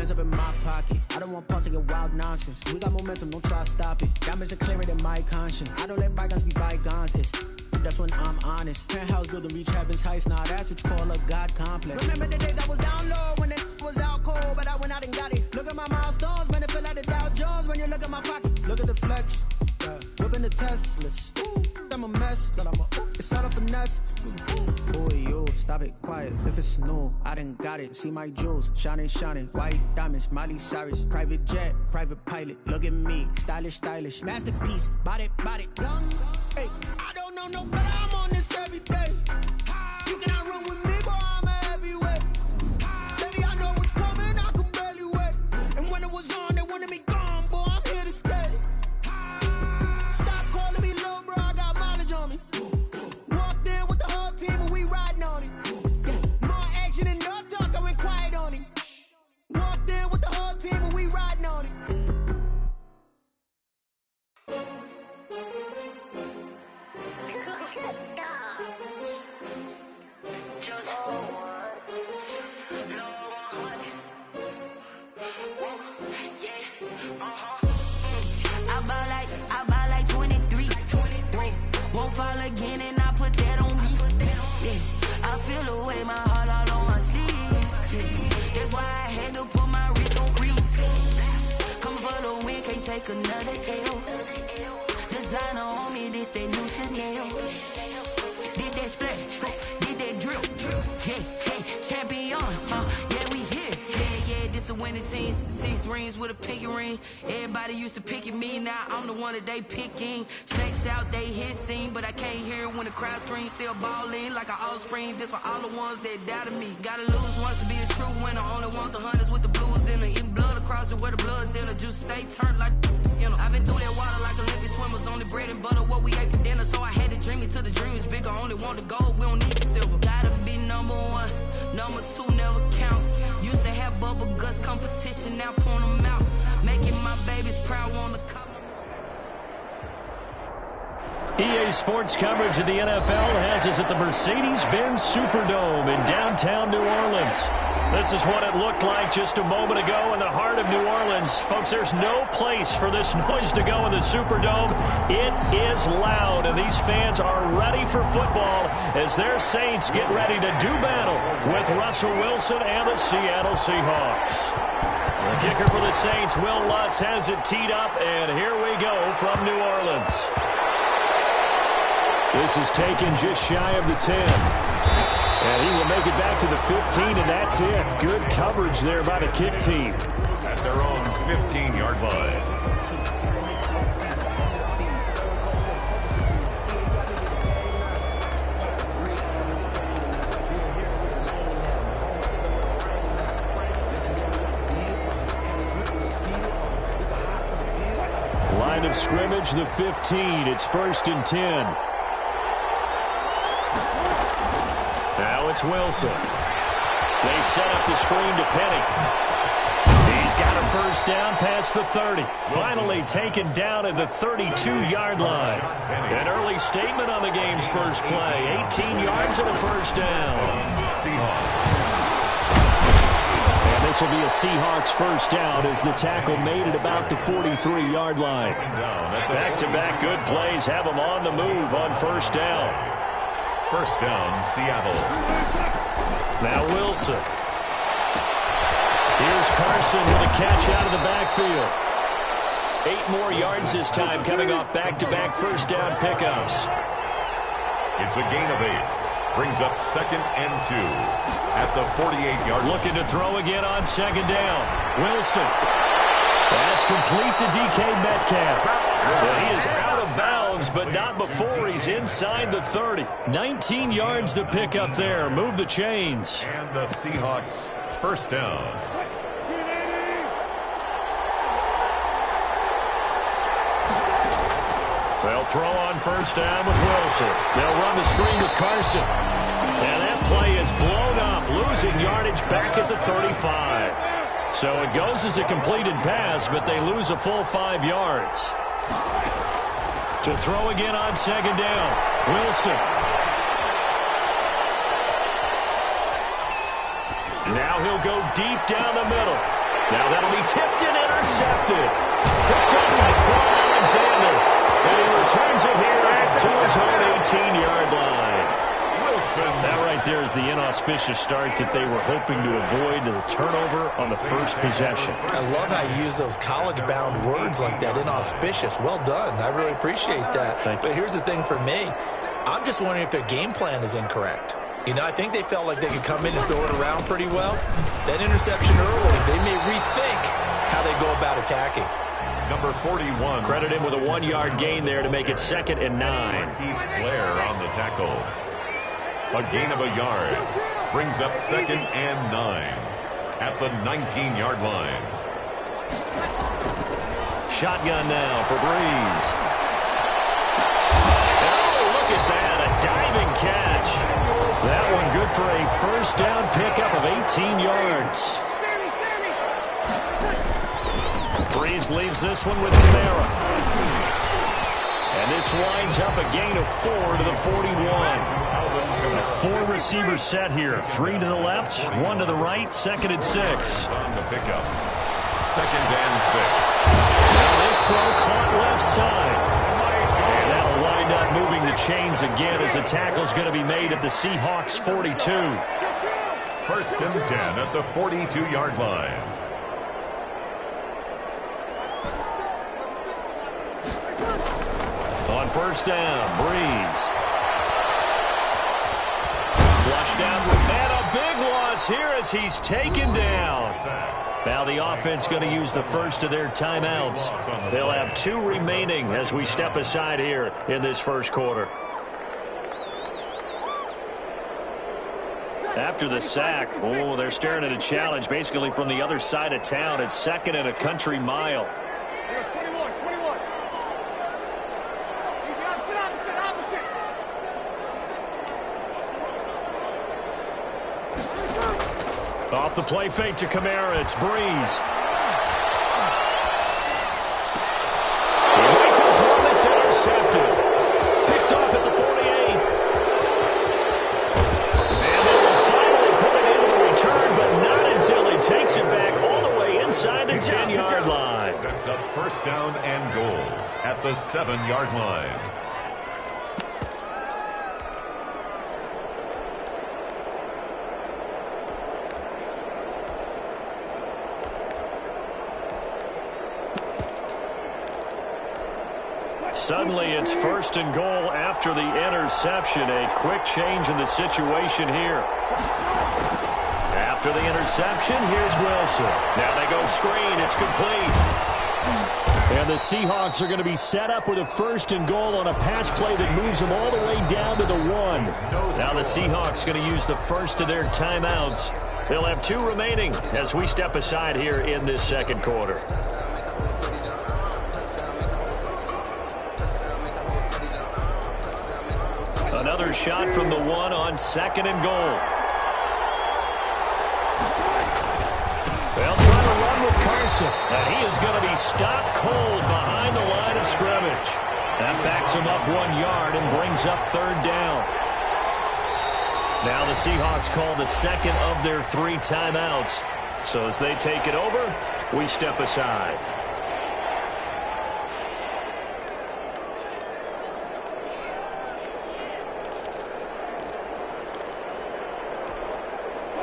bands up in my pocket. I don't want pause to get wild nonsense. We got momentum, don't try to stop it. Diamonds are clearer than my conscience. I don't let bygones be bygones. That's when I'm honest. Penthouse building reach heaven's heights. Now that's what you call a God complex. Remember the days I was down low when it was out cold, but I went out and got it. Look at my milestones, man, it feel like the Dow Jones when you look at my pocket. Look at the flex, whipping the Teslas. I'm a mess, but it's all a finesse. Boy, you stop it, quiet. If it's new, I done got it. See my jewels, shining, shining. White diamonds, Miley Cyrus. Private jet, private pilot. Look at me, stylish, stylish. Masterpiece, body, young. Hey, I don't know no better. I'm on this every day. You cannot run with me, boy. I'm a heavyweight. Baby, I know what's coming. I could barely wait. And when it was on, they wanted me gone, boy. I'm here to stay. Stop calling me little bro. I got mileage on me. Walked in with the whole team and we riding on it. More action and no talk. I went quiet on it. Walked in with the whole team and we riding on it. I buy like 23. Won't fall again and I put that on me. Yeah, I feel the way, my heart all on my sleeve. Yeah, that's why I had to put my wrist on freeze. Come for the win, can't take another L. Designer on me, this that new Chanel. Did that splash, did that drip. Yeah, champion, yeah, we here. Yeah, this the winning team. 6 rings with a pinky ring. Everybody used to pick at me, now I'm the one that they picking. Snakes out, they hit scene, but I can't hear it when the crowd screams. Still ballin' like an offspring. This for all the ones that doubted me. Gotta lose once to be a true winner. Only want the hunters with the blues in it. Eating blood across it where the blood dinner. Juice stay turned like, you know. I've been through that water like Olympic swimmers. Only bread and butter, what we ate for dinner. So I had to dream it till the dream is bigger. Only want the gold, we don't need the silver. Gotta be number 1, number 2 never count. Used to have bubble guts competition, now point them out. Making my babies proud on the cover. EA Sports coverage of the NFL has us at the Mercedes-Benz Superdome in downtown New Orleans. This is what it looked like just a moment ago in the heart of New Orleans. Folks, there's no place for this noise to go in the Superdome. It is loud, and these fans are ready for football as their Saints get ready to do battle with Russell Wilson and the Seattle Seahawks. The kicker for the Saints, Will Lutz, has it teed up, and here we go from New Orleans. This is taken just shy of the 10. And he will make it back to the 15, and that's it. Good coverage there by the kick team. At their own 15-yard line. Line of scrimmage, the 15. It's 1st and 10. Now it's Wilson. They set up the screen to Penny. He's got a first down past the 30. Finally taken down at the 32-yard line. An early statement on the game's first play. 18 yards and a first down. And this will be a Seahawks first down as the tackle made it about the 43-yard line. Back-to-back good plays have them on the move on first down. First down, Seattle. Now Wilson. Here's Carson with a catch out of the backfield. 8 more yards this time coming off back-to-back first down pickups. It's a gain of 8. Brings up 2nd and 2 at the 48-yard line. Looking to throw again on 2nd down. Wilson. Pass complete to DK Metcalf. Well, he is out of bounds, but not before he's inside the 30. 19 yards to pick up there. Move the chains. And the Seahawks first down. They'll throw on first down with Wilson. They'll run the screen with Carson. And that play is blown up, losing yardage back at the 35. So it goes as a completed pass, but they lose a full 5 yards. To throw again on 2nd down, Wilson. Now he'll go deep down the middle. Now that'll be tipped and intercepted. Picked up by Quan Alexander. And he returns it here to his own 18-yard line. That right there is the inauspicious start that they were hoping to avoid, the turnover on the first possession. I love how you use those college-bound words like that, inauspicious. Well done. I really appreciate that. But here's the thing for me. I'm just wondering if their game plan is incorrect. You know, I think they felt like they could come in and throw it around pretty well. That interception earlier, they may rethink how they go about attacking. Number 41. Credit him with a 1-yard gain there to make it 2nd and 9. Marquise Blair on the tackle. A gain of a yard. Brings up 2nd and 9 at the 19-yard line. Shotgun now for Breeze. Oh, look at that. A diving catch. That one good for a first down pickup of 18 yards. Breeze leaves this one with Camara. And this winds up a gain of 4 to the 41. A 4-receiver set here. 3 to the left, 1 to the right, 2nd and 6. On the pickup. 2nd and 6. Now this throw caught left side. And that'll wind up moving the chains again as the tackle's going to be made at the Seahawks 42. 1st and 10 at the 42-yard line. On 1st down, Breeze. Flushed out with that. A big loss here as he's taken down. Now the offense going to use the first of their timeouts. They'll have 2 remaining as we step aside here in this first quarter. After the sack, oh, they're staring at a challenge basically from the other side of town. It's 2nd and a country mile. Off the play fake to Camara, it's Breeze. He rifles one that's intercepted. Picked off at the 48. And they will finally put it into the return, but not until he takes it back all the way inside the 10-yard line. Sets up 1st down and goal at the 7-yard line. Suddenly it's 1st and goal after the interception. A quick change in the situation here. After the interception, here's Wilson. Now they go screen. It's complete. And the Seahawks are going to be set up with a 1st and goal on a pass play that moves them all the way down to the 1. Now the Seahawks going to use the first of their timeouts. They'll have 2 remaining as we step aside here in this second quarter. Another shot from the 1 on 2nd and goal. They'll try to run with Carson. And he is going to be stopped cold behind the line of scrimmage. That backs him up 1 yard and brings up 3rd down. Now the Seahawks call the 2nd of their 3 timeouts. So as they take it over, we step aside.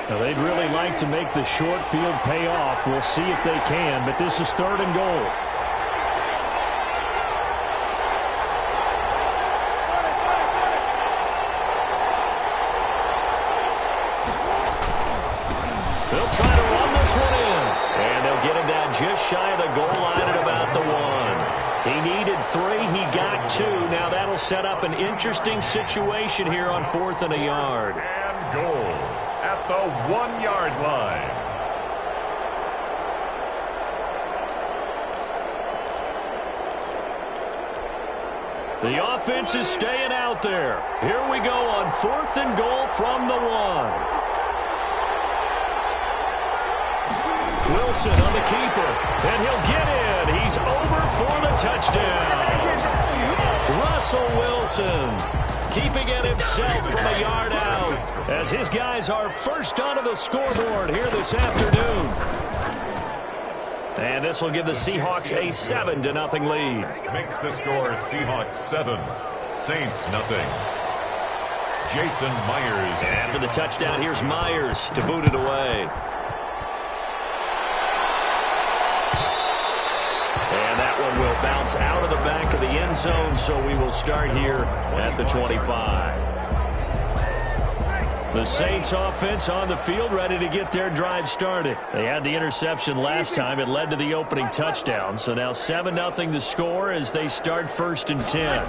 Now they'd really like to make the short field pay off. We'll see if they can, but this is 3rd and goal. They'll try to run this one in. And they'll get him down just shy of the goal line at about the 1. He needed 3. He got 2. Now that'll set up an interesting situation here on 4th and a yard. And goal at the 1-yard line. The offense is staying out there. Here we go on 4th and goal from the 1. Wilson on the keeper, and he'll get in. He's over for the touchdown. Russell Wilson keeping it himself from a yard out as his guys are first onto the scoreboard here this afternoon. And this will give the Seahawks a 7-0 lead. Makes the score Seahawks 7, Saints nothing. Jason Myers. And after the touchdown, here's Myers to boot it away. And that one will bounce out of the back of the end zone, so we will start here at the 25. The Saints offense on the field, ready to get their drive started. They had the interception last time. It led to the opening touchdown. So now 7-0 to score as they start 1st and 10.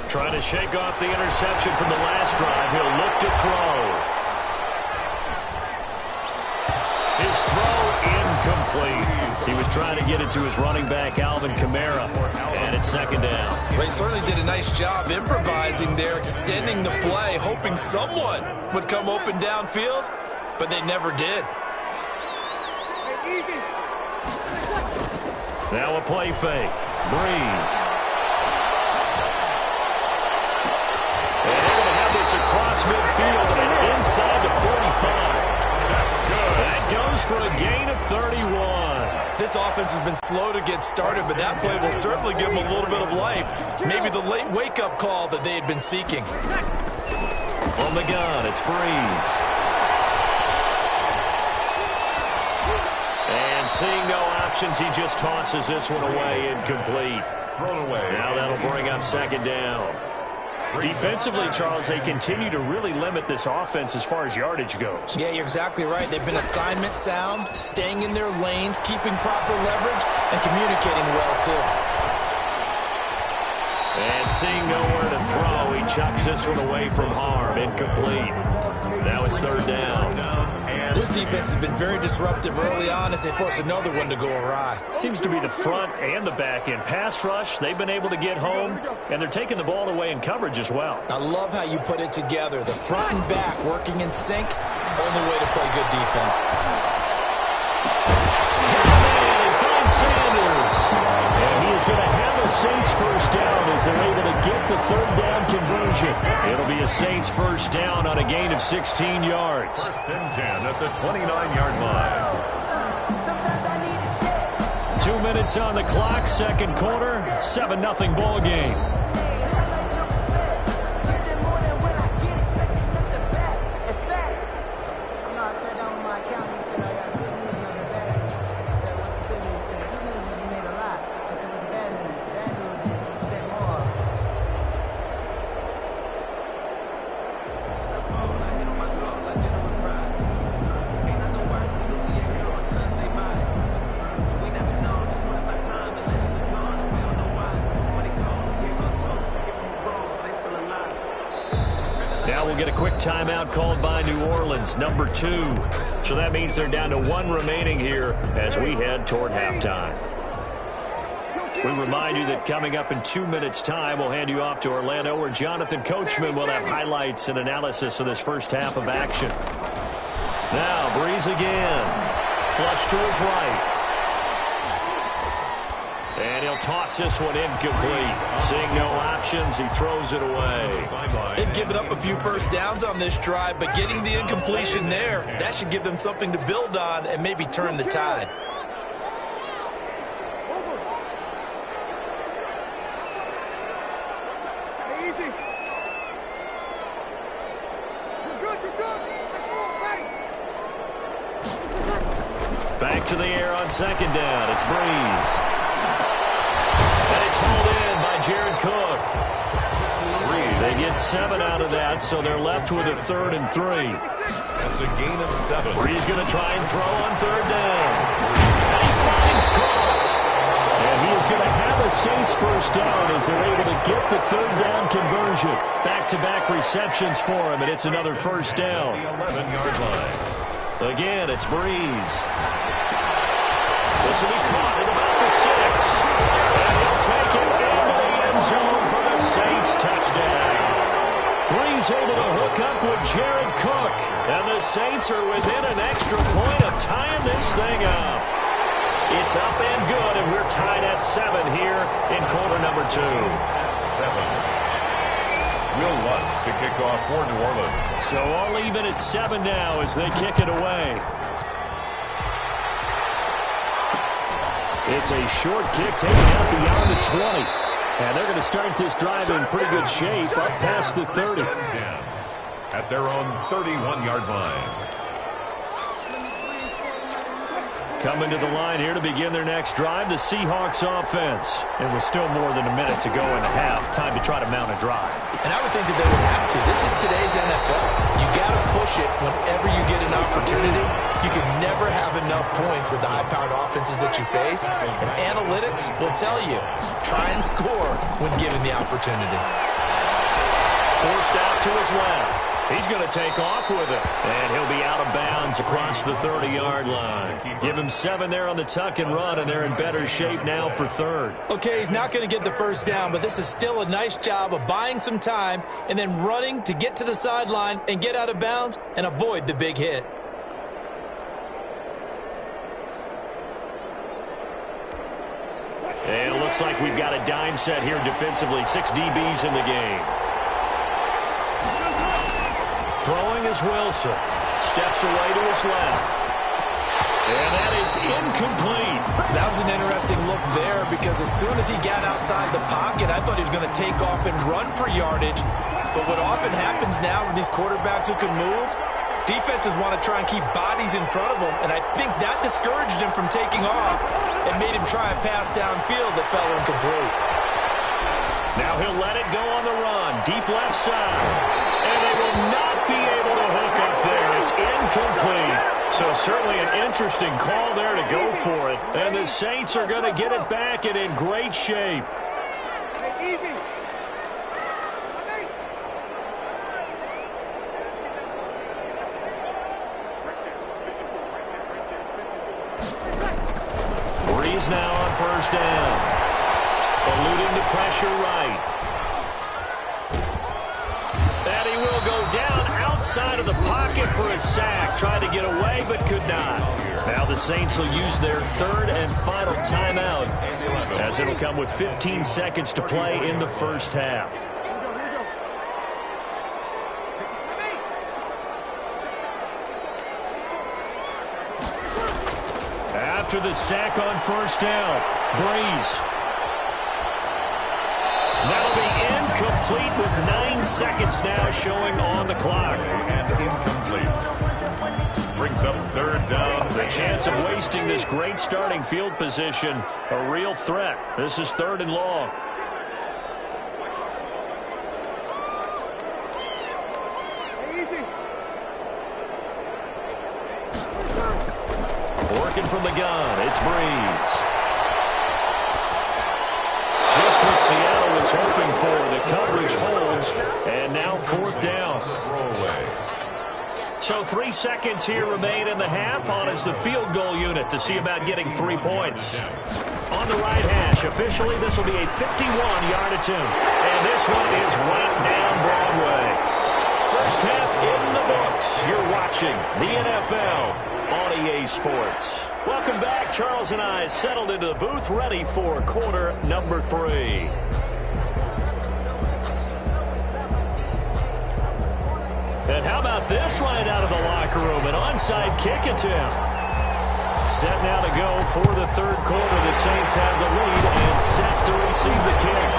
Trying to shake off the interception from the last drive. He'll look to throw. His throw incomplete. He was trying to get it to his running back, Alvin Kamara. And it's 2nd down. Well, he certainly did a nice job improvising there, extending the play, hoping someone would come open downfield, but they never did. Now a play fake. Breeze. And they're going to have this across midfield and inside the 45. That's good. That goes for a gain of 31. This offense has been slow to get started, but that play will certainly give them a little bit of life. Maybe the late wake-up call that they had been seeking. From the gun, it's Breeze. And seeing no options, he just tosses this one away, incomplete. Thrown away. Now that'll bring up 2nd down. Defensively, Charles, they continue to really limit this offense as far as yardage goes. Yeah, you're exactly right. They've been assignment sound, staying in their lanes, keeping proper leverage, and communicating well, too. And seeing nowhere to throw, he chucks this one away from harm. Incomplete. Now it's 3rd down. This defense has been very disruptive early on as they force another one to go awry. Seems to be the front and the back end. Pass rush, they've been able to get home, and they're taking the ball away in coverage as well. I love how you put it together. The front and back working in sync, only way to play good defense. And they find Sanders. And he is going to have a Saints 1st down as they're able to get the 3rd down conversion. It'll be a Saints 1st down on a gain of 16 yards. 1st and 10 at the 29-yard line. 2 minutes on the clock, 2nd quarter, 7-0 ball game. Get a quick timeout called by New Orleans, number 2. So that means they're down to 1 remaining here as we head toward halftime. We remind you that coming up in 2 minutes' time, we'll hand you off to Orlando, where Jonathan Coachman will have highlights and analysis of this first half of action. Now, Breeze again. Flush to his right. And he'll toss this one incomplete. Seeing no options, he throws it away. They've given up a few 1st downs on this drive, but getting the incompletion there, that should give them something to build on and maybe turn the tide. Back to the air on 2nd down. It's Breeze. And it's hauled in by Jared Cook. They get 7 out of that, so they're left with a 3rd and 3. That's a gain of 7. Breeze going to try and throw on 3rd down. And he finds Cook. And he is going to have a Saints 1st down as they're able to get the 3rd down conversion. Back-to-back receptions for him, and it's another 1st down. The 11-yard line. Again, it's Breeze. This will be caught at about the 6. And he'll take it into the end zone for the Saints touchdown. Breeze able to hook up with Jared Cook. And the Saints are within an extra point of tying this thing up. It's up and good, and we're tied at 7 here in quarter number 2. 7. Will Lutz to kick off for New Orleans. So all even at 7 now as they kick it away. It's a short kick taken out beyond the 20. And they're going to start this drive in pretty good shape up past the 30. At their own 31-yard line. Coming to the line here to begin their next drive, the Seahawks offense. And with still more than a minute to go in the half, time to try to mount a drive. And I would think that they would have to. This is today's NFL. You got to push it whenever you get an opportunity. You can never have enough points with the high-powered offenses that you face. And analytics will tell you, try and score when given the opportunity. Forced out to his left. He's going to take off with it. And he'll be out of bounds across the 30-yard line. Give him 7 there on the tuck and run, and they're in better shape now for third. Okay, he's not going to get the first down, but this is still a nice job of buying some time and then running to get to the sideline and get out of bounds and avoid the big hit. And it looks like we've got a dime set here defensively. 6 DBs in the game. Throwing is Wilson. Steps away to his left. And that is incomplete. That was an interesting look there because as soon as he got outside the pocket, I thought he was going to take off and run for yardage. But what often happens now with these quarterbacks who can move, defenses want to try and keep bodies in front of them. And I think that discouraged him from taking off and made him try a pass downfield that fell incomplete. Now he'll let it go on the run. Deep left side. And they will not be able to hook up there. It's incomplete. So certainly an interesting call there to go for it. And the Saints are going to get it back and in great shape. Breeze now on first down. Eluding the pressure right. And he will go down outside of the pocket for a sack. Tried to get away, but could not. Now the Saints will use their third and final timeout, as it'll come with 15 seconds to play in the first half. After the sack on first down, Breeze. That'll be incomplete with 9 seconds now showing on the clock. And incomplete. Brings up third down. The chance of wasting this great starting field position, a real threat. This is third and long. Working from the gun, it's Breeze. Just what Seattle was hoping for. The coverage holds, and now fourth down. So 3 seconds here remain in the half. On is the field goal unit to see about getting 3 points. On the right hash, officially this will be a 51-yard attempt. And this one is right down Broadway. First half in the books. You're watching the NFL on EA Sports. Welcome back. Charles and I settled into the booth, ready for quarter number 3. And how about this right out of the locker room? An onside kick attempt. Set now to go for the third quarter. The Saints have the lead and set to receive the kick.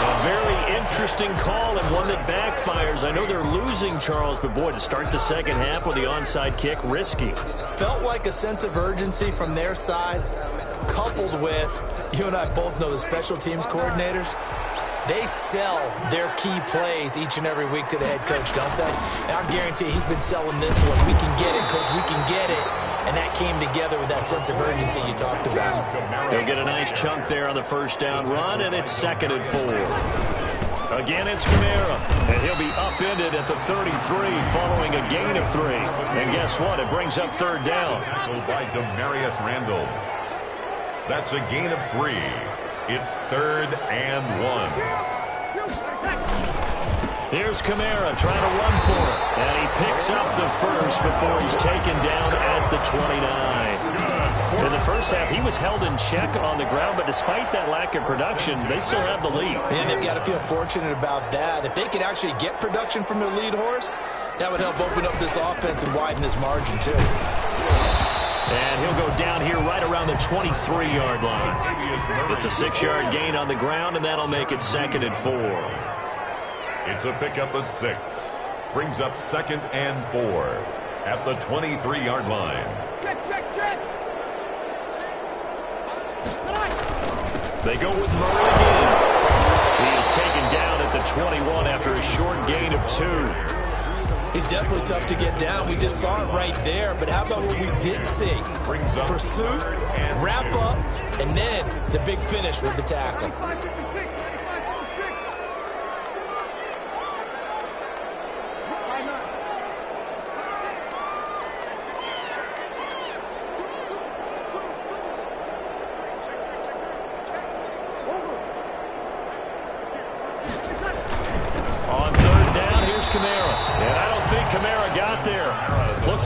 A very interesting call and one that backfires. I know they're losing, Charles, but boy, to start the second half with the onside kick, risky. Felt like a sense of urgency from their side, coupled with, you and I both know the special teams coordinators, they sell their key plays each and every week to the head coach, don't they? And I guarantee he's been selling this one. We can get it, coach, we can get it. And that came together with that sense of urgency you talked about. He'll get a nice chunk there on the first down run, and it's 2nd and 4. Again, it's Kamara, and he'll be upended at the 33 following a gain of 3. And guess what? It brings up third down. By Demarius Randall. That's a gain of 3. It's 3rd and 1. Here's Kamara trying to run for it. And he picks up the first before he's taken down at the 29. In the first half, he was held in check on the ground, but despite that lack of production, they still have the lead. And they've got to feel fortunate about that. If they could actually get production from their lead horse, that would help open up this offense and widen this margin, too. And he'll go down here right around the 23-yard line. It's a 6-yard gain on the ground, and that'll make it 2nd and 4. It's a pickup of 6. Brings up 2nd and 4 at the 23-yard line. Check. They go with Murray again. He is taken down at the 21 after a short gain of 2. He's definitely tough to get down. We just saw it right there. But how about what we did see? Pursuit, wrap up, and then the big finish with the tackle.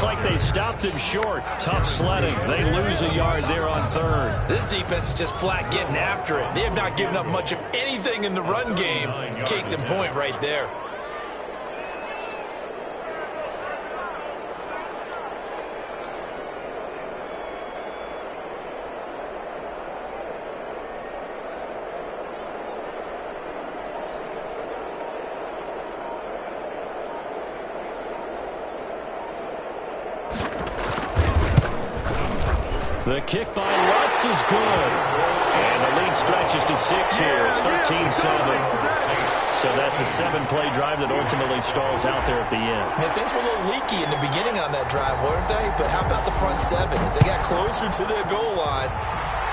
Like they stopped him short. Tough sledding. They lose a yard there on 3rd. This defense is just flat getting after it. They have not given up much of anything in the run game. Case in point right there. The kick by Lutz is good. And the lead stretches to 6 here. It's 13-7. So that's a 7-play drive that ultimately stalls out there at the end. Man, things were a little leaky in the beginning on that drive, weren't they? But how about the front 7? As they got closer to their goal line,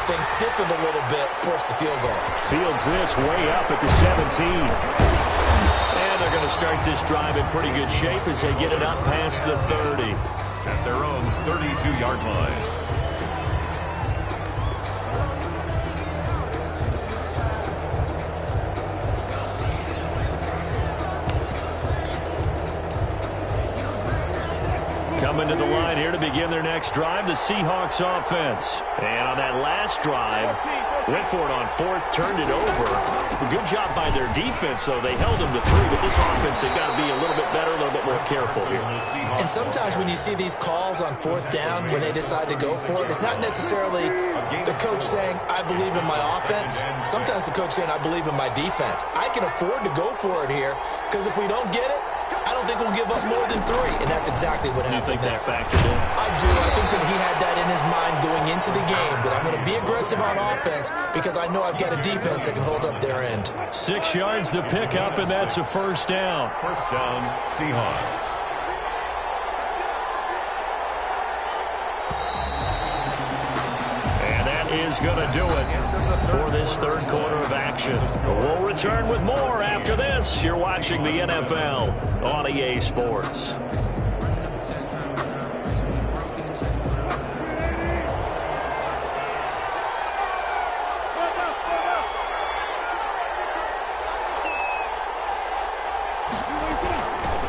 things stiffened a little bit, forced the field goal. Fields this way up at the 17. And they're going to start this drive in pretty good shape as they get it up past the 30. At their own 32-yard line. Coming to the line here to begin their next drive, the Seahawks offense. And on that last drive, went for it on 4th, turned it over. A good job by their defense, though. They held them to 3, but this offense, they've got to be a little bit better, a little bit more careful here. And sometimes when you see these calls on 4th down, when they decide to go for it, it's not necessarily the coach saying, I believe in my offense. Sometimes the coach saying, I believe in my defense. I can afford to go for it here, because if we don't get it, I don't think we'll give up more than 3, and that's exactly what happened. You think that factored in? I do. I think that he had that in his mind going into the game, that I'm going to be aggressive on offense because I know I've got a defense that can hold up their end. 6 yards the pickup, and that's a 1st down. 1st down, Seahawks. And that is going to do it for this 3rd quarter of action. We'll return with more after this. You're watching the NFL on EA Sports.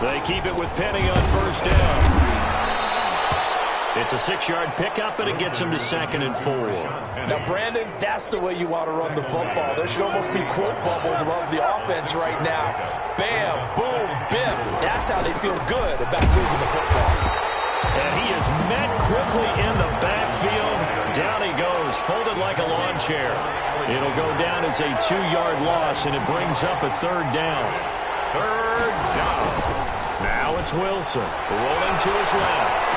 They keep it with Penny on 1st down. It's a 6-yard pickup, and it gets him to 2nd and 4. Now, Brandon, that's the way you want to run the football. There should almost be quote bubbles above the offense right now. Bam, boom, biff. That's how they feel good about moving the football. And he is met quickly in the backfield. Down he goes, folded like a lawn chair. It'll go down as a 2-yard loss, and it brings up a 3rd down. 3rd down. Now it's Wilson, rolling to his left.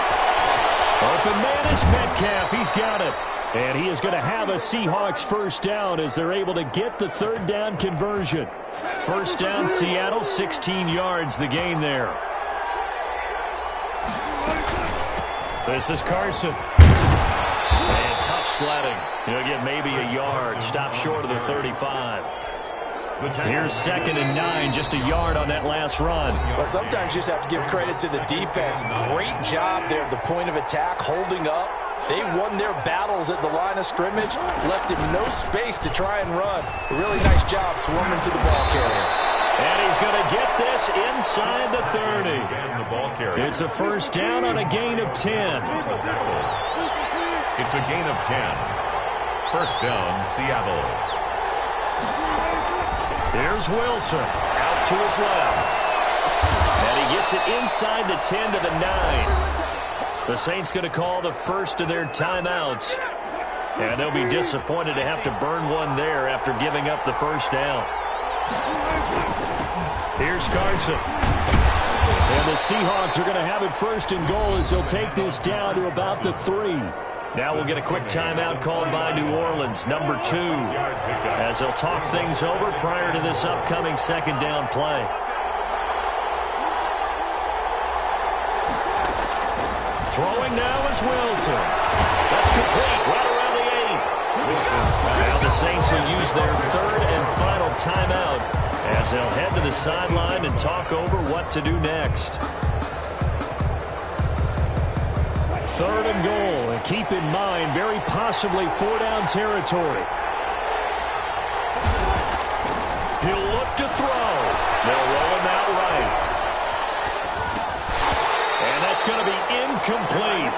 Open man is Metcalf. He's got it. And he is going to have a Seahawks 1st down as they're able to get the 3rd down conversion. 1st down, Seattle, 16 yards the gain there. This is Carson. And tough sledding. He'll get maybe a yard. Stop short of the 35. Here's 2nd and 9, just a yard on that last run. Well, sometimes you just have to give credit to the defense. Great job there at the point of attack, holding up. They won their battles at the line of scrimmage, left him no space to try and run. A really nice job swarming to the ball carrier. And he's going to get this inside the 30. It's a 1st down on a gain of 10. It's a gain of 10. 1st down, Seattle. There's Wilson, out to his left. And he gets it inside the 10 to the 9. The Saints going to call the first of their timeouts. And they'll be disappointed to have to burn one there after giving up the first down. Here's Carson. And the Seahawks are going to have it first and goal as they'll take this down to about the 3. Now we'll get a quick timeout called by New Orleans, number 2, as they'll talk things over prior to this upcoming second down play. Throwing now is Wilson. That's complete right around the 8. Now the Saints will use their third and final timeout as they'll head to the sideline and talk over what to do next. Third and goal, and keep in mind, very possibly 4-down territory. He'll look to throw. They'll roll him out right. And that's going to be incomplete.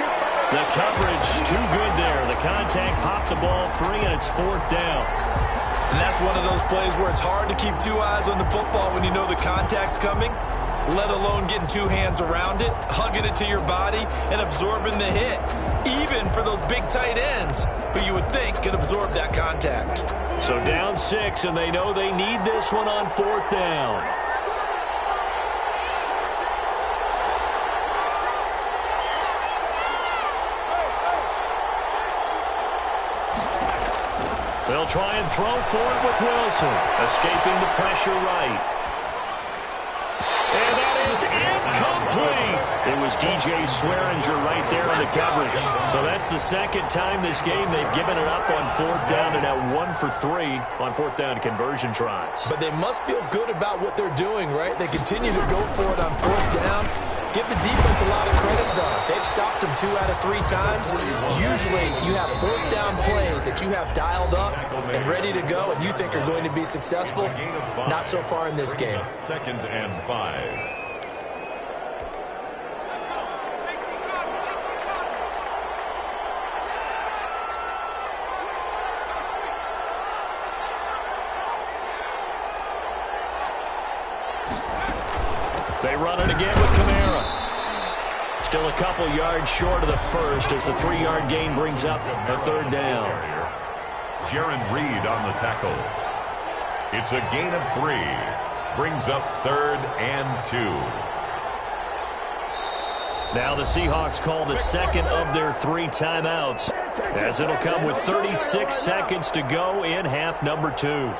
The coverage too good there. The contact popped the ball free, and it's 4th down. And that's one of those plays where it's hard to keep 2 eyes on the football when you know the contact's coming, let alone getting 2 hands around it, hugging it to your body, and absorbing the hit, even for those big tight ends who you would think could absorb that contact. So down 6, and they know they need this one on 4th down. They'll try and throw for it with Wilson, escaping the pressure right. And that is incomplete. It was DJ Swearinger right there in the coverage. So that's the second time this game they've given it up on 4th down, and now 1 for 3 on 4th down conversion tries. But they must feel good about what they're doing, right? They continue to go for it on 4th down. Give the defense a lot of credit, though. They've stopped them 2 out of 3 times. Usually, you have 4th down plays that you have dialed up and ready to go, and you think are going to be successful. Not so far in this game. 2nd and 5. They run it again with Kamara. Still a couple yards short of the first as the 3-yard gain brings up a 3rd down. Jaron Reed on the tackle. It's a gain of 3. Brings up 3rd and 2. Now the Seahawks call the second of their 3 timeouts, as it'll come with 36 seconds to go in half number 2.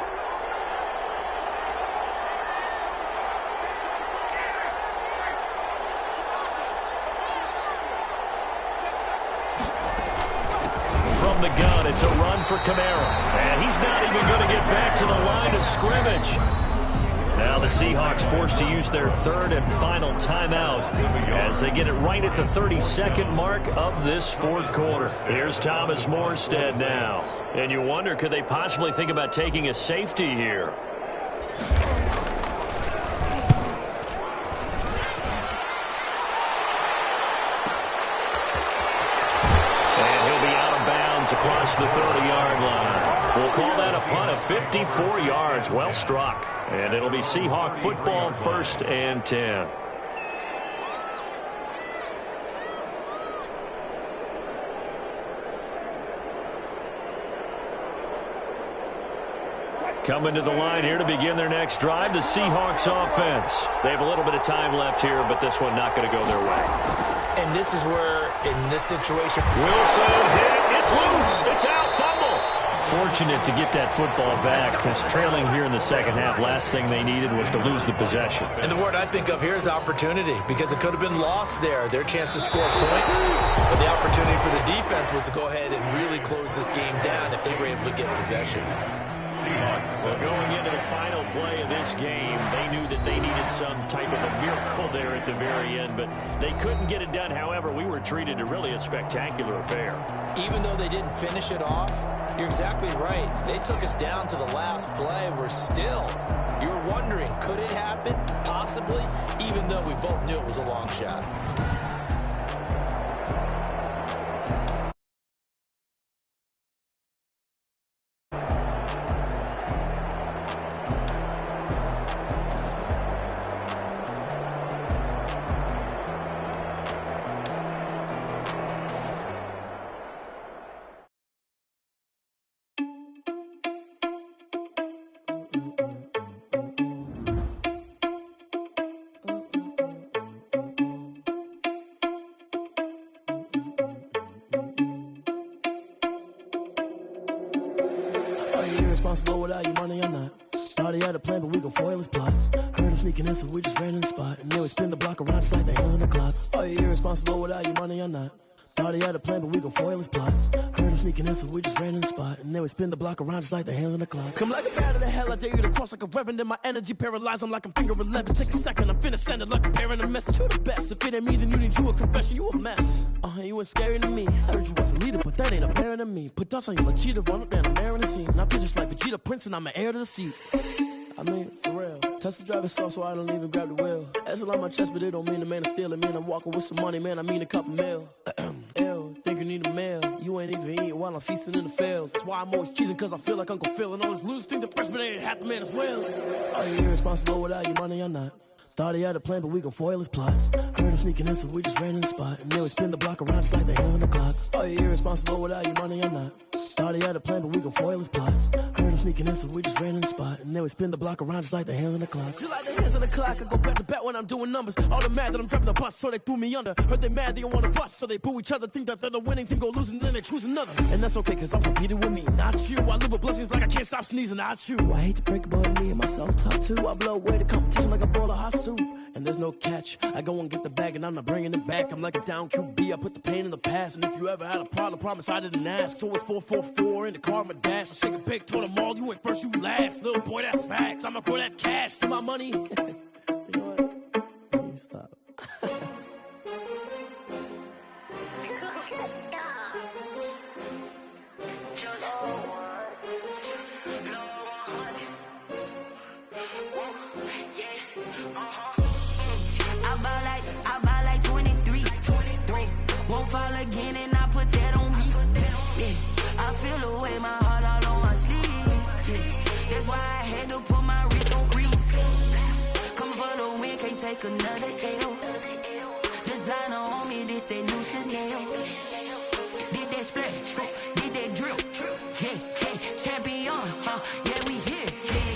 The gun. It's a run for Kamara. And he's not even going to get back to the line of scrimmage. Now the Seahawks forced to use their 3rd and final timeout as they get it right at the 32nd mark of this 4th quarter. Here's Thomas Morstead now. And you wonder, could they possibly think about taking a safety here? Across the 30-yard line. We'll call that a punt of 54 yards. Well struck. And it'll be Seahawk football, 1st and 10. Coming to the line here to begin their next drive, the Seahawks offense. They have a little bit of time left here, but this one not going to go their way. And this is where, in this situation, Wilson hit. It's loose. It's out. Fumble. Fortunate to get that football back, because trailing here in the second half, last thing they needed was to lose the possession. And the word I think of here is opportunity, because it could have been lost there. Their chance to score points, but the opportunity for the defense was to go ahead and really close this game down if they were able to get possession. So going into the final play of this game, they knew that they needed some type of a miracle there at the very end, but they couldn't get it done. However, we were treated to really a spectacular affair. Even though they didn't finish it off, you're exactly right. They took us down to the last play. We're still, you were wondering, could it happen? Possibly, even though we both knew it was a long shot. irresponsible without your money or not. Thought he had a plan, but we gon' foil his plot. Heard him sneaking in, so we just ran in the spot. And then we spin the block around just like the hands on the clock. Are you irresponsible without your money or not? Thought he had a plan, but we gon' foil his plot. Heard him sneaking in, so we just ran in the spot. And then we spin the block around just like the hands on the clock. Come like a bat of the hell, I dare you to cross like a reverend. And my energy paralyzed, I'm like I'm finger 11. Take a second, I'm finna send it like a parent a message. You the best, if it ain't me, then you need you a confession. You a mess, you ain't scary to me. I heard you was a leader, but that ain't apparent to me. Put dust on you like cheetah, run up down the air in the scene. And I feel just like Vegeta Prince, and I'm an heir to the seat. I mean, for real. Touch the driver's soft, so I don't even grab the wheel. That's on my chest, but it don't mean the man is stealing. Man, I'm walking with some money, man, I mean a couple mil. Ew, think you need a meal. You ain't even eating while I'm feasting in the field. That's why I'm always cheesing, cause I feel like Uncle Phil. And all this losers think the freshman ain't half the man as well. Are you irresponsible without your money or not? Thought he had a plan, but we gon' foil his plot. Heard him sneaking in, so we just ran in the spot. And then we spin the block around just like the hands on the clock. Are you irresponsible without your money or not? Thought he had a plan, but we gon' foil his plot. Heard him sneaking in, so we just ran in the spot. And then we spin the block around just like the hands on the clock. Just like the hands on the clock, I go back to back when I'm doing numbers. All the mad that I'm driving the bus, so they threw me under. Heard they mad, they don't wanna bust, so they boo each other. Think that they're the winning team, go losing, then they choose another. And that's okay, cause I'm competing with me, not you. I live with blessings like I can't stop sneezing, not you. I hate to break it, but me and myself top two. I blow away the competition like a bowl of hot soup. And there's no catch. I go and get the bag and I'm not bringing it back. I'm like a down QB, I put the pain in the past. And if you ever had a problem, promise I didn't ask. So it's 444 in the car, my dash. I shake a big, told them all, you went first, you last. Little boy, that's facts. I'ma throw that cash to my money. You know what? Let me stop. I buy like 23. Won't fall again and I put that on me. Yeah, I feel the way my heart all on my sleeve. Yeah, that's why I had to put my wrist on freeze. Coming for the win, can't take another L. Designer on me, this that new Chanel. Did that splash, did that drill. Yeah, champion, yeah, we here.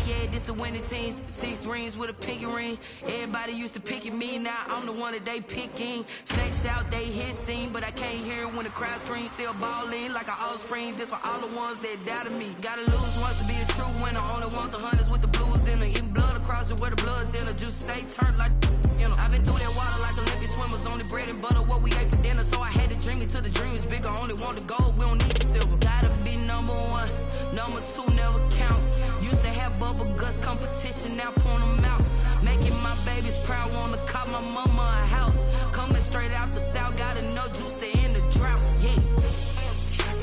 Yeah, this the winning team. 6 rings with a pinky ring. Everybody used to pick at me, now I'm the one that they picking. Snakes out, they hit scene, but I can't hear it when the crowd screams. Still balling like an offspring. This for all the ones that doubted me. Gotta lose once to be a true winner. Only want the hunters with the blues in it. Eating blood across it where the blood thinner. Just stay turned like, you know. I've been through that water like Olympic swimmers. Only bread and butter, what we ate for dinner. So I had to dream it till the dream is bigger. Only want the gold, we don't need the silver. Gotta be number 1, number 2 never count. Used to have bubble guts competition, now point them out. Making my babies proud, wanna cop my mama a house. Coming straight out the south, got enough juice to end the drought. Yeah,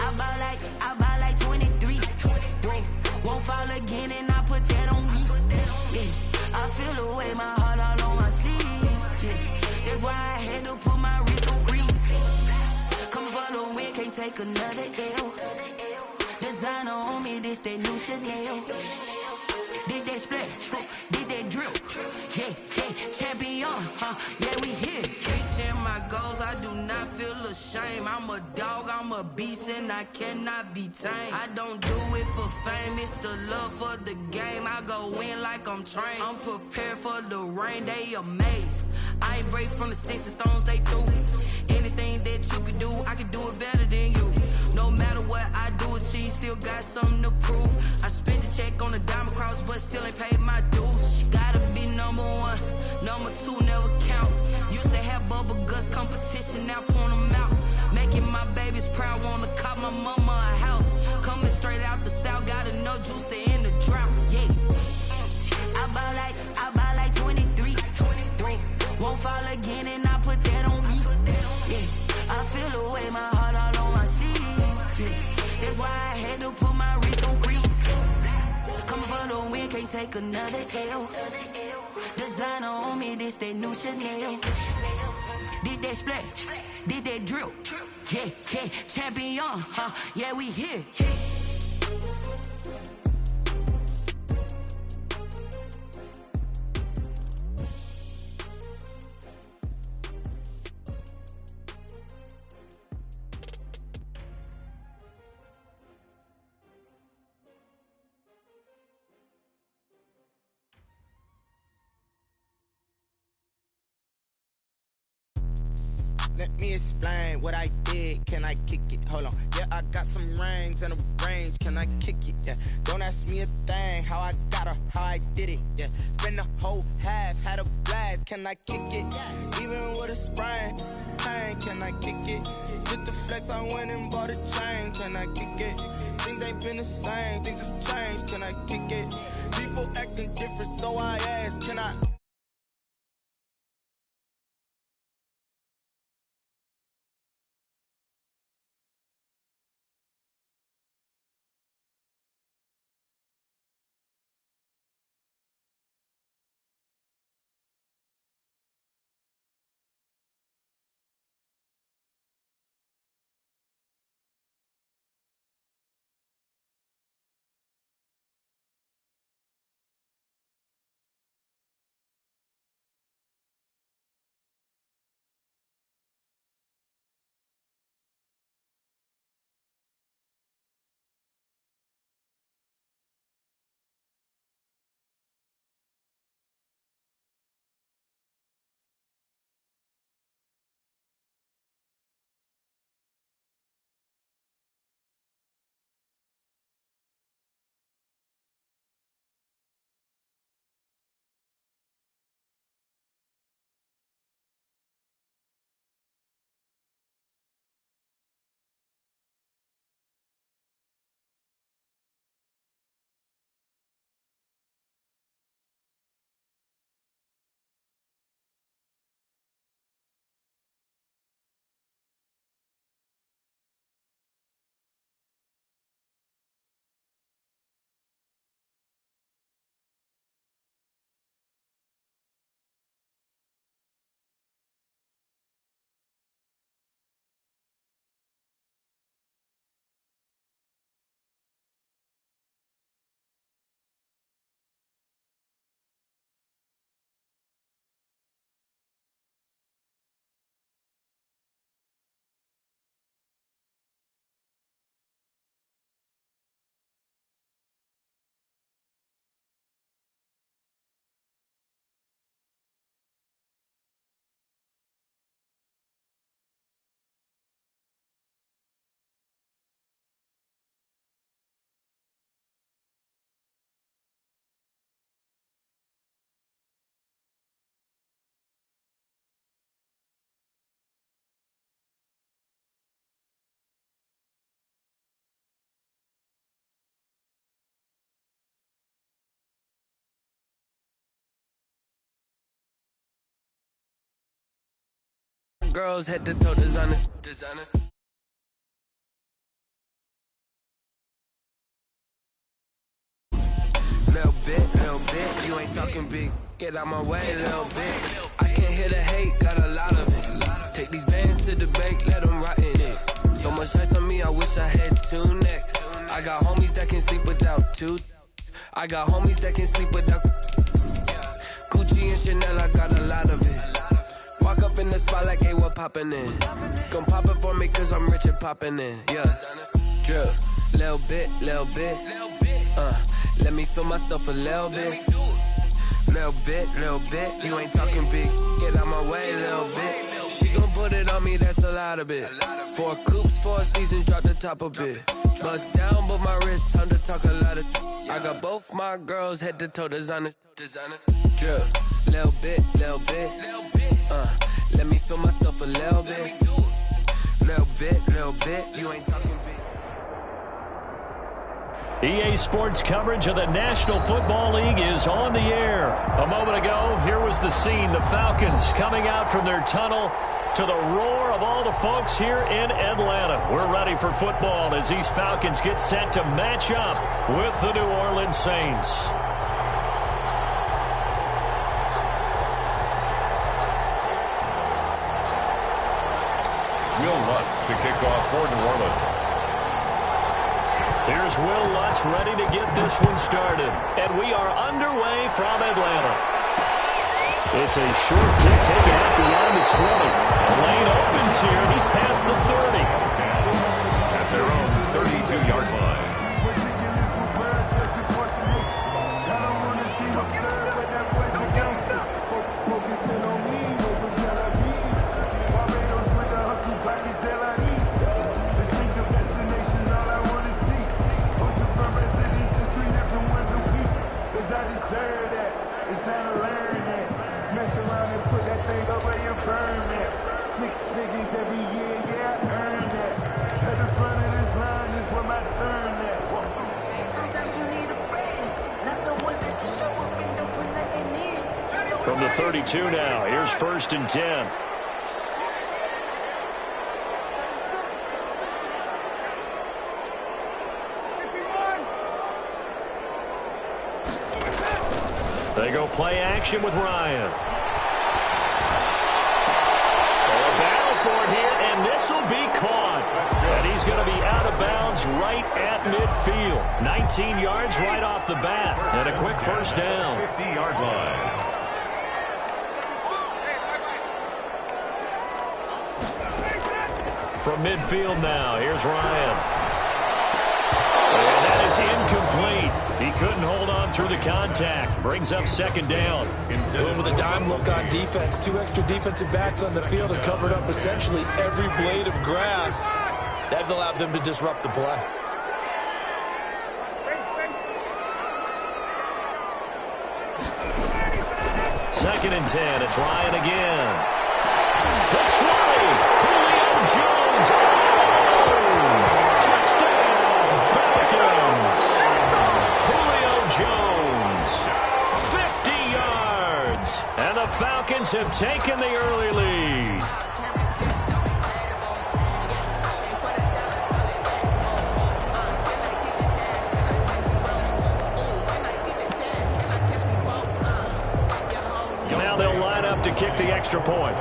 I buy like 23. Won't fall again and I put that on me. Yeah, I feel the way my heart all on my sleeve. Yeah, that's why I had to put my wrist on freeze. Coming for the win, can't take another L. Designer on me, this that new Chanel. Did that splash, did that drill. Yeah, champion, yeah, we here. Reaching my goals, I do not feel ashamed. I'm a dog, I'm a beast, and I cannot be tamed. I don't do it for fame, it's the love for the game. I go in like I'm trained. I'm prepared for the rain, they amazed. I ain't break from the sticks and stones they threw. Anything that you can do, I can do it better than you. No matter what I do, achieve, still got something to prove. I spent the check on the diamond cross, but still ain't paid my dues. Gotta be number 1, number 2 never count. Used to have bubble guts competition, now point them out. Making my babies proud, wanna cop my mama a house. Coming straight out the south, got enough juice to end the drought. Yeah, I buy like 23. Won't fall again and I put that on me. Yeah, I feel the way my heart all on my sleeve. Yeah, that's why I had to put my wrist on freeze. Coming for the win, can't take another L. Designer on me, this that new Chanel. Did that splash, did that drill. Yeah, champion, yeah, we here. Let me explain what I did. Can I kick it? Hold on. Yeah, I got some rings and a range. Can I kick it? Yeah. Don't ask me a thing. How I got her, how I did it. Yeah. Spend the whole half, had a blast. Can I kick it? Even with a sprain, pain. Can I kick it? Just the flex, I went and bought a chain. Can I kick it? Things ain't been the same. Things have changed. Can I kick it? People acting different, so I ask. Can I? Girls head to toe designer. Little bit, you ain't talking big. Get out my way, little bit. I can't hear the hate, got a lot of it. Take these bands to the bank, let them rot in it. So much ice on me, I wish I had two necks. I got homies that can sleep without two. I got homies that can sleep without Gucci and Chanel, I got a lot of it. Walk up in the spot like, hey, what poppin' in? Gon' pop it for me cause I'm rich and poppin' in. Yeah, drip, little bit. Let me feel myself a little bit. Little bit, you ain't talking big. Get out my way, little bit. She gon' put it on me, that's a lot of it. 4 coops, 4 seasons, drop the top a bit. Bust down, but my wrist, time to talk a lot of. I got both my girls head to toe designer. Drip, little bit. Let me feel myself a little bit. Little bit, you ain't talking big. EA Sports coverage of the National Football League is on the air. A moment ago, here was the scene. The Falcons coming out from their tunnel to the roar of all the folks here in Atlanta. We're ready for football as these Falcons get set to match up with the New Orleans Saints. Will Lutz to kick off for New Orleans. Here's Will Lutz ready to get this one started. And we are underway from Atlanta. It's a short kick taken out beyond the 20. Lane opens here. He's past the 30. At their own 32-yard line. From the 32 now, here's 1st and 10. They go play action with Ryan. A battle for it here, and this will be caught. And he's going to be out of bounds right at midfield. 19 yards right off the bat, and a quick first down. 50-yard line. From midfield now, here's Ryan. And that is incomplete. He couldn't hold on through the contact. Brings up 2nd down. With a dime look on defense, 2 extra defensive backs on the field and covered up essentially every blade of grass. That allowed them to disrupt the play. Second and 10. It's Ryan again. That's right. Julio Jones. Oh! Touchdown, Falcons. Julio Jones. 50 yards. And the Falcons have taken the early lead. Now they'll line up to kick the extra point.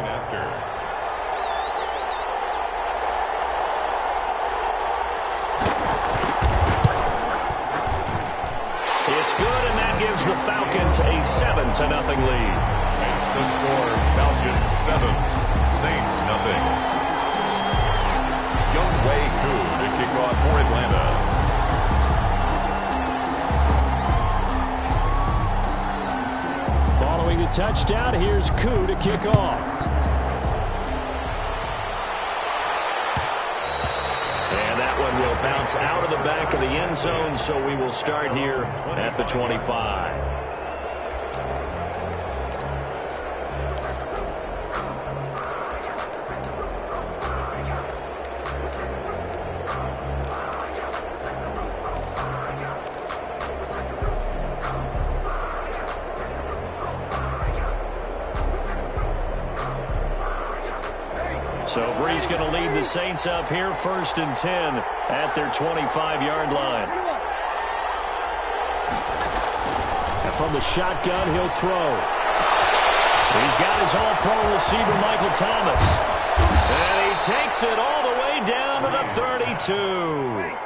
It's good, and that gives the Falcons a 7-0 lead. It's the score, Falcons 7, Saints 0. Younghoe Koo to kick off for Atlanta. Following the touchdown, here's Koo to kick off. And that one will bounce out of the back of the end zone, so we will start here at the 25. So Bree's going to lead the Saints up here, 1st and 10 at their 25-yard line. And from the shotgun, he'll throw. He's got his all-pro receiver, Michael Thomas. And he takes it all the way down to the 32.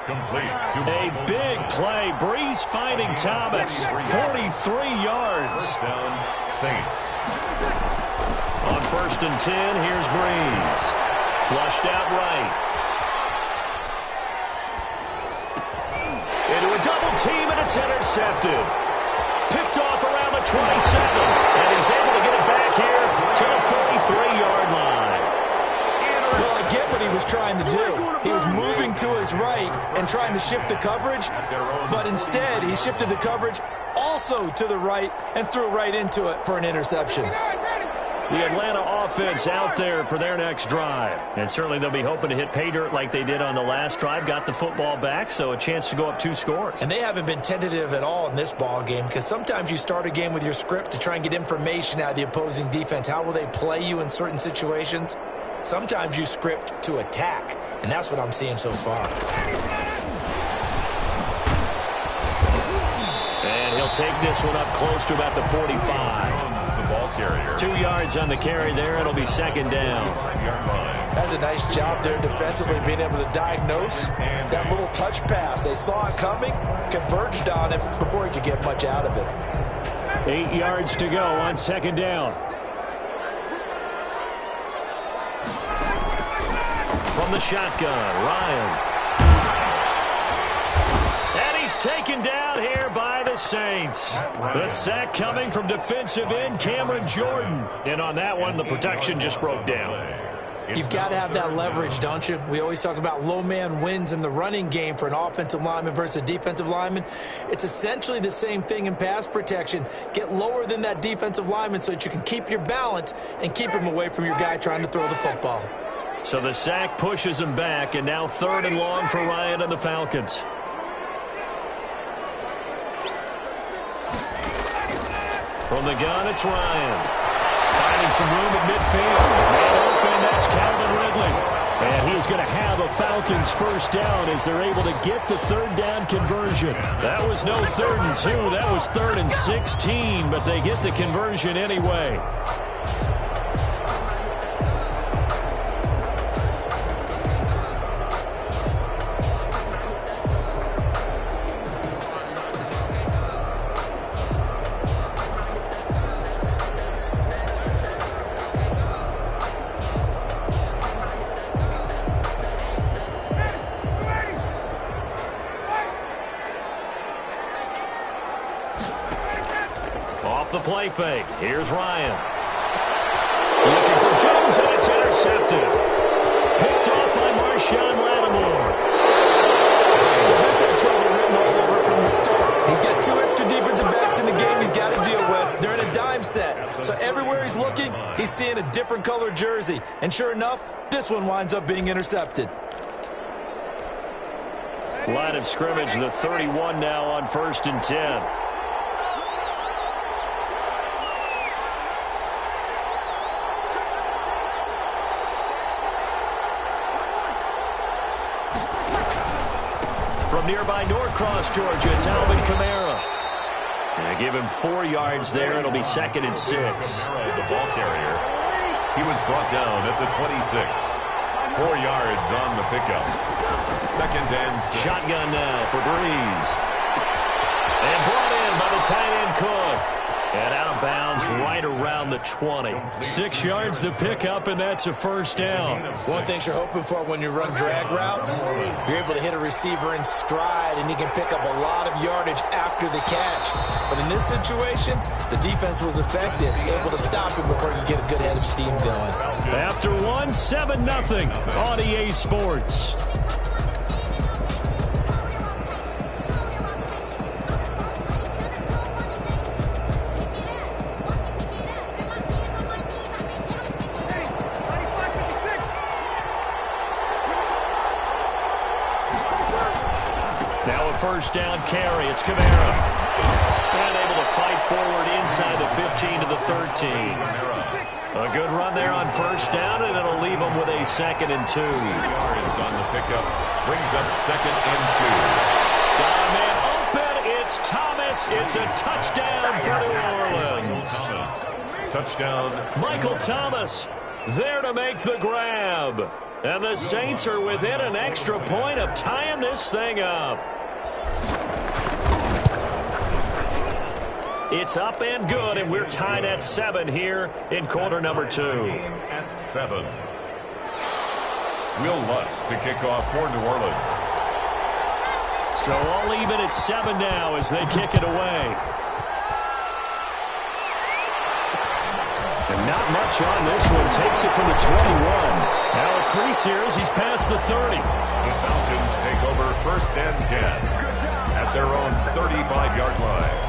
Complete. A big play. Breeze finding Thomas. 43 yards. First down, Saints. On 1st and 10, here's Breeze. Flushed out right. Into a double team, and it's intercepted. Picked off around the 27. And he's able to get it back here to the 43-yard line. Well, I get what he was trying to do. He was moving to his right and trying to shift the coverage, but instead he shifted the coverage also to the right and threw right into it for an interception. The Atlanta offense out there for their next drive. And certainly they'll be hoping to hit pay dirt like they did on the last drive. Got the football back, so a chance to go up 2 scores. And they haven't been tentative at all in this ball game, because sometimes you start a game with your script to try and get information out of the opposing defense. How will they play you in certain situations? Sometimes you script to attack, and that's what I'm seeing so far. And he'll take this one up close to about the 45. The ball carrier. 2 yards on the carry there. It'll be 2nd down. 5-yard line. That's a nice job there defensively, being able to diagnose that little touch pass. They saw it coming, converged on it before he could get much out of it. 8 yards to go on 2nd down. From the shotgun, Ryan. And he's taken down here by the Saints. The sack coming from defensive end Cameron Jordan. And on that one, the protection just broke down. You've got to have that leverage, don't you? We always talk about low man wins in the running game for an offensive lineman versus a defensive lineman. It's essentially the same thing in pass protection. Get lower than that defensive lineman so that you can keep your balance and keep him away from your guy trying to throw the football. So the sack pushes him back, and now 3rd and long for Ryan and the Falcons. From the gun, it's Ryan. Finding some room at midfield. And open, that's Calvin Ridley. And he's going to have a Falcons first down as they're able to get the third down conversion. That was no 3rd and 2. That was 3rd and 16, but they get the conversion anyway. Off the play fake. Here's Ryan. Looking for Jones, and it's intercepted. Picked off by Marshawn Lattimore. Well, this had trouble written all over it from the start. He's got 2 extra defensive backs in the game he's got to deal with. They're in a dime set. So everywhere he's looking, he's seeing a different colored jersey. And sure enough, this one winds up being intercepted. Line of scrimmage, the 31 now on 1st and 10. From nearby Norcross, Georgia, it's Alvin Kamara. And give him 4 yards there. It'll be 2nd and 6. The ball carrier. He was brought down at the 26. 4 yards on the pickup. 2nd and 6. Shotgun now for Breeze. And brought in by the tight end Cook. And out of bounds right around the 20. 6 yards the pickup, and that's a first down. One thing you're hoping for when you run drag routes, you're able to hit a receiver in stride, and he can pick up a lot of yardage after the catch. But in this situation, the defense was effective, able to stop him before he could get a good head of steam going. After 7-0 on EA Sports. First down carry. It's Kamara. And able to fight forward inside the 15 to the 13. A good run there on first down, and it'll leave them with a 2nd and 2. 2 yards on the pickup. Brings up 2nd and 2. Got a man open. It's Thomas. It's a touchdown for New Orleans. Touchdown. Michael Thomas there to make the grab. And the Saints are within an extra point of tying this thing up. It's up and good, and we're tied at 7 here in quarter number 2. At 7. Will Lutz to kick off for New Orleans. So all even at 7 now as they kick it away. And not much on this one. Takes it from the 21. Now a crease here as he's past the 30. The Falcons take over 1st and 10 at their own 35-yard line.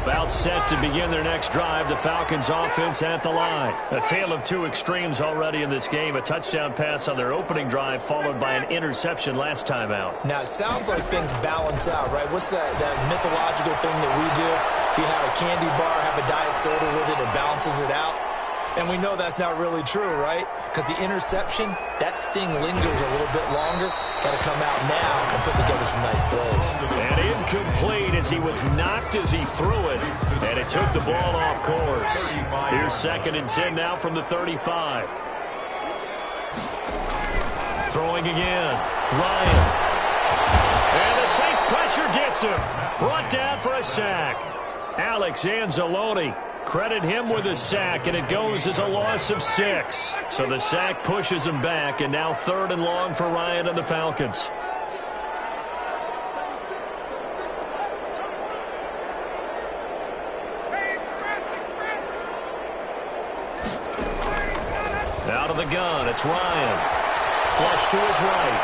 About set to begin their next drive. The Falcons offense at the line. A tale of 2 extremes already in this game. A touchdown pass on their opening drive followed by an interception last time out. Now, it sounds like things balance out, right? What's that mythological thing that we do? If you have a candy bar, have a diet soda with it, it balances it out. And we know that's not really true, right? Because the interception, that sting lingers a little bit longer. Got to come out now and put together some nice plays. And incomplete as he was knocked as he threw it. And it took the ball off course. Here's 2nd and 10 now from the 35. Throwing again. Ryan. And the Saints pressure gets him. Brought down for a sack. Alex Anzalone. Credit him with a sack, and it goes as a loss of 6. So the sack pushes him back, and now 3rd and long for Ryan and the Falcons. Out of the gun, it's Ryan. Flush to his right.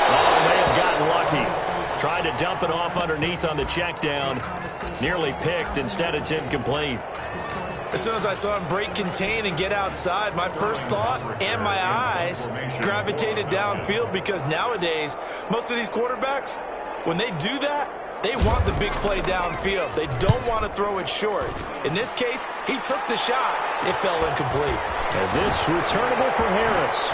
Oh, may have gotten lucky. Tried to dump it off underneath on the check down. Nearly picked. Instead, it's incomplete. As soon as I saw him break contain and get outside, my first thought and my eyes gravitated downfield, because nowadays, most of these quarterbacks, when they do that, they want the big play downfield. They don't want to throw it short. In this case, he took the shot. It fell incomplete. And this returnable for Harris.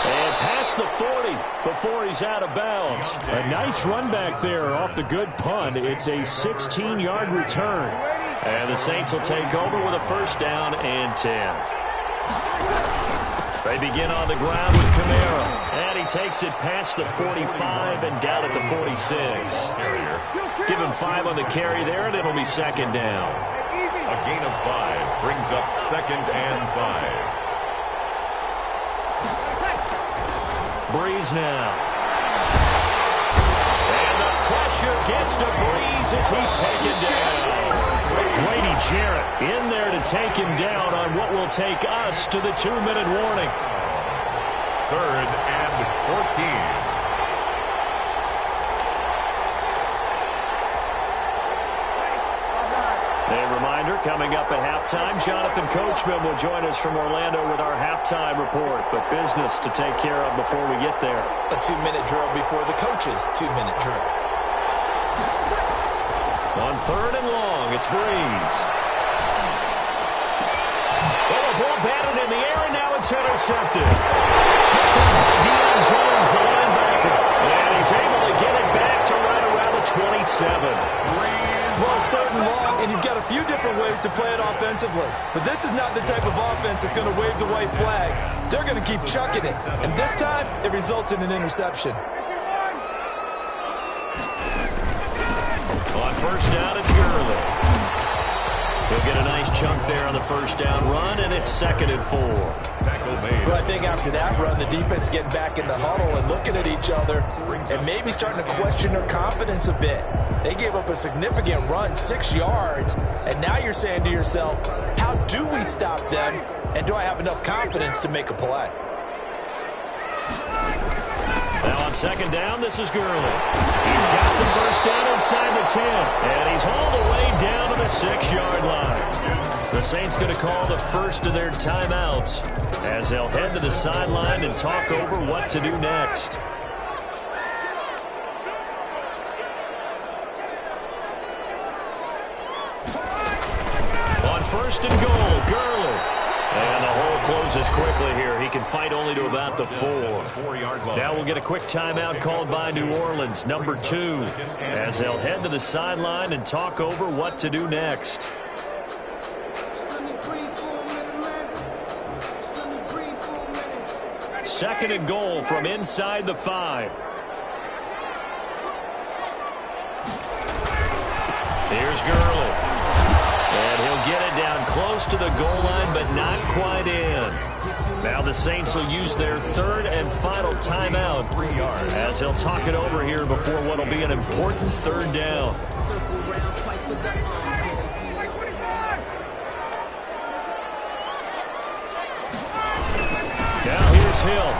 And past the 40 before he's out of bounds. A nice run back there off the good punt. It's a 16-yard return. And the Saints will take over with a first down and 10. They begin on the ground with Kamara. And he takes it past the 45 and down at the 46. Give him 5 on the carry there, and it'll be second down. A gain of 5 brings up second and 5. Breeze now. And the pressure gets to Breeze as he's taken down. Grady Jarrett in there to take him down on what will take us to the 2-minute warning. Third and 14. A reminder, coming up at halftime, Jonathan Coachman will join us from Orlando with our halftime report. But business to take care of before we get there. A 2-minute drill before the coach's 2-minute drill. On third and long, it's Breeze. Oh, a ball batted in the air, and now it's intercepted. Picked up by Deion Jones, the linebacker. And he's able to get it back to right around the 27. Well, it's third and long, and you've got a few different ways to play it offensively. But this is not the type of offense that's going to wave the white flag. They're going to keep chucking it. And this time, it results in an interception. On first down, it's Gurley. He'll get a nice chunk there on the first down run, and it's second and 4. Tackle made. Well, I think after that run, the defense getting back in the huddle and looking at each other and maybe starting to question their confidence a bit. They gave up a significant run, 6 yards, and now you're saying to yourself, how do we stop them, and do I have enough confidence to make a play? Now on second down, this is Gurley. He's got the first down inside the 10, and he's all the way down to the 6-yard line. The Saints going to call the first of their timeouts as they'll head to the sideline and talk over what to do next. On first and goal, Gurley. And the hole closes quickly here. He can fight only to about the 4. Now we'll get a quick timeout called by New Orleans, number 2, as they'll head to the sideline and talk over what to do next. Second and goal from inside the 5. Here's Gurley. And he'll get it down close to the goal line, but not quite in. Now the Saints will use their third and final timeout as they'll talk it over here before what will be an important third down. Now here's Hill.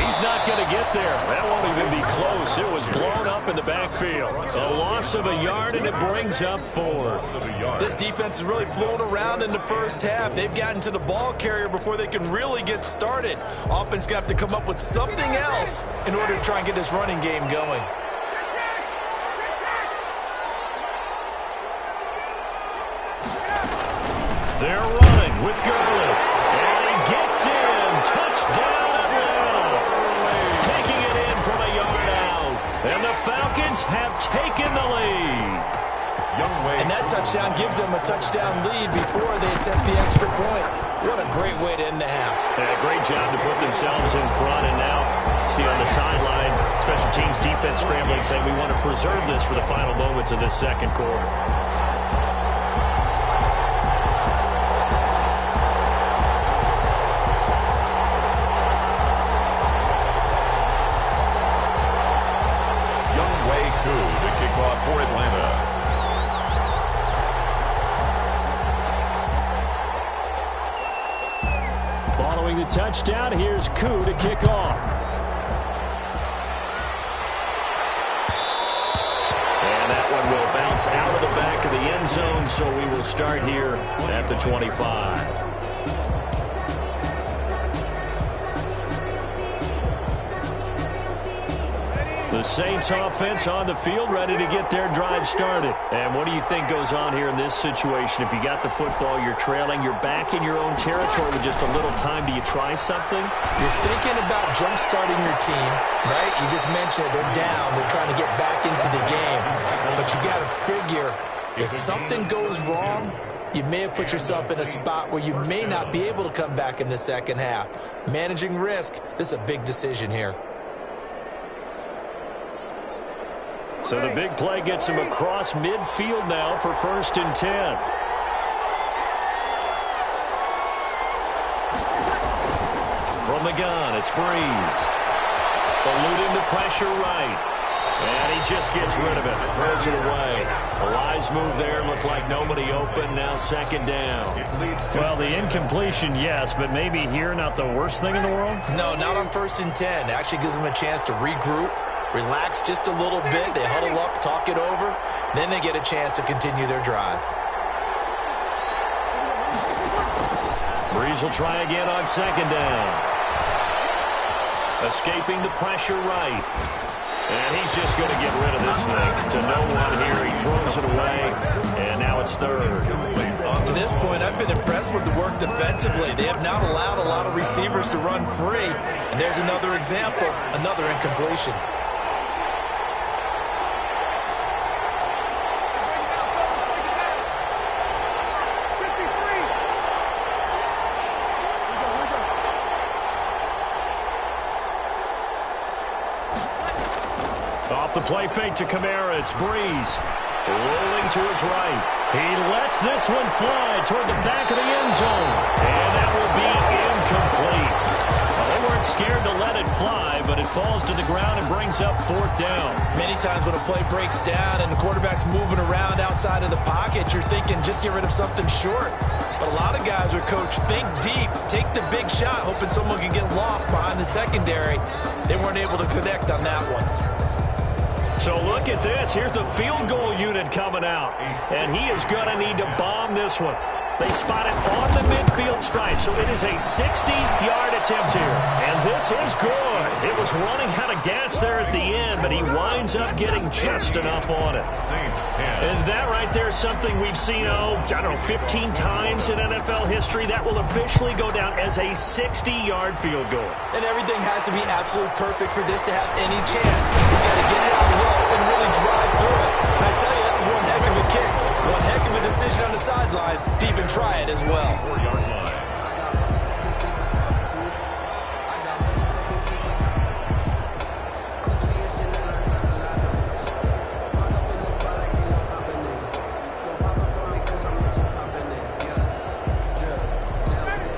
He's not going to get there. That won't even be close. It was blown up in the backfield. A loss of a yard, and it brings up 4. This defense is really flown around in the first half. They've gotten to the ball carrier before they can really get started. Offense going to have to come up with something else in order to try and get this running game going. They're running with Gurley. And he gets in. Touchdown Atlanta. Taking it in from a yard out. And the Falcons have taken the lead. And that touchdown gives them a touchdown lead before they attempt the extra point. What a great way to end the half. A great job to put themselves in front. And now, see on the sideline, special teams defense scrambling, saying we want to preserve this for the final moments of this second quarter. For Atlanta. Following the touchdown, here's Koo to kick off. And that one will bounce out of the back of the the end zone, so we will start here at the 25. The Saints offense on the field, ready to get their drive started. And what do you think goes on here in this situation? If you got the football, you're trailing, you're back in your own territory with just a little time. Do you try something? You're thinking about jump-starting your team, right? You just mentioned it. They're down. They're trying to get back into the game. But you got to figure, if something goes wrong, you may have put yourself in a spot where you may not be able to come back in the second half. Managing risk, this is a big decision here. So the big play gets him across midfield now for 1st and 10. From the gun, it's Breeze. Eluding the pressure right. And he just gets rid of it. Throws it away. A wise move there. Looked like nobody open. Now 2nd down. Well, the incompletion, yes, but maybe here not the worst thing in the world? No, not on 1st and 10. It actually gives them a chance to regroup, relax just a little bit. They huddle up, talk it over. Then they get a chance to continue their drive. Breeze will try again on 2nd down. Escaping the pressure right. And he's just going to get rid of this thing to no one here. He throws it away, and now it's 3rd. To this point, I've been impressed with the work defensively. They have not allowed a lot of receivers to run free. And there's another example, another incompletion. Off the play fake to Kamara, it's Breeze. Rolling to his right. He lets this one fly toward the back of the end zone. And that will be incomplete. Well, they weren't scared to let it fly, but it falls to the ground and brings up 4th down. Many times when a play breaks down and the quarterback's moving around outside of the pocket, you're thinking just get rid of something short. But a lot of guys are coached, think deep, take the big shot, hoping someone can get lost behind the secondary. They weren't able to connect on that one. So look at this. Here's the field goal unit coming out. And he is going to need to bomb this one. They spot it on the midfield stripe. So it is a 60-yard attempt here. And this is good. It was running out of gas there at the end, but he winds up getting just enough on it. And that right there is something we've seen, 15 times in NFL history. That will officially go down as a 60-yard field goal. And everything has to be absolutely perfect for this to have any chance. He's got to get it out low and really drive through it. And I tell you, that was one heck of a kick. One heck of a decision on the sideline to even try it as well. 4-yard line.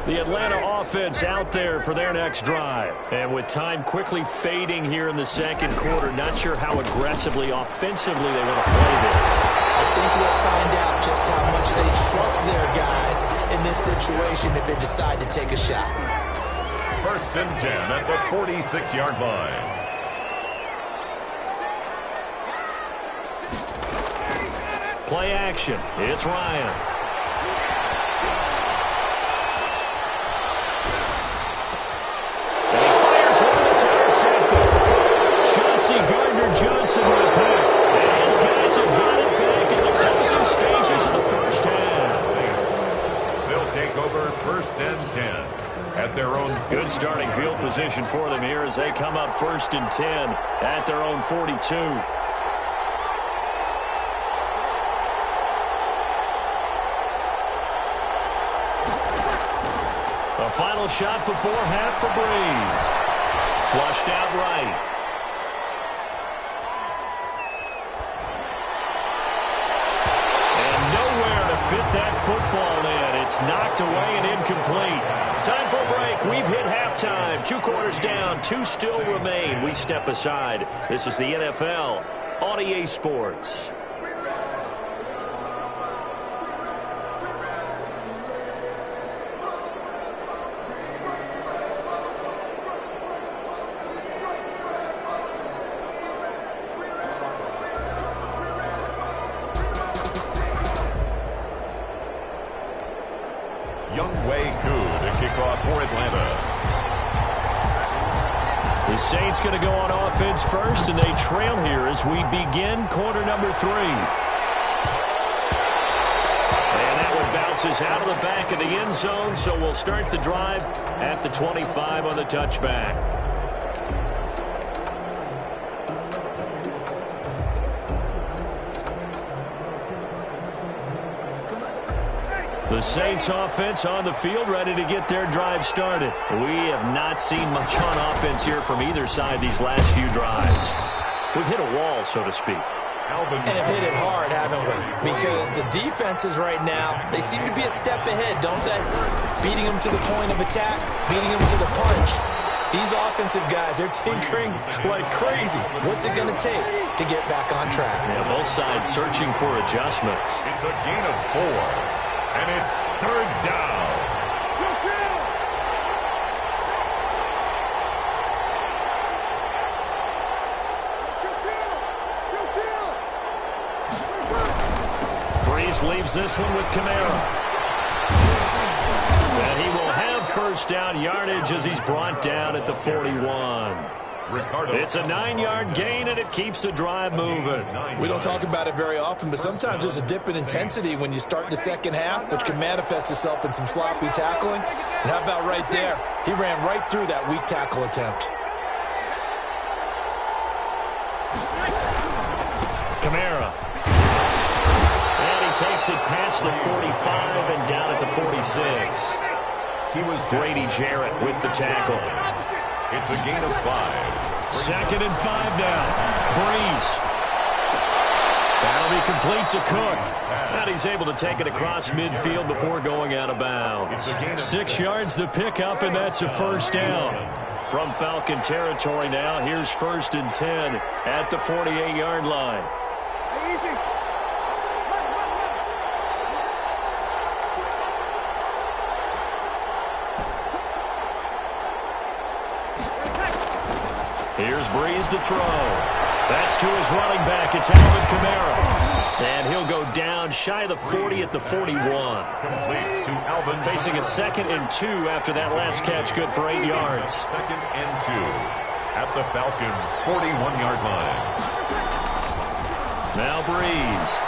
The Atlanta offense out there for their next drive. And with time quickly fading here in the 2nd quarter, not sure how aggressively, offensively they want to play this. I think we'll find out just how much they trust their guys in this situation if they decide to take a shot. 1st and 10 at the 46-yard line. Play action. It's Ryan. And he fires one that's intercepted. Chauncey Gardner-Johnson with a pick. And his guys have got it back in the closing stages of the 1st half. They'll take over 1st and 10 at their own. Good starting field position for them here as they come up 1st and 10 at their own 42. A final shot before half for Breeze. Flushed out right. And nowhere to fit that football in. It's knocked away and incomplete. Time for a break. We've hit halftime. 2 quarters down. 2 still remain. We step aside. This is the NFL on EA Sports. Younghoe Koo to kick off for Atlanta. The Saints going to go on offense first, and they trail here as we begin quarter number 3. And that one bounces out of the back of the end zone, so we'll start the drive at the 25 on the touchback. The Saints offense on the field, ready to get their drive started. We have not seen much on offense here from either side these last few drives. We've hit a wall, so to speak. And have hit it hard, haven't we? Because the defenses right now, they seem to be a step ahead, don't they? Beating them to the point of attack, beating them to the punch. These offensive guys, they're tinkering like crazy. What's it going to take to get back on track? Yeah, both sides searching for adjustments. It's a gain of 4. And it's 3rd down. Breeze leaves this one with Kamara. And he will have first down yardage as he's brought down at the 41. It's a 9-yard gain, and it keeps the drive moving. We don't talk about it very often, but sometimes there's a dip in intensity when you start the second half, which can manifest itself in some sloppy tackling. And how about right there? He ran right through that weak tackle attempt. Kamara. And he takes it past the 45 and down at the 46. He was Grady Jarrett with the tackle. It's a gain of 5. 2nd and 5 now. Breeze. That'll be complete to Cook. And he's able to take it across midfield before going out of bounds. 6 yards the pickup, and that's a first down. From Falcon territory now, here's 1st and 10 at the 48-yard line. Here's Breeze to throw. That's to his running back. It's Alvin Kamara. And he'll go down shy of the 40 at the 41. Complete to Alvin. Facing a 2nd and 2 after that last catch, good for 8 yards. 2nd and 2 at the Falcons' 41-yard line. Now Breeze.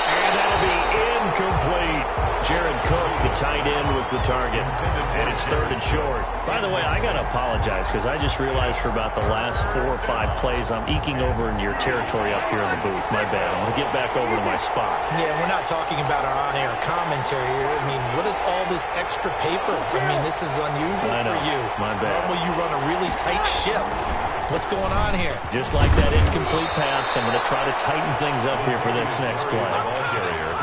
And that'll be incomplete. Jared Cook, the tight end, was the target. And it's 3rd and short. By the way, I got to apologize because I just realized for about the last 4 or 5 plays, I'm eking over in your territory up here in the booth. My bad. I'm going to get back over to my spot. Yeah, we're not talking about our on-air commentary here. I mean, what is all this extra paper? I mean, this is unusual for you. My bad. Normally you run a really tight ship. What's going on here? Just like that incomplete pass, I'm going to try to tighten things up here for this next play.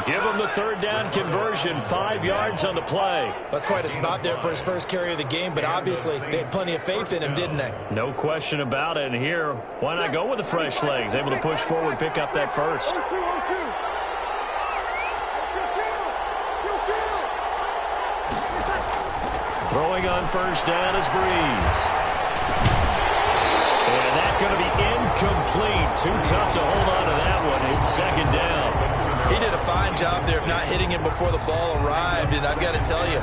Give him the 3rd down conversion, 5 yards on the play. That's quite a spot there for his first carry of the game, but obviously they had plenty of faith in him, didn't they? No question about it. And here, why not go with the fresh legs? Able to push forward, pick up that first. Throwing on first down is Breeze. And that's going to be incomplete. Too tough to hold on to that one. It's 2nd down. He did a fine job there of not hitting him before the ball arrived, and I've got to tell you,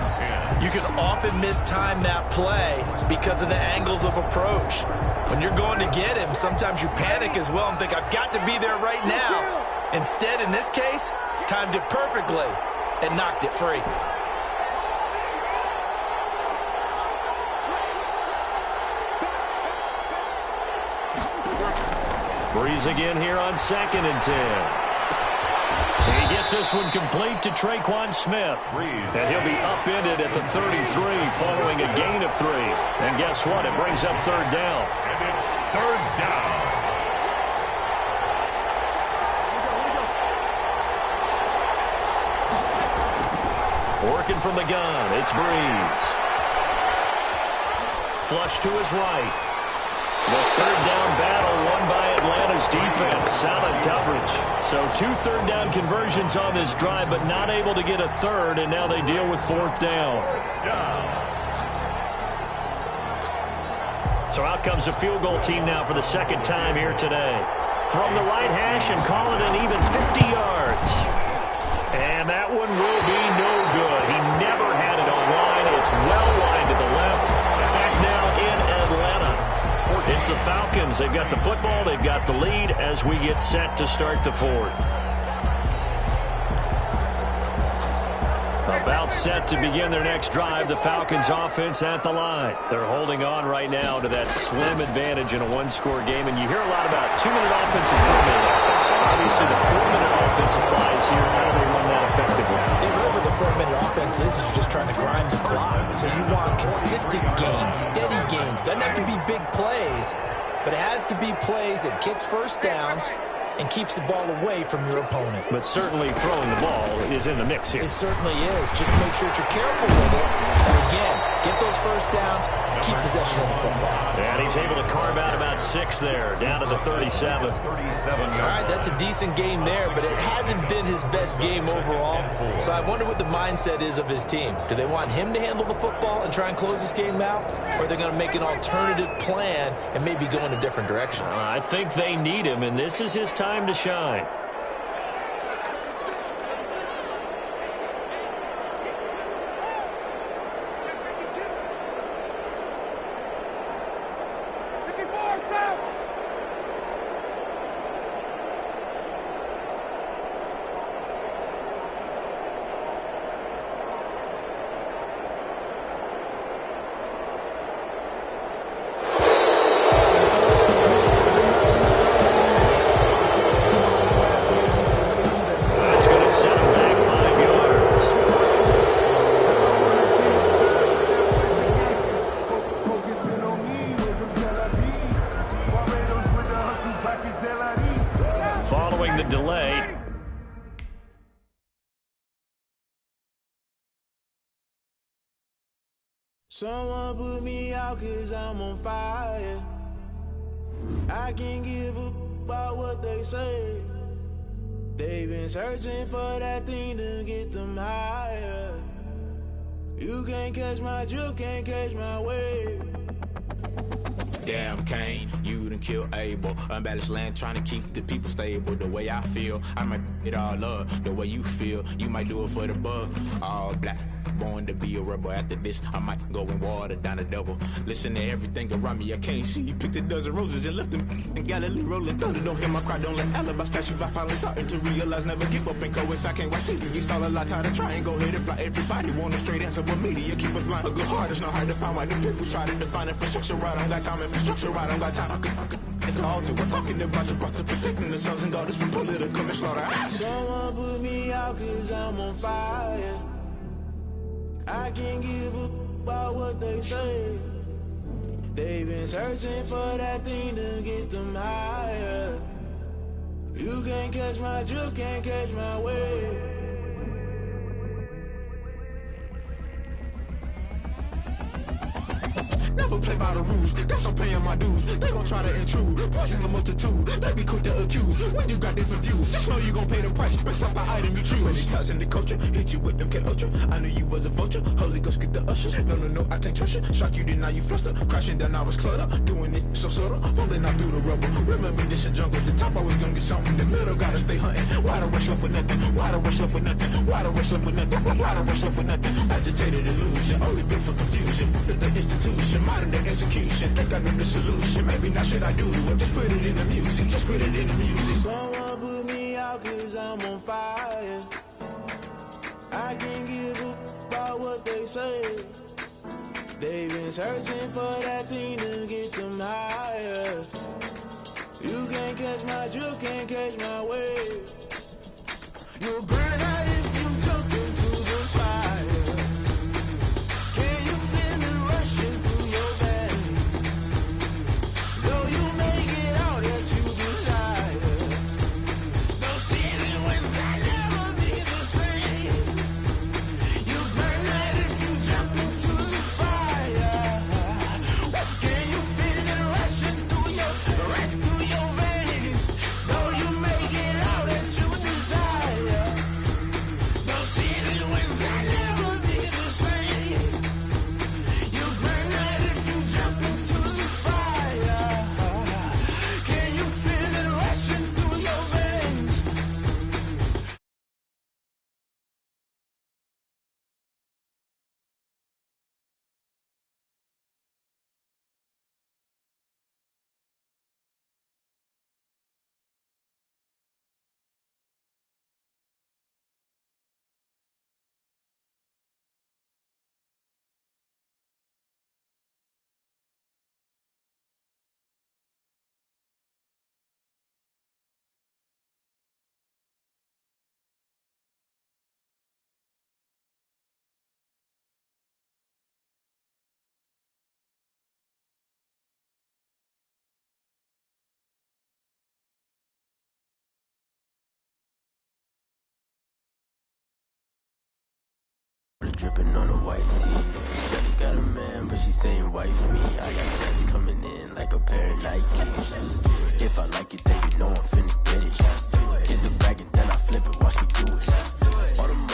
you can often mistime that play because of the angles of approach. When you're going to get him, sometimes you panic as well and think, I've got to be there right now. Instead, in this case, timed it perfectly and knocked it free. Breeze again here on 2nd and 10. He gets this one complete to Traquan Smith. And he'll be upended at the 33 following a gain of 3. And guess what? It brings up 3rd down. And it's 3rd down. Working from the gun, it's Breeze. Flush to his right. The 3rd down battle won by Atlanta's defense. Solid coverage. So 2 3rd down conversions on this drive, but not able to get a 3rd, and now they deal with 4th down. So out comes a field goal team now for the 2nd time here today. From the right hash and call it an even 50 yards. And that one will be no Falcons. They've got the football. They've got the lead as we get set to start the fourth. About set to begin their next drive. The Falcons offense at the line. They're holding on right now to that slim advantage in a one-score game. And you hear a lot about 2-minute offense and 4-minute offense. Obviously, the 4-minute offense applies here. How do they run that effectively? Really, what the 4-minute offense is you're just trying to grind the clock. So you want consistent gains, steady gains. Doesn't have to be big plays, but it has to be plays that gets first downs and keeps the ball away from your opponent. But certainly throwing the ball is in the mix here. It certainly is. Just make sure that you're careful with it. And again, get those first downs, keep possession of the football. And he's able to carve out about 6 there, down to the 37. All right, that's a decent game there, but it hasn't been his best game overall. So I wonder what the mindset is of his team. Do they want him to handle the football and try and close this game out? Or are they going to make an alternative plan and maybe go in a different direction? I think they need him, and this is his time to shine. Following the delay. Someone put me out 'cause I'm on fire. I can't give a about what they say. They've been searching for that thing to get them higher. You can't catch my drift, can't catch my wave. Damn Kane, you done killed Abel. Unbalanced land trying to keep the people stable. The way I feel, I might it all up. The way you feel, you might do it for the bug. All black, born to be a rebel. After this, I might go and water down the double. Listen to everything around me, I can't see. You picked a dozen roses and left them in Galilee rolling thunder. Don't hear my cry, don't let alibis pass you. I finally starting to realize, never give up and coincide. I can't watch TV, it's all a lot. Tired of trying, go ahead and fly. Everybody want a straight answer, but media keep us blind. A good heart is not hard to find. Why the people try to define infrastructure right? I don't got time, infrastructure right? I don't got time. I could it's all to we're talking about you brought to protecting the sons and daughters from political and slaughter. Someone put me out 'cause I'm on fire. I can't give a about what they say. They've been searching for that thing to get them higher. You can't catch my drift, can't catch my wave. Never play by the rules, guess I'm paying my dues. They gon' try to intrude, poison the multitude. They be quick to accuse, when you got different views. Just know you gon' pay the price, based off the item you choose. Many ties in the culture, hit you with them K-Ultra. I knew you was a vulture, Holy Ghost get the ushers. No, I can't trust you. Shock you, then now you fluster. Crashing down, I was cluttered. Doing this so subtle, falling out through the rubble. Remember this a jungle, the top always gonna get something. In the middle, gotta stay hunting. Why the rush left for nothing? Why the rush left for nothing? Why the rush left for nothing? Why the rush left for nothing? Agitated illusion, only built for confusion. The institution, modern day execution. Think I know the solution. Maybe not should I do it? Just put it in the music. Just put it in the music. Someone put me out 'cause I'm on fire. I can't give a about what they say. They've been searching for that thing to get them higher. You can't catch my drift, can't catch my wave. You'll burn out if you jump into the fire. Can you feel it rushing through your veins? Though you make it out that you desire. Those seasons when I never be the same. You burn out if you jump into the fire. Can you feel it rushing through your veins? Though you make it out that you desire. dripping on a white tee. Shawty got a man, but she saying wife me. I got checks coming in like a pair of Nikes. If I like it, then you know I'm finna get it. Get the bag and then I flip it, watch me do it.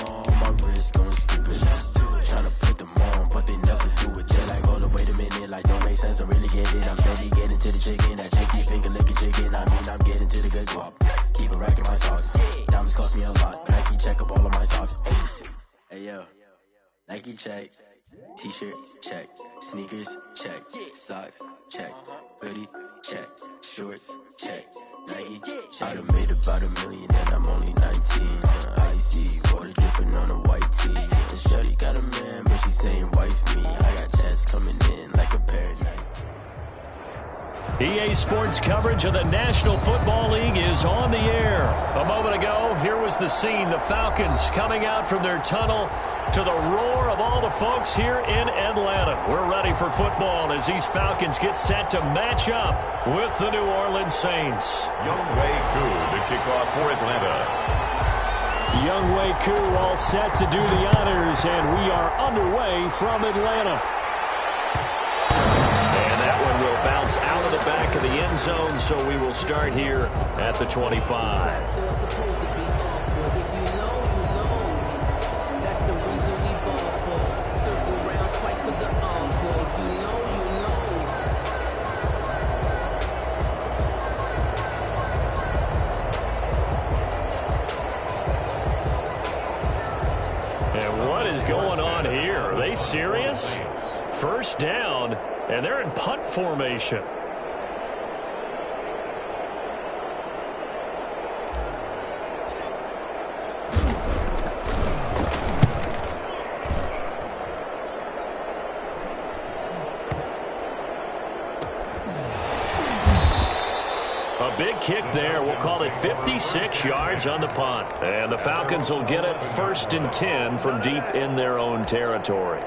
All my wrist going stupid. Tryna put them on, but they never do it. They're like, hold up, wait a minute, like don't make sense, don't really get it. I'm steady getting to the chicken, that chicky finger licking chicken. I mean, I'm getting to the good guap. Keep a rack in my socks. Diamonds cost me a lot. Nike check up all of my socks. Hey yo, Nike check. T-shirt check. Sneakers check. Socks check. Hoodie check. Shorts check. Nike. I done made about $1 million and I'm only 19. Icy water dripping on a white tee. The shorty got a man, but she saying wife me. I got checks coming in like a pair of Nike. EA Sports coverage of the National Football League is on the air. A moment ago, here was the scene. The Falcons coming out from their tunnel to the roar of all the folks here in Atlanta. We're ready for football as these Falcons get set to match up with the New Orleans Saints. Younghoe Koo to kick off for Atlanta. Younghoe Koo all set to do the honors, and we are underway from Atlanta. Will bounce out of the back of the end zone, so we will start here at the 25. And what is going on here? Are they serious? First down. And they're in punt formation. A big kick there. We'll call it 56 yards on the punt. And the Falcons will get it 1st and 10 from deep in their own territory.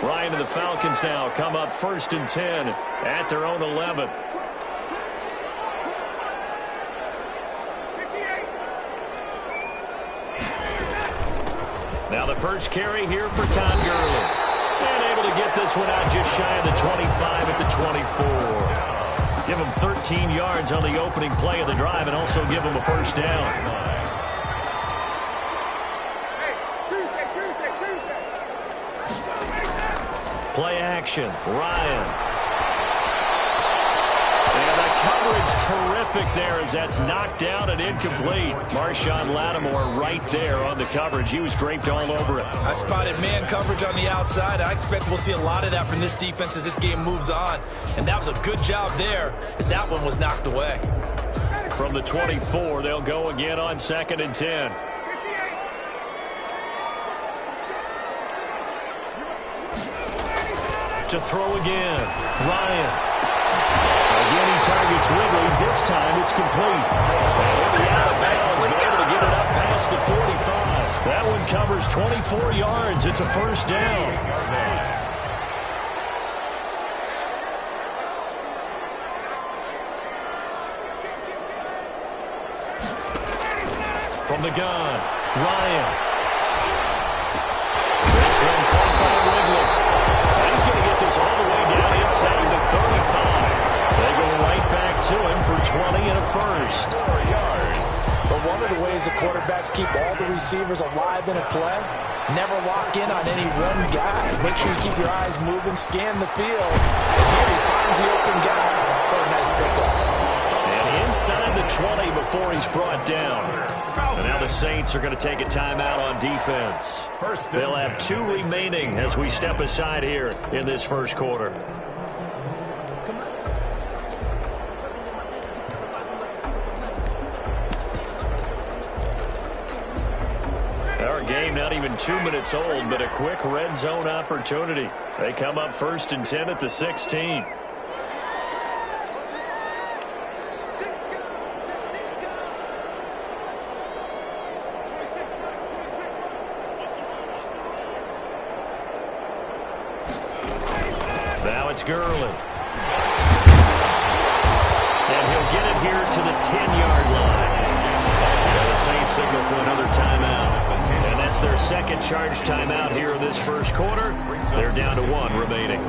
Ryan and the Falcons now come up 1st and 10 at their own 11. Now the first carry here for Todd Gurley. And able to get this one out just shy of the 25 at the 24. Give him 13 yards on the opening play of the drive and also give him a first down. Play action, Ryan. And the coverage terrific there as that's knocked down and incomplete. Marshawn Lattimore right there on the coverage. He was draped all over it. I spotted man coverage on the outside. I expect we'll see a lot of that from this defense as this game moves on. And that was a good job there as that one was knocked away. From the 24, they'll go again on 2nd and 10. To throw again, Ryan. Again, he targets Ridley. This time it's complete. And he'll be out of bounds, but able to get it up past the 45. That one covers 24 yards. It's a first down. From the gun, Ryan. This one caught by Ridley. He's going to get this all the way down inside the 35. They go right back to the receivers alive in a play. Never lock in on any one guy. Make sure you keep your eyes moving, scan the field. And here he finds the open guy for a nice pickup. And inside the 20 before he's brought down. And now the Saints are going to take a timeout on defense. They'll have 2 remaining as we step aside here in this first quarter. Our game not even 2 minutes old, but a quick red zone opportunity. They come up 1st and 10 at the 16. Now it's Gurley. And he'll get it here to the 10-yard line. And the Saints signal for another timeout. And that's their second charge timeout here in this first quarter. They're down to 1 remaining.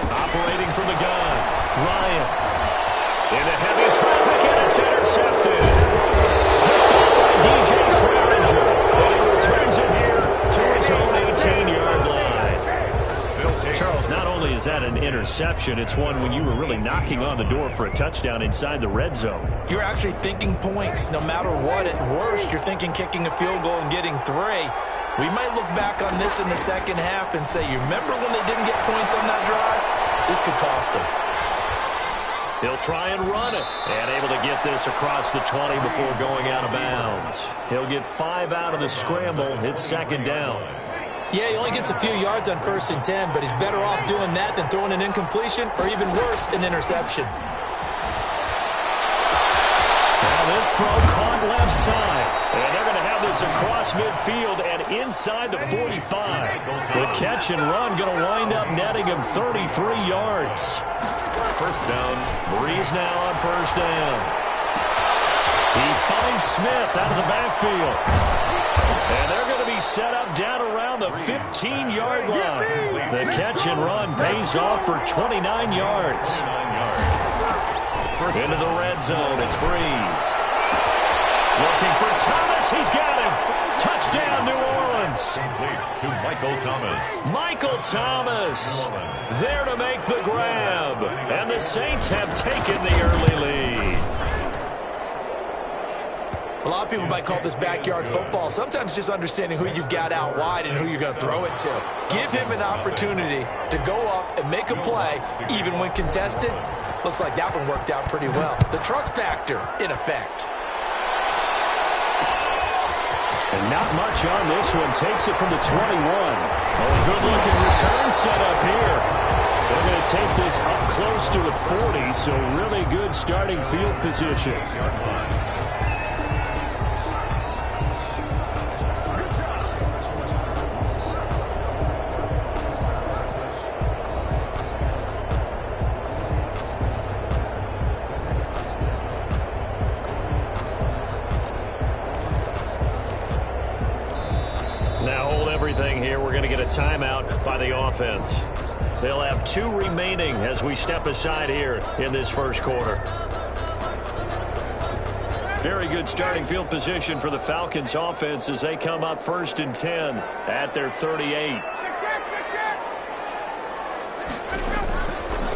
Operating from the gun, Ryan. Into heavy traffic, and it's intercepted. Picked up by DJ Swearinger. And he returns it here to his own 18-yard line. Charles, not only is that an interception, it's one when you were really knocking on the door for a touchdown inside the red zone. You're actually thinking points. No matter what, at worst, you're thinking kicking a field goal and getting 3. We might look back on this in the second half and say, you remember when they didn't get points on that drive? This could cost them. He'll try and run it. And able to get this across the 20 before going out of bounds. He'll get 5 out of the scramble. It's 2nd down. Yeah, he only gets a few yards on 1st and 10, but he's better off doing that than throwing an incompletion or even worse, an interception. Now this throw caught left side. And they're going to have this across midfield and inside the 45. The catch and run going to wind up netting him 33 yards. First down. Breeze now on 1st down. He finds Smith out of the backfield. And they're going to be set up down around the 15-yard line. The catch and run pays off for 29 yards. Into the red zone, it's Breeze. Looking for Thomas, he's got him. Touchdown, New Orleans. To Michael Thomas. Michael Thomas there to make the grab. And the Saints have taken the early lead. A lot of people might call this backyard football. Sometimes just understanding who you've got out wide and who you're going to throw it to. Give him an opportunity to go up and make a play, even when contested. Looks like that one worked out pretty well. The trust factor, in effect. And not much on this one. Takes it from the 21. Oh, good-looking return set up here. They're going to take this up close to the 40, so really good starting field position. Timeout by the offense. They'll have 2 remaining as we step aside here in this first quarter. Very good starting field position for the Falcons offense as they come up 1st and 10 at their 38.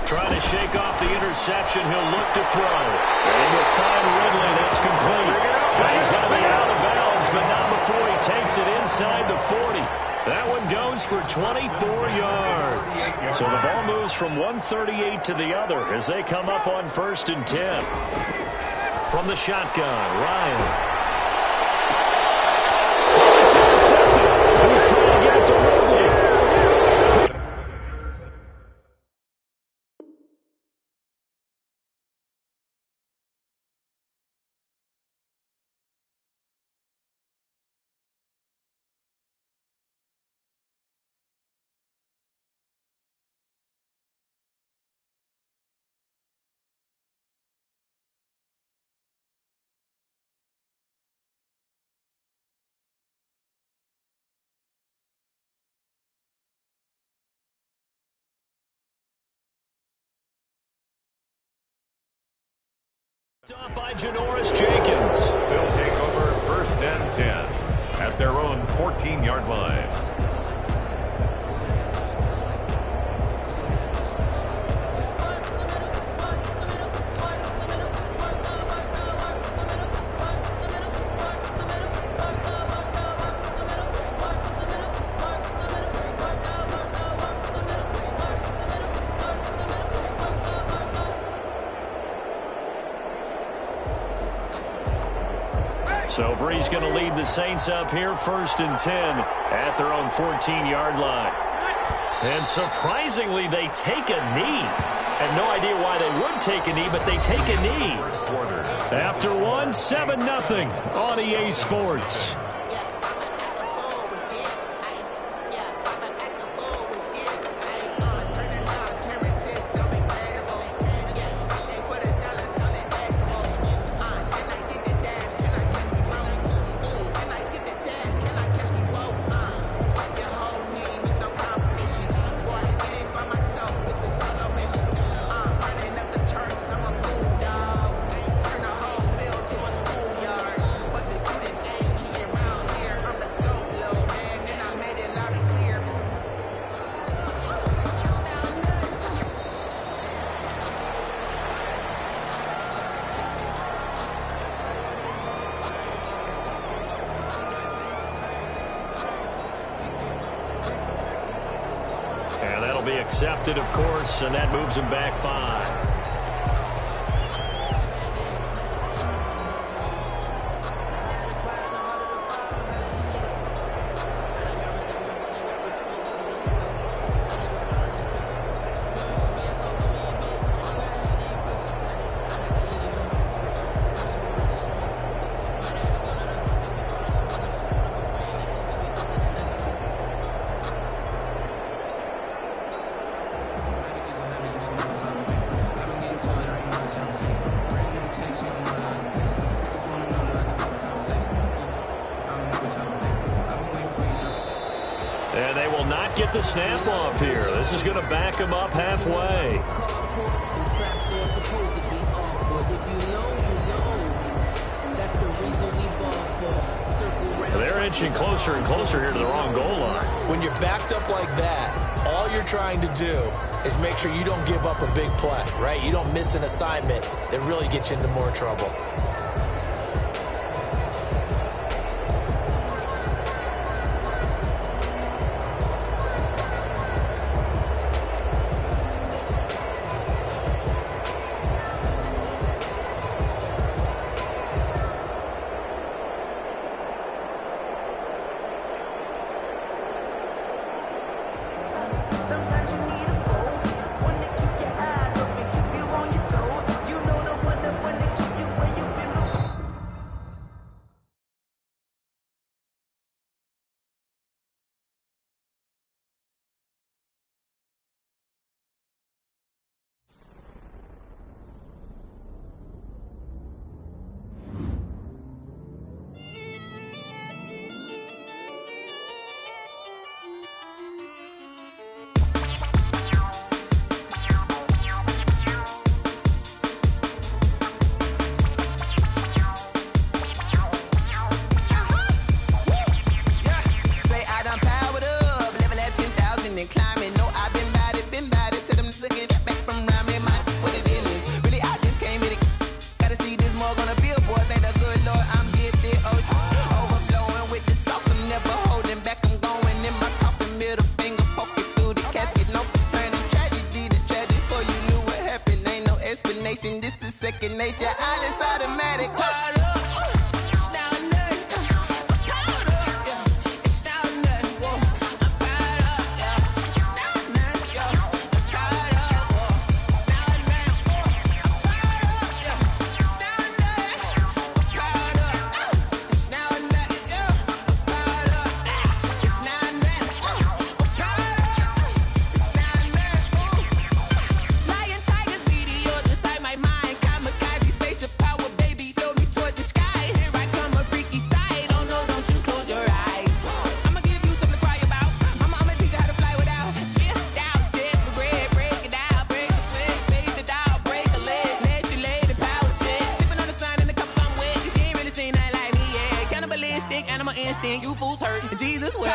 Trying to shake off the interception. He'll look to throw. And he will find Ridley. That's complete. Now he's got to be out of bounds, but not before he takes it inside the 40. That one goes for 24 yards. So the ball moves from 138 to the other as they come up on 1st and 10. From the shotgun, Ryan. Stop by Janoris Jenkins. They'll take over 1st and 10 at their own 14-yard line. So Bree's going to lead the Saints up here 1st and 10 at their own 14-yard line. And surprisingly, they take a knee. I have no idea why they would take a knee, but they take a knee. After one, 7-0 on EA Sports. Be accepted, of course, and that moves him back 5. And they will not get the snap off here. This is going to back them up halfway. They're inching closer and closer here to the wrong goal line. When you're backed up like that, all you're trying to do is make sure you don't give up a big play, right? You don't miss an assignment that really gets you into more trouble. This is second nature. All is automatic. I'ma instant you fools hurt. Jesus will.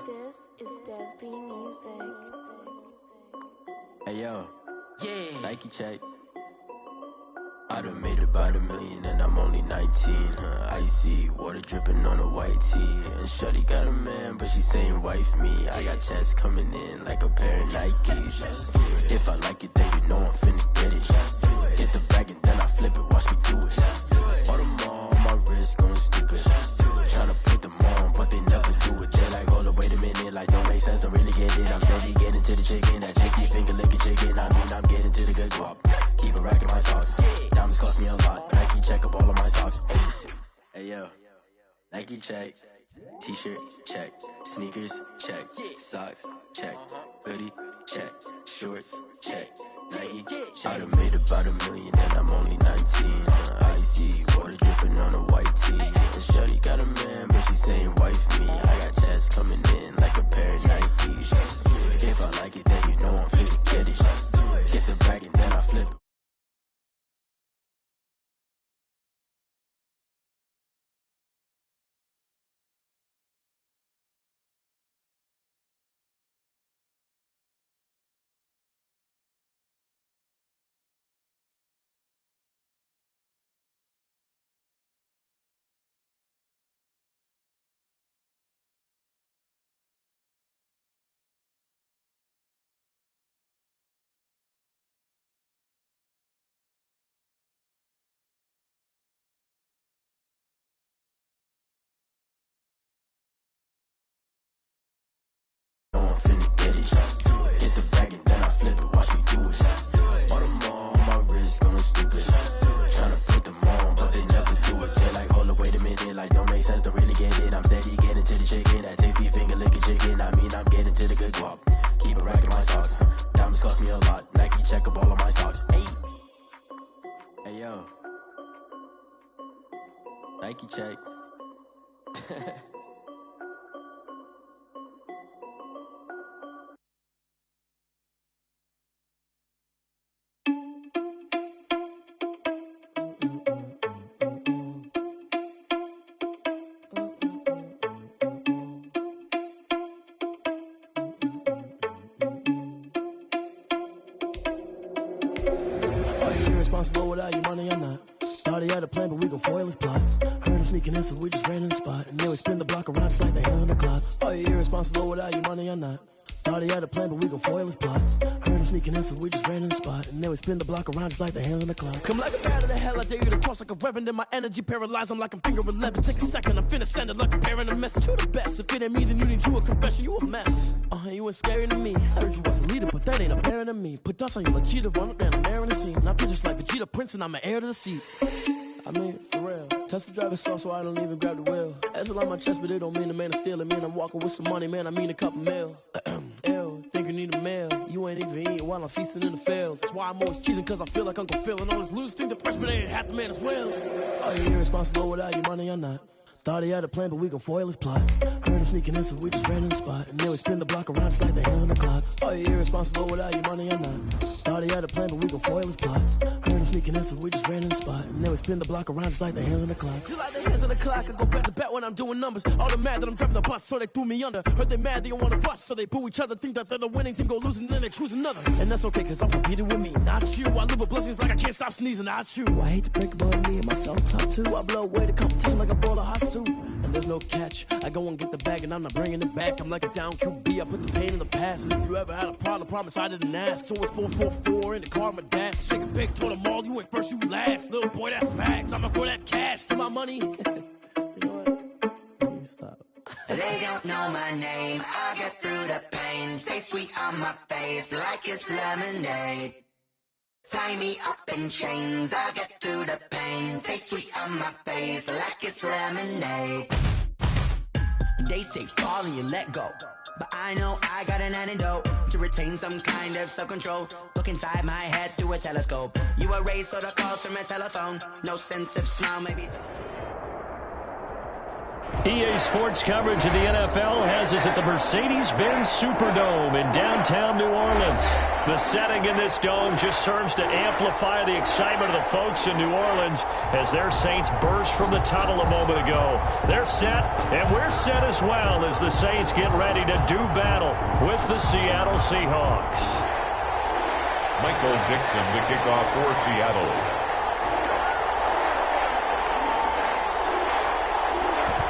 This is Dev B Music. Hey yo, yeah. Nike check. I done made about $1 million and I'm only 19. Icy water dripping on a white tee. And shorty got a man, but she saying wife me. I got checks coming in like a pair of Nikes. If I like it, then you know I'm finna get it. Hit the bag and then I flip it, watch me do it. Audemars on my wrist, going stupid. Tryna put them on, but they never do it. They like, hold up, wait a minute, like don't make sense, don't really get it. I'm steady getting to the chicken, that chicky finger licking chicken. I mean, I'm getting to the good guap. Keep a rack in my sauce. Diamonds cost me a lot. Nike check up all of my socks. Hey yo, Nike check. T-shirt check. Sneakers check. Socks check. Hoodie check. Shorts check. Nike I done made about $1 million and I'm only 19. Icy water dripping on a white tee. And shorty got a man, but she saying wife me. I got checks coming in like a pair of Nikes. If I like it, then you know I'm finna get it. Get the bag and then I flip it. Nike check. Irresponsible without your money or not. Thought he had a plan, but we gon' foil his plot. Heard him sneaking in, so we just ran in the spot. And then we spin the block around just like the hand on the clock. Are you irresponsible without your money or not? Thought he had a plan, but we gon' foil his plot. Heard him sneaking in, so we just ran in the spot. And then we spin the block around just like the hands on the clock. Come like a bat of the hell, I dare you to cross like a reverend. In my energy paralyzed, I'm like I'm finger 11. Take a second, I'm finna send it like a parent a message. You the best, if it ain't me, then you need you a confession. You a mess. You ain't scary to me. Heard you was a leader, but that ain't apparent to me. Put dust on you like Cheetah, run up down, I'm airing the scene. I feel just like Vegeta Prince, and I'm an heir to the seat. I mean, for real. Test the driver's soft, so I don't even grab the wheel. That's a lot on my chest, but it don't mean the man is stealing. Man, I'm walking with some money, man, I mean a couple mil. Ew, think you need a meal. You ain't even eating while I'm feasting in the field. That's why I'm always cheesing, cause I feel like Uncle Phil. And all this losers think the freshman ain't half the man as well. Are you irresponsible without your money or not? Thought he had a plan, but we gon' foil his plot. Heard him sneaking in, so we just ran in the spot. And then we spin the block around just like the hell in the clock. Are you irresponsible without your money or not? Thought he had a plan, but we gon' foil his plot. Heard him sneaking in, so we just ran in the spot. And then we spin the block around just like the hands on the clock. Just like the hands on the clock, I go back to back when I'm doing numbers. All the mad that I'm driving the bus, so they threw me under. Heard they mad, they don't wanna bust, so they boo each other. Think that they're the winning team, go losing, then they choose another. And that's okay, cause I'm competing with me, not you. I live with blessings like I can't stop sneezing, not you. I hate to break above me and myself top two. I blow away the competition like a bowl of hot soup. And there's no catch. I go and get the bag and I'm not bringing it back. I'm like a down QB. I put the pain in the past. And if you ever had a problem, promise I didn't ask. So it's 444 in the car, my dash. Shaking big, told them all, you ain't first, you last. Little boy, that's facts. I'ma throw that cash to my money. You know what? Let me stop. They don't know my name. I get through the pain. Taste sweet on my face like it's lemonade. Tie me up in chains, I get through the pain. Taste sweet on my face like it's lemonade. They say fall and you let go, but I know I got an antidote to retain some kind of self-control. Look inside my head through a telescope. You erase all the calls from a telephone. No sense of smile, maybe. EA Sports coverage of the NFL has us at the Mercedes-Benz Superdome in downtown New Orleans. The setting in this dome just serves to amplify the excitement of the folks in New Orleans as their Saints burst from the tunnel a moment ago. They're set, and we're set as well as the Saints get ready to do battle with the Seattle Seahawks. Michael Dixon to kick off for Seattle.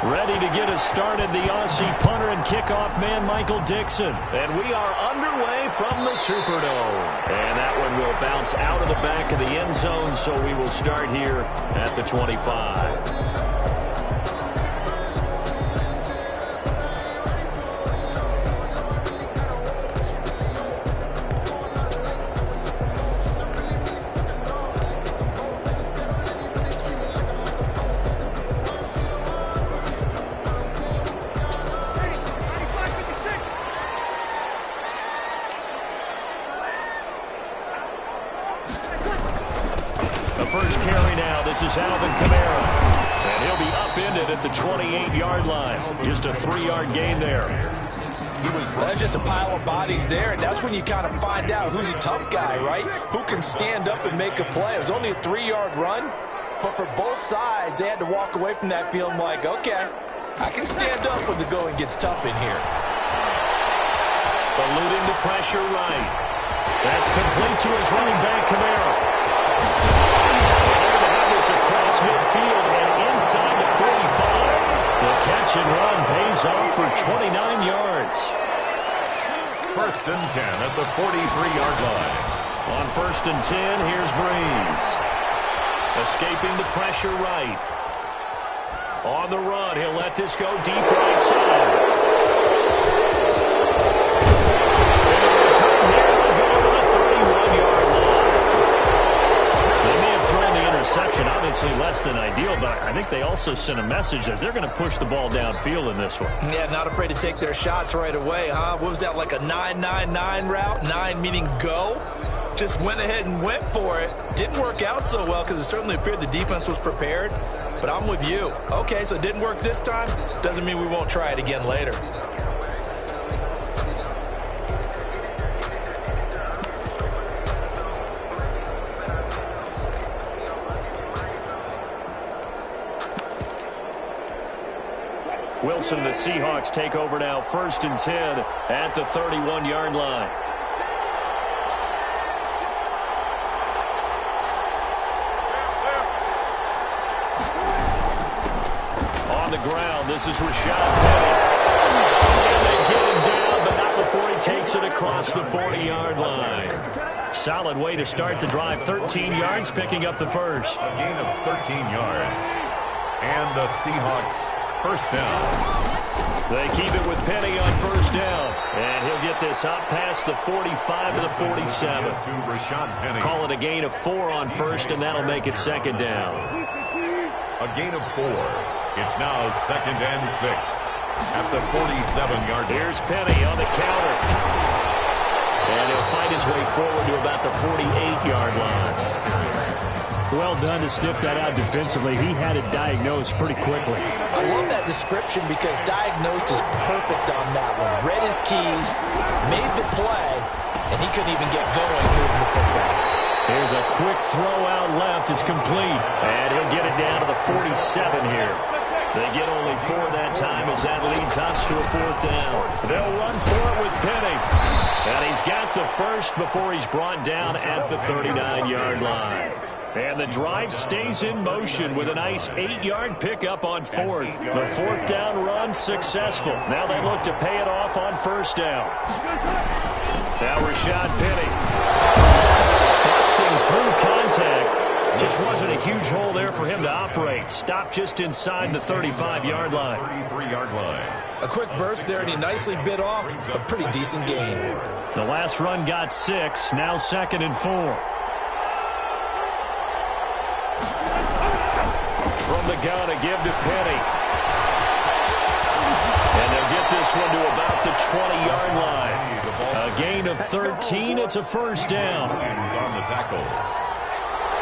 Ready to get us started, the Aussie punter and kickoff man, Michael Dixon. And we are underway from the Superdome. And that one will bounce out of the back of the end zone, so we will start here at the 25. This is Alvin Kamara, and he'll be upended at the 28-yard line. Just a 3-yard gain there. That's just a pile of bodies there, and that's when you kind of find out who's a tough guy, right? Who can stand up and make a play. It was only a 3-yard run, but for both sides, they had to walk away from that feeling like, okay, I can stand up when the going gets tough in here. Eluding the pressure right. That's complete to his running back, Kamara. Across midfield and inside the 45. The catch and run pays off for 29 yards. First and 10 at the 43-yard line. On first and 10, here's Breeze. Escaping the pressure right. On the run, he'll let this go deep right side. And the return here will go to the 31-yard line. They may have thrown the interception, obviously less than ideal, but I think they also sent a message that they're going to push the ball downfield in this one. Yeah, not afraid to take their shots right away, huh? What was that, like a 9-9-9 route? 9 meaning go? Just went ahead and went for it. Didn't work out so well because it certainly appeared the defense was prepared, but I'm with you. Okay, so it didn't work this time. Doesn't mean we won't try it again later. Wilson and the Seahawks take over now, first and 10 at the 31-yard line. On the ground, this is Rashad Penny. And they get him down, but not before he takes it across the 40-yard line. Solid way to start the drive, 13 yards, picking up the first. A gain of 13 yards. And the Seahawks first down. They keep it with Penny on first down. And he'll get this up past the 45 to the 47. To Rashad Penny. Call it a gain of 4 on first, and that'll make it second down. A gain of 4. It's now second and 6 at the 47-yard line. Here's Penny on the counter. And he'll fight his way forward to about the 48-yard line. Well done to sniff that out defensively. He had it diagnosed pretty quickly. I love that description because diagnosed is perfect on that one. Read his keys, made the play, and he couldn't even get going moving the football. Here's a quick throw out left. It's complete. And he'll get it down to the 47 here. They get only 4 that time as that leads us to a 4th down. They'll run for it with Penny. And he's got the first before he's brought down at the 39-yard line. And the drive stays in motion with a nice 8-yard pickup on 4th. The 4th down run successful. Now they look to pay it off on 1st down. Now Rashad Penny. Busting through contact. Just wasn't a huge hole there for him to operate. Stopped just inside the 35-yard line. 33-yard line. A quick burst there, and he nicely bit off a pretty decent gain. The last run got 6. Now 2nd and 4. From the gun, a give to Penny. And they'll get this one to about the 20-yard line. A gain of 13. It's a 1st down. He's on the tackle.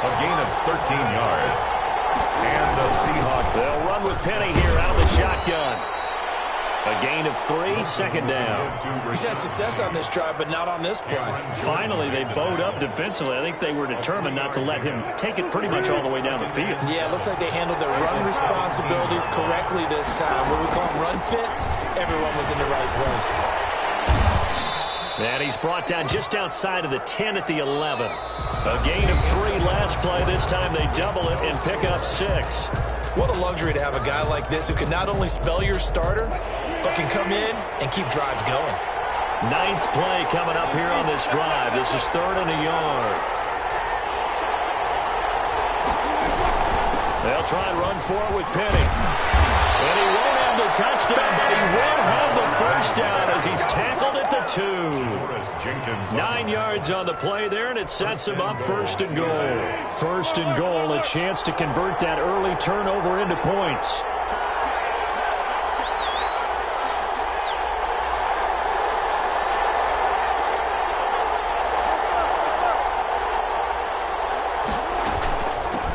A gain of 13 yards. And the Seahawks. They'll run with Penny here out of the shotgun. A gain of 3, 2nd down. He's had success on this drive, but not on this play. Finally, they bowed up defensively. I think they were determined not to let him take it pretty much all the way down the field. Yeah, it looks like they handled their run responsibilities correctly this time. What we call them run fits, everyone was in the right place. And he's brought down just outside of the 10 at the 11. A gain of 3 last play. This time they double it and pick up 6. What a luxury to have a guy like this who can not only spell your starter, but can come in and keep drives going. 9th play coming up here on this drive. This is 3rd and a yard. They'll try and run for it with Penny. And he won't have the touchdown, but he will have the 1st down as he's tackled at the 2. 9 yards on the play there, and it sets him up 1st and goal. 1st and goal, a chance to convert that early turnover into points.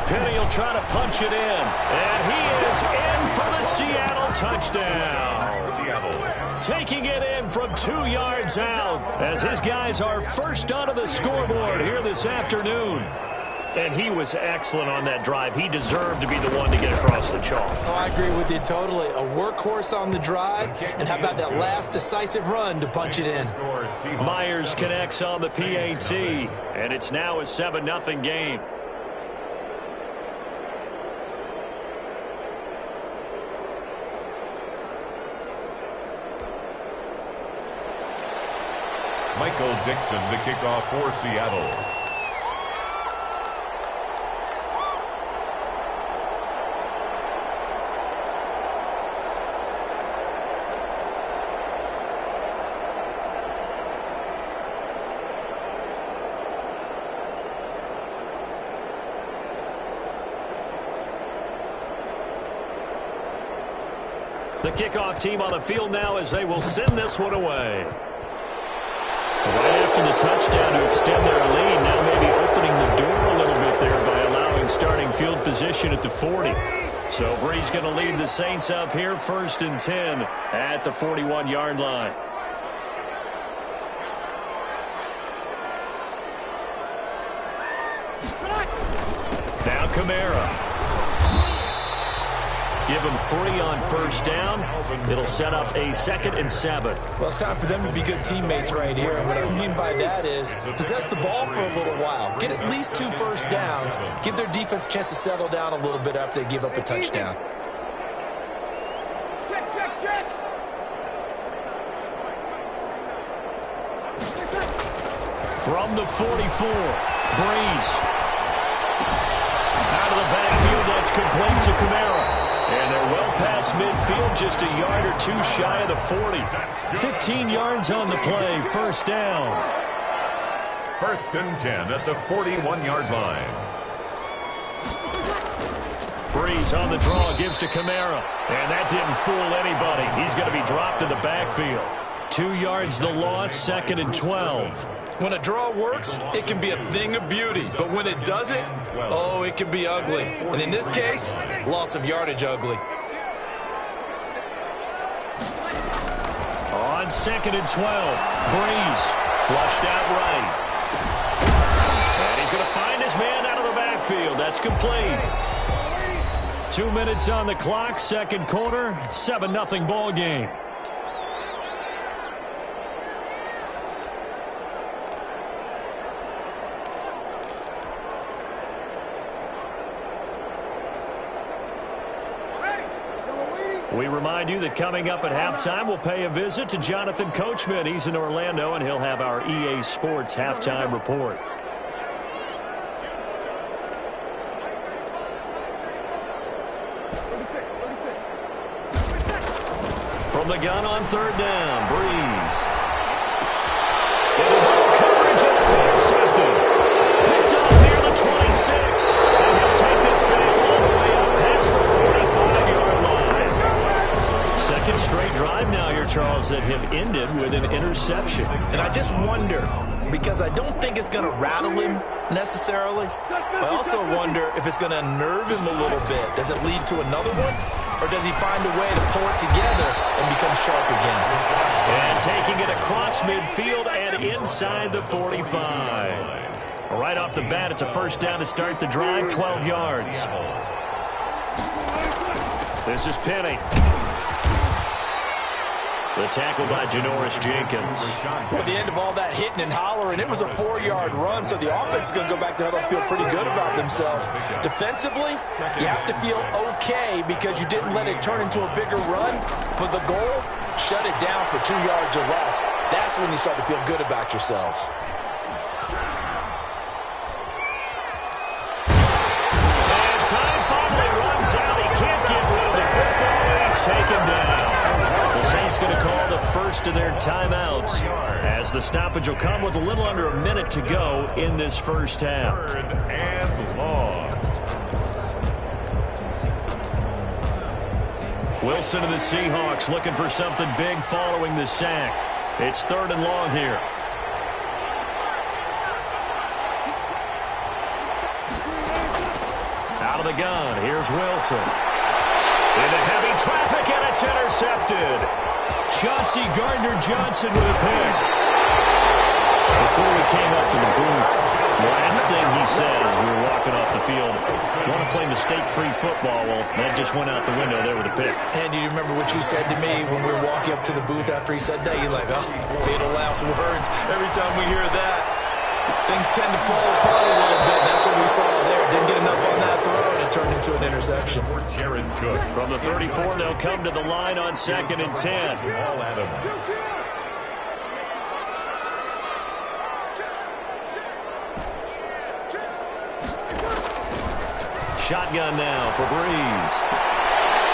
Penny will try to punch it in, and he is in for the Seattle touchdown. Seattle. Taking it in from 2 yards out as his guys are first onto the scoreboard here this afternoon. And he was excellent on that drive. He deserved to be the one to get across the chalk. Oh, I agree with you totally. A workhorse on the drive, and how about that last decisive run to punch it in? Myers connects on the PAT, and it's now a 7-0 game. Michael Dixon to kick off for Seattle. The kickoff team on the field now as they will send this one away. Right after the touchdown to extend their lead, now maybe opening the door a little bit there by allowing starting field position at the 40. So Bree's going to lead the Saints up here, 1st and 10 at the 41-yard line. Now Kamara. Give him 3 on 1st down. It'll set up a 2nd and 7. Well, it's time for them to be good teammates right here. And what I mean by that is possess the ball for a little while. Get at least 2 first downs. Give their defense a chance to settle down a little bit after they give up a touchdown. From the 44, Breeze. Out of the backfield, that's complete to Kamara. And they're well past midfield, just a yard or 2 shy of the 40. 15 yards on the play, 1st down. 1st and 10 at the 41-yard line. Breeze on the draw, gives to Kamara. And that didn't fool anybody. He's going to be dropped in the backfield. 2 yards the loss, 2nd and 12. When a draw works, it can be a thing of beauty. But when it doesn't, oh, it can be ugly. And in this case, loss of yardage ugly. On 2nd and 12, Breeze flushed out right. And he's going to find his man out of the backfield. That's complete. 2 minutes on the clock, second quarter, 7-0 ball game. We remind you that coming up at halftime, we'll pay a visit to Jonathan Coachman. He's in Orlando, and he'll have our EA Sports halftime report. From the gun on 3rd down, Breeze. Into double coverage, and it's intercepted. Picked up near the 26. And he'll take this back all the way up past the 45-yard line. Second straight drive now here, Charles, that have ended with an interception. And I just wonder, because I don't think it's going to rattle him necessarily, but I also wonder if it's going to unnerve him a little bit. Does it lead to another one? Or does he find a way to pull it together and become sharp again? And taking it across midfield and inside the 45. Right off the bat, it's a first down to start the drive, 12 yards. This is Penny. The tackle by Janoris Jenkins. Well, at the end of all that hitting and hollering, it was a 4-yard run, so the offense is going to go back to huddle and feel pretty good about themselves. Defensively, you have to feel okay because you didn't let it turn into a bigger run, but the goal, shut it down for 2 yards or less. That's when you start to feel good about yourselves. And time finally runs out. He can't get rid of the football. He's taken down. The Saints going to call the first of their timeouts as the stoppage will come with a little under a minute to go in this first half. 3rd and long. Wilson of the Seahawks looking for something big following the sack. It's 3rd and long here. Out of the gun, here's Wilson. Into heavy traffic, and it's intercepted. Chauncey Gardner-Johnson with a pick. Before we came up to the booth, the last thing he said as we were walking off the field, want to play mistake-free football. Well, that just went out the window there with a pick. And do you remember what you said to me when we were walking up to the booth after he said that? You're like, oh, fatal last words. Every time we hear that, things tend to fall apart a little bit. That's what we saw there. Didn't get enough on that throw, and it turned into an interception. From the 34, they'll come to the line on 2nd and 10. All Adams. Shotgun now for Breeze.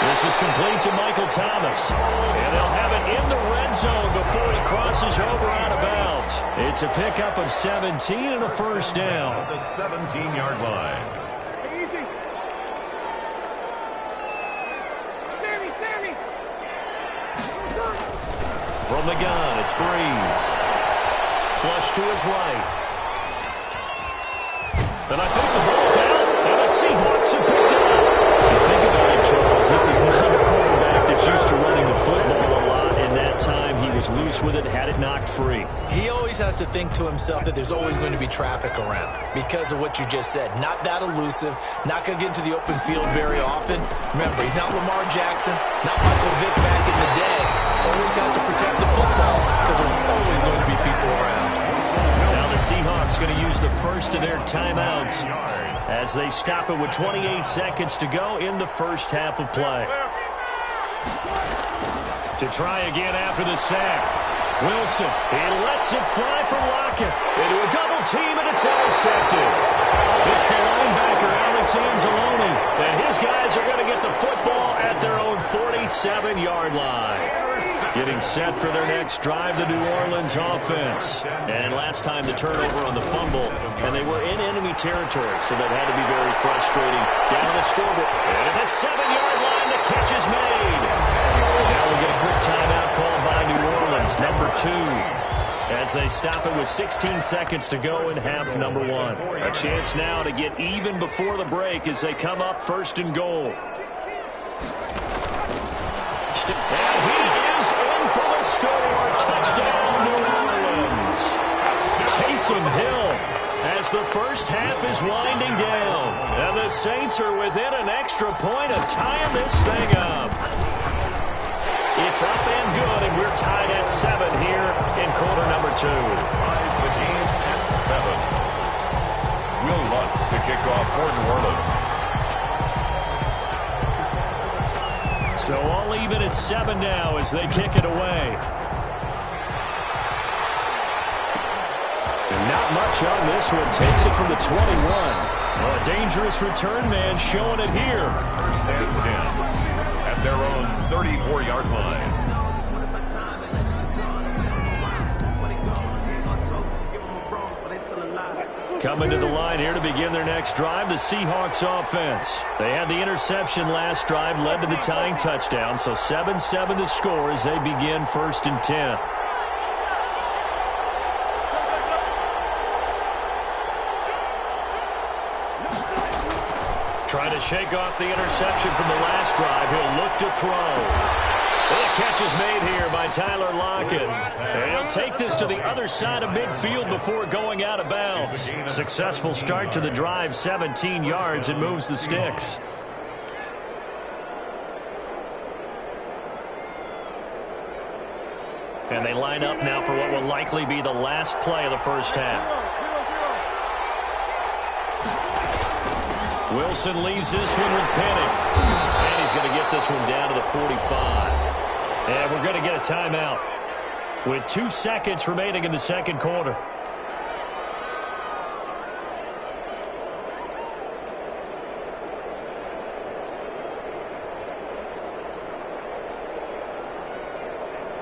This is complete to Michael Thomas. And they'll have it in the red zone before he crosses over out of bounds. It's a pickup of 17 and a first down. At the 17-yard line. From the gun, it's Breeze. Flush to his right. And I think the ball's out, and the Seahawks have picked it up. You think about it, Charles, this is not a quarterback that's used to running the football a lot, and that time he was loose with it, had it knocked free. He always has to think to himself that there's always going to be traffic around because of what you just said. Not that elusive, not going to get into the open field very often. Remember, he's not Lamar Jackson, not Michael Vick back in the day. Always has to protect the football because there's always going to be people around. Now the Seahawks going to use the first of their timeouts as they stop it with 28 seconds to go in the first half of play. To try again after the sack. Wilson, he lets it fly from Lockett. Into a double team, and it's intercepted. It's the linebacker, Alex Anzalone. And his guys are going to get the football at their own 47-yard line. Getting set for their next drive, the New Orleans offense. And last time the turnover on the fumble, and they were in enemy territory, so that had to be very frustrating. Down the scoreboard, and at the 7-yard line, the catch is made. Now we get a quick timeout called by New Orleans, number 2. as they stop it with 16 seconds to go in half number one. A chance now to get even before the break as they come up first and goal. And he is in for the score. Touchdown, New Orleans. Taysom Hill as the first half is winding down. And the Saints are within an extra point of tying this thing up. It's up and good, and we're tied at 7 here in quarter number 2. Ties the game at 7. Will Lutz to kick off for New Orleans. So all even at 7 now as they kick it away. And not much on this one. Takes it from the 21. Well, a dangerous return man showing it here. First and 10. At their own 34-yard line. Coming to the line here to begin their next drive, the Seahawks offense. They had the interception last drive, led to the tying touchdown, so 7-7 the score as they begin first and 10. Trying to shake off the interception from the last drive. He'll look to throw. Well, the catch is made here by Tyler Lockett. And he'll take this to the other side of midfield before going out of bounds. Successful start to the drive, 17 yards, and moves the sticks. And they line up now for what will likely be the last play of the first half. Wilson leaves this one with Penning. And he's going to get this one down to the 45. And we're going to get a timeout with 2 seconds remaining in the second quarter.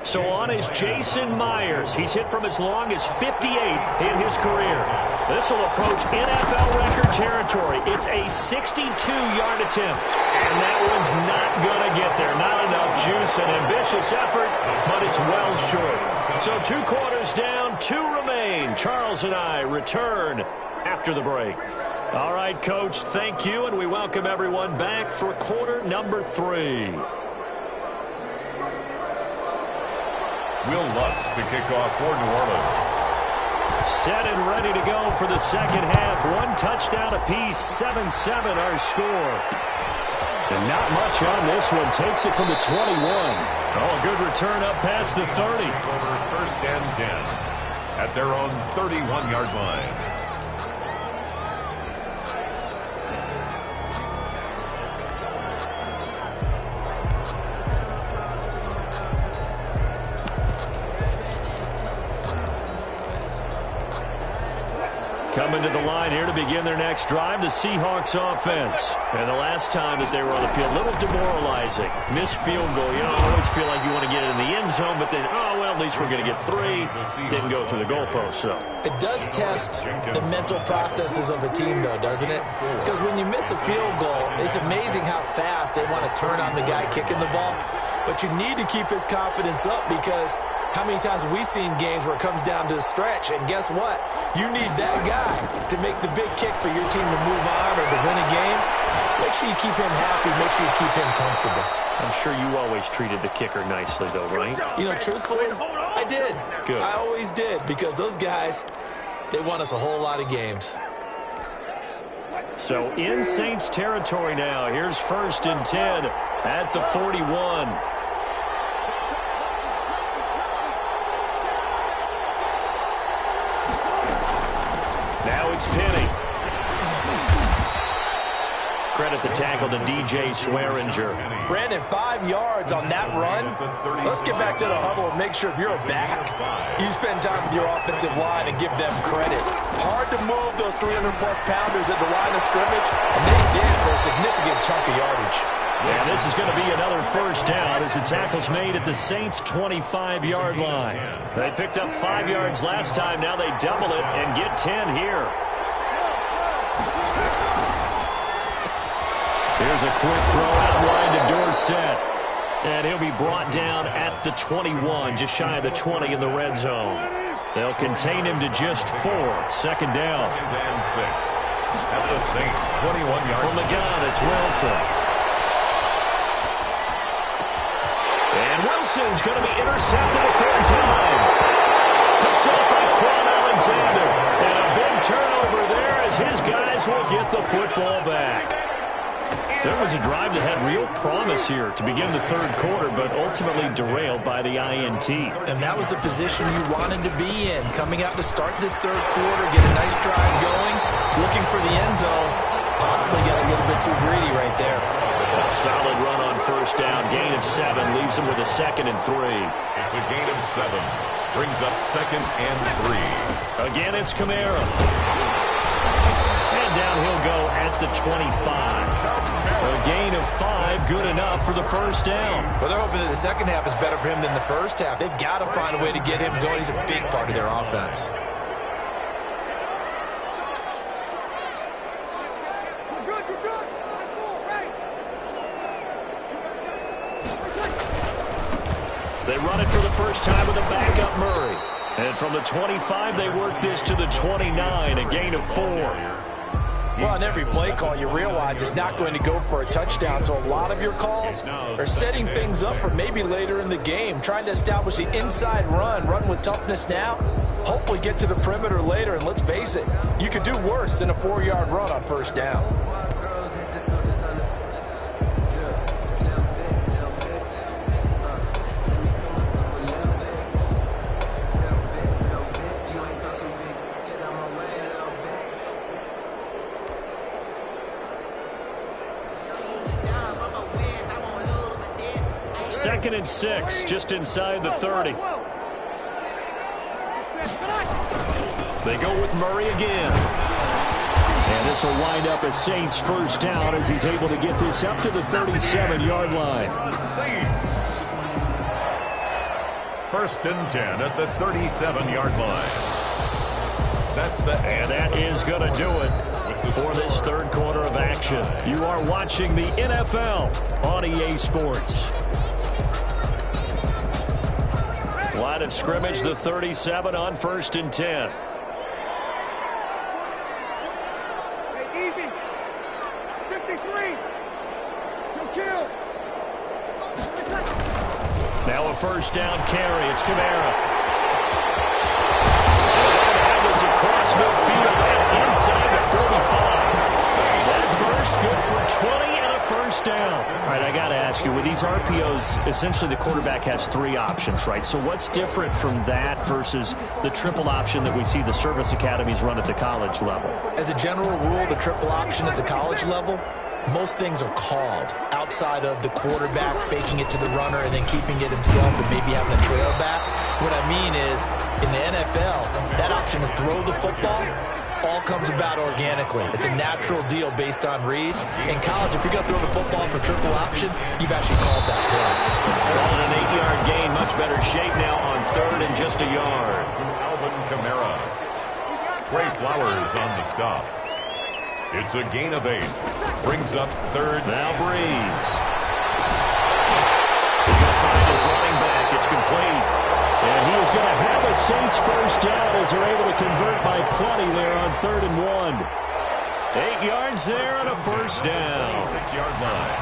So on is Jason Myers. He's hit from as long as 58 in his career. This will approach NFL record territory. It's a 62-yard attempt. And that one's not going to get there. Not enough juice, an ambitious effort, but it's well short. So 2 quarters down, 2 remain. Charles and I return after the break. All right, Coach, thank you, and we welcome everyone back for quarter number 3. Will Lutz to kick off for New Orleans. Set and ready to go for the second half. 1 touchdown apiece, 7-7 our score. And not much on this one. Takes it from the 21. Oh, a good return up past the 30. First and 10 at their own 31-yard line. Coming to the line here to begin their next drive, the Seahawks offense. And the last time that they were on the field, a little demoralizing. Missed field goal. You don't always feel like you want to get it in the end zone, but then, oh, well, at least we're going to get 3. Didn't go through the goalpost, so. It does test the mental processes of a team, though, doesn't it? Because when you miss a field goal, it's amazing how fast they want to turn on the guy kicking the ball. But you need to keep his confidence up because how many times have we seen games where it comes down to the stretch, and guess what? You need that guy to make the big kick for your team to move on or to win a game. Make sure you keep him happy. Make sure you keep him comfortable. I'm sure you always treated the kicker nicely, though, right? You know, truthfully, I did. Good. I always did because those guys, they won us a whole lot of games. So in Saints territory now. Here's first and 10 at the 41. Now it's Penning. Credit the tackle to DJ Swearinger. Brandon, 5 yards on that run. Let's get back to the huddle and make sure if you're a back, you spend time with your offensive line and give them credit. Hard to move those 300-plus pounders at the line of scrimmage, and they did for a significant chunk of yardage. And this is going to be another first down as the tackle's made at the Saints' 25-yard line. They picked up 5 yards last time. Now they double it and get 10 here. Here's a quick throw out wide to Dorsett. And he'll be brought down at the 21, just shy of the 20 in the red zone. They'll contain him to just 4. Second down. 2nd and 6. At the Saints' 21-yard. From the gun, it's Wilson. And Wilson's going to be intercepted a third time. Picked up by Quan Alexander. And a big turnover there as his guys will get the football back. So it was a drive that had real promise here to begin the third quarter, but ultimately derailed by the INT. And that was the position you wanted to be in, coming out to start this third quarter, get a nice drive going, looking for the end zone, possibly get a little bit too greedy right there. A solid run on first down, gain of 7, leaves him with a 2nd and 3. It's a gain of 7, brings up 2nd and 3. Again, it's Kamara. And down he'll go at the 25. A gain of 5, good enough for the first down. Well, they're hoping that the second half is better for him than the first half. They've got to find a way to get him going. He's a big part of their offense. They run it for the first time with a backup Murray. And from the 25, they work this to the 29, a gain of 4. Well, on every play call, you realize it's not going to go for a touchdown, so a lot of your calls are setting things up for maybe later in the game, trying to establish the inside run with toughness now, hopefully get to the perimeter later, and let's face it, you could do worse than a 4-yard run on first down. Second and 6, just inside the 30. They go with Murray again. And this will wind up a Saints first down as he's able to get this up to the 37-yard line. Saints. 1st and 10 at the 37-yard line. And that is going to do it for this third quarter of action. You are watching the NFL on EA Sports. Line of scrimmage, the 37 on 1st and 10. Easy. 53. No kill. Now a first down carry. It's Kamara. And that was across midfield and inside the 45. That burst good for 20 and a first down. All right, I got to ask you, with these RPOs, essentially the quarterback has 3 options, right? So what's different from that versus the triple option that we see the service academies run at the college level? As a general rule, the triple option at the college level, most things are called outside of the quarterback faking it to the runner and then keeping it himself and maybe having a trail back. What I mean is, in the NFL, that option to throw the football all comes about organically. It's a natural deal based on reads. In college, if you're going to throw the football for triple option, you've actually called that play. Ball an 8-yard gain, much better shape now on 3rd and just a yard. Alvin Kamara. Trey Flowers on the stop. It's a gain of 8. Brings up 3rd. Now Breeze. He's going to find his running back. It's complete. And he is going to have a Saints first down as they're able to convert by plenty there on 3rd and 1. 8 yards there and a first down. 6-yard line.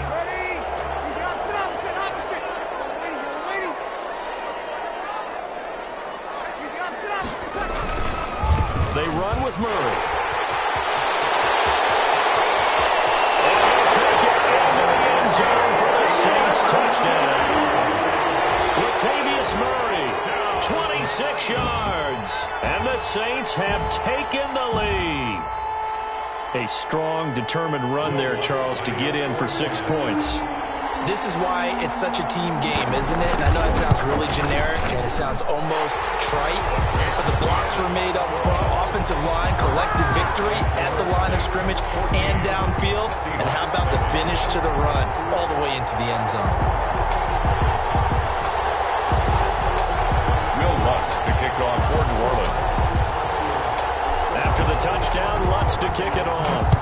Ready? They run with Murray. And he'll take it into the end zone for the Saints touchdown. Latavius Murray, 26 yards. And the Saints have taken the lead. A strong, determined run there, Charles, to get in for 6 points. This is why it's such a team game, isn't it? And I know it sounds really generic and it sounds almost trite, but the blocks were made up front, offensive line, collected victory at the line of scrimmage and downfield. And how about the finish to the run all the way into the end zone? Will Lutz to kick off for New Orleans. After the touchdown, Lutz to kick it off.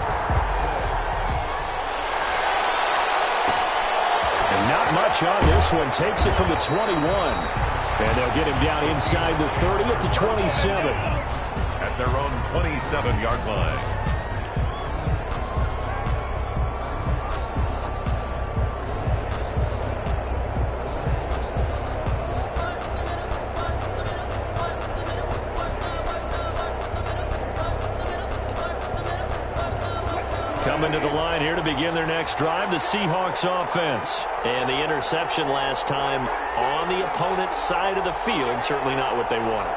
Not much on this one. Takes it from the 21. And they'll get him down inside the 30 at the 27. At their own 27-yard line. Coming to the line here to begin their next drive, the Seahawks offense. And the interception last time on the opponent's side of the field, certainly not what they wanted.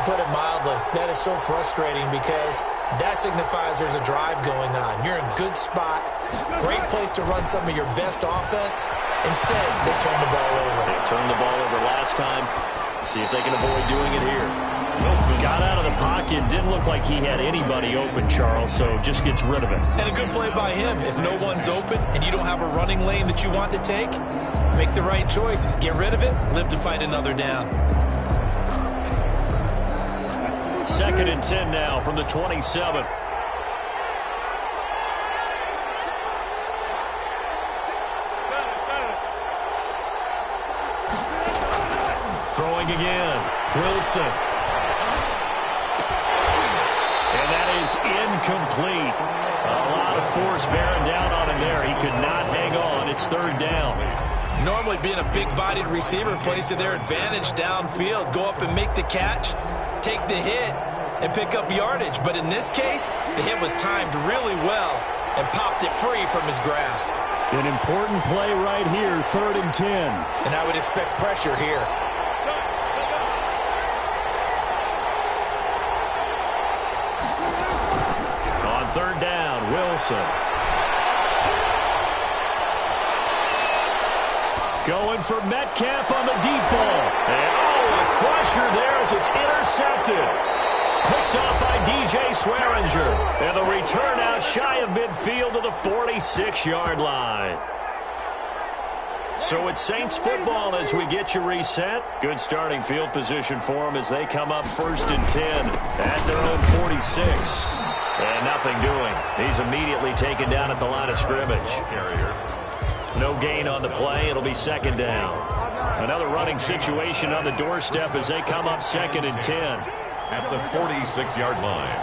Put it mildly, that is so frustrating because that signifies there's a drive going on. You're in a good spot, great place to run some of your best offense. Instead, they turn the ball over. They turned the ball over last time. See if they can avoid doing it here. Wilson got out of the pocket. Didn't look like he had anybody open, Charles, so just gets rid of it. And a good play by him. If no one's open and you don't have a running lane that you want to take, make the right choice. Get rid of it. Live to fight another down. 2nd and 10 now from the 27. Throwing again. Wilson. And that is incomplete. A lot of force bearing down on him there. He could not hang on. It's 3rd down. Normally being a big-bodied receiver plays to their advantage downfield. Go up and make the catch, take the hit, and pick up yardage. But in this case, the hit was timed really well and popped it free from his grasp. An important play right here, 3rd and 10. And I would expect pressure here. On 3rd down, Wilson. Going for Metcalf on the deep ball. And, a crusher there as it's intercepted. Picked up by DJ Swearinger. And the return out shy of midfield to the 46-yard line. So it's Saints football as we get you reset. Good starting field position for them as they come up 1st and 10 at their own 46. And nothing doing. He's immediately taken down at the line of scrimmage. No gain on the play. It'll be 2nd down. Another running situation on the doorstep as they come up 2nd and 10. At the 46-yard line.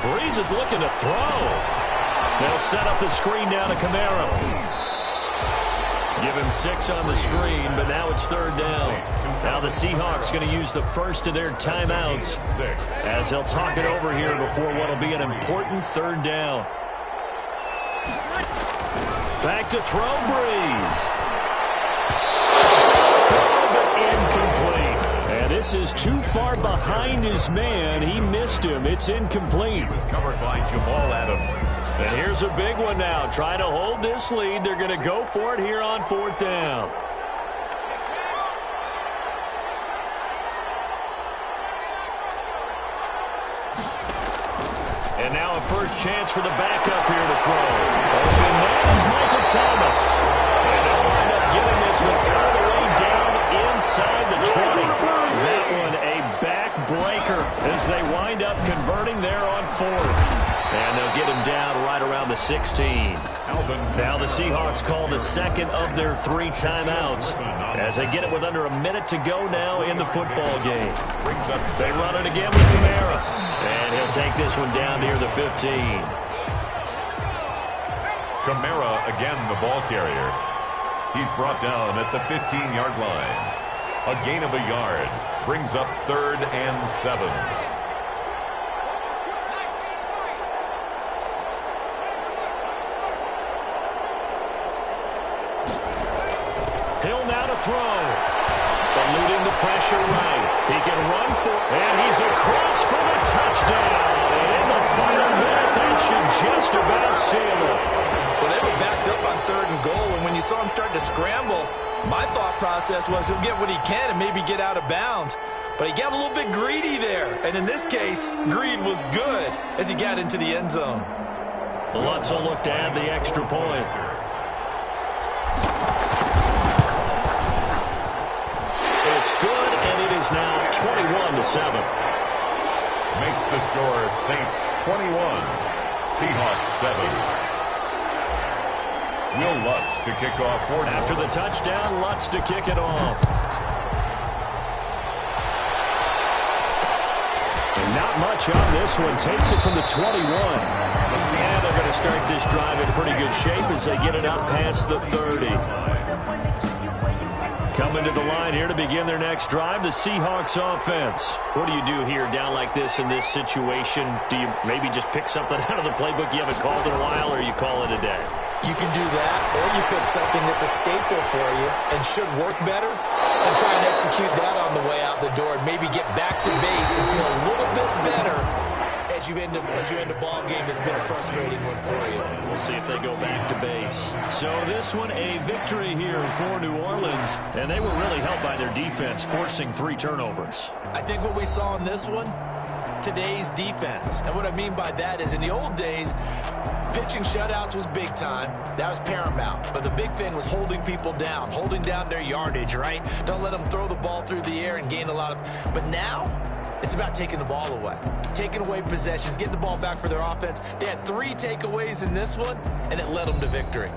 Breeze is looking to throw. They'll set up the screen down to Kamara. Give him 6 on the screen, but now it's 3rd down. Now the Seahawks going to use the first of their timeouts as they'll talk it over here before what will be an important 3rd down. Back to throw, Breeze. Throw, but incomplete. And this is too far behind his man. He missed him. It's incomplete. It was covered by Jamal Adams. And here's a big one now. Trying to hold this lead. They're going to go for it here on 4th down. And now a first chance for the backup here to throw. Open man is Michael Thomas. And they'll wind up getting this one all the way down inside the 20. That one a backbreaker as they wind up converting there on 4th. And they'll get him down right around the 16. Now the Seahawks call the 2nd of their 3 timeouts as they get it with under a minute to go now in the football game. They run it again with Kamara. And he'll take this one down near the 15. Kamara again the ball carrier. He's brought down at the 15-yard line. A gain of a yard brings up 3rd and 7. Hill now to throw. Eluding the pressure right. He can run for it. And he's across for the touchdown. And in the final minute, that should just about seal it. Well, they were backed up on 3rd and goal, and when you saw him start to scramble, my thought process was he'll get what he can and maybe get out of bounds. But he got a little bit greedy there. And in this case, greed was good as he got into the end zone. Lutz will look to add the extra point. It's good, and it is now 21-7. Makes the score Saints 21, Seahawks 7. Will Lutz to kick off for After the touchdown, Lutz to kick it off. And not much on this one. Takes it from the 21. And they're going to start this drive in pretty good shape as they get it up past the 30. Coming to the line here to begin their next drive, the Seahawks offense. What do you do here down like this in this situation? Do you maybe just pick something out of the playbook you haven't called in a while, or you call it a day? You can do that, or you pick something that's a staple for you and should work better and try and execute that on the way out the door and maybe get back to base and feel a little bit better as you end a ball game that's been a frustrating one for you. We'll see if they go back to base. So this one, a victory here for New Orleans, and they were really helped by their defense, forcing 3 turnovers. I think what we saw in this one, today's defense. And what I mean by that is in the old days, pitching shutouts was big time. That was paramount. But the big thing was holding people down, holding down their yardage, right? Don't let them throw the ball through the air and gain a lot of... But now, it's about taking the ball away. Taking away possessions, getting the ball back for their offense. They had 3 takeaways in this one, and it led them to victory.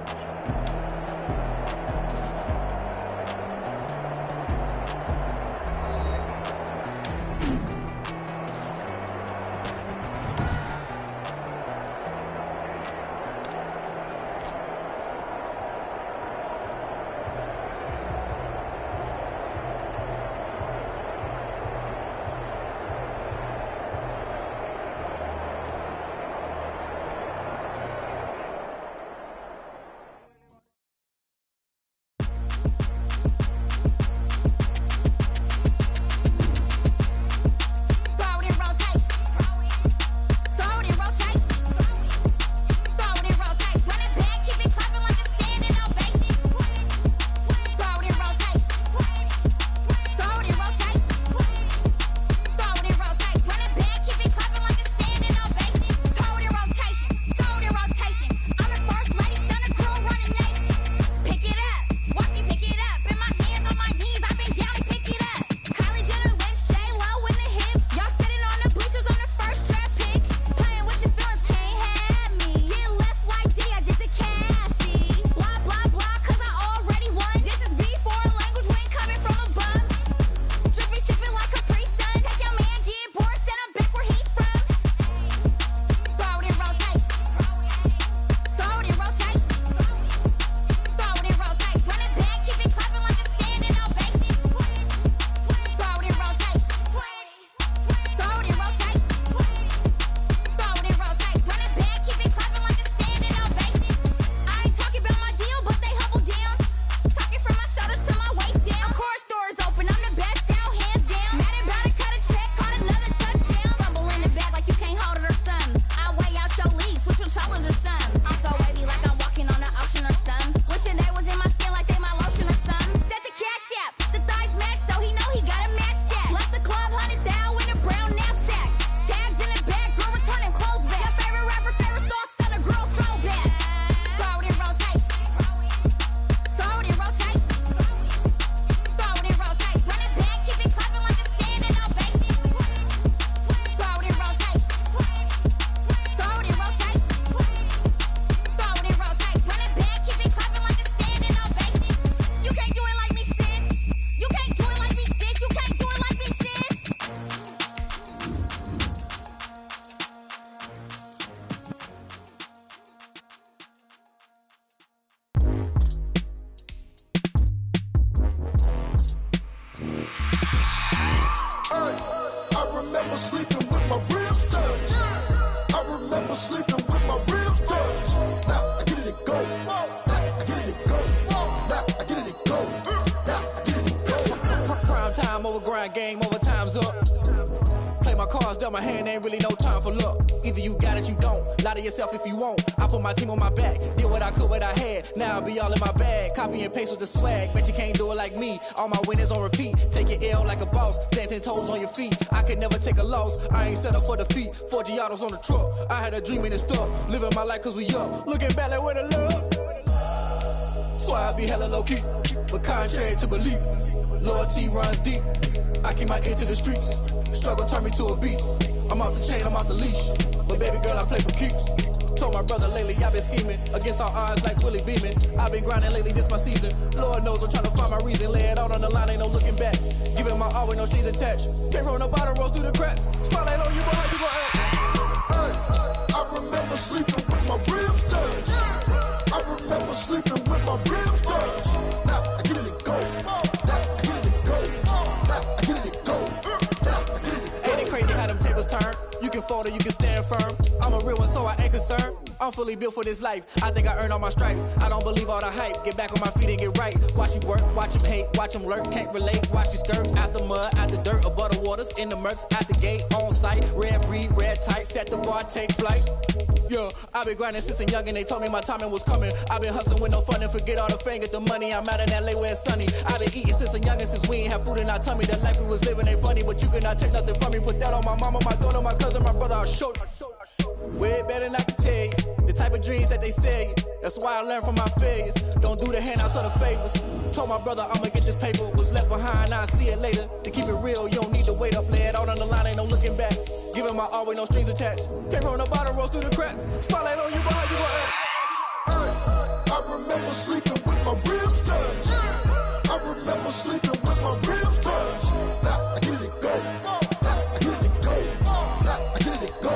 Game over, time's up. Play my cards dealt, my hand ain't really no time for luck. Either you got it, you don't. Lie to yourself if you won't. I put my team on my back, did what I could, what I had. Now I'll be all in my bag. Copy and paste with the swag. Bet you can't do it like me. All my winners on repeat. Take your L like a boss. Stand 10 toes on your feet. I can never take a loss. I ain't set up for defeat. 4 Giottos on the truck. I had a dream and it's stuck. Living my life cause we up. Looking back like where the love. So I be hella low key. But contrary to belief, loyalty runs deep. I keep my ear to the streets. Struggle turned me to a beast. I'm off the chain, I'm off the leash. But baby girl, I play for keeps. Told my brother lately I've been scheming against all odds like Willie Beeman. I've been grinding lately, this my season. Lord knows I'm trying to find my reason. Lay it out on the line, ain't no looking back. Giving my all with no strings attached. Came from the bottom, rose through the cracks. Spotlight on you, boy, how you gon' act? I remember sleeping with my ribs touched. I remember sleeping with my ribs touched. Now I get it go. Now I get it go. Now I get it go. Now I get it go. Ain't it crazy how them tables turn? You can fold or you can stand firm. I'm a real one, so I ain't concerned. I'm fully built for this life. I think I earned all my stripes. I don't believe all the hype. Get back on my feet and get right. Watch you work, watch him hate, watch him lurk. Can't relate, watch you skirt. Out the mud, out the dirt, above the waters, in the murks, at the gate, on site. Red breed, red tight, set the bar, take flight. Yeah, I've been grinding since a young and they told me my timing was coming. I've been hustling with no fun and forget all the fame, get the money. I'm out in LA where it's sunny. I've been eating since a young and since we ain't have food in our tummy. The life we was living ain't funny, but you cannot take nothing from me. Put that on my mama, my daughter, my cousin, my brother, I'll show you. Way better than I can tell you. The type of dreams that they sell you. That's why I learned from my failures. Don't do the handouts or the favors. Told my brother I'ma get this paper. Was left behind, I'll see it later. To keep it real, you don't need to wait up. Lay it out on the line, ain't no looking back. Giving my all with no strings attached. Came from the bottom, rose through the cracks. Spotlight on you, boy, how you gon' act? I remember sleeping with my ribs touched. I remember sleeping with my ribs touched. Now I get it go. Now I get it go. Now I get it go.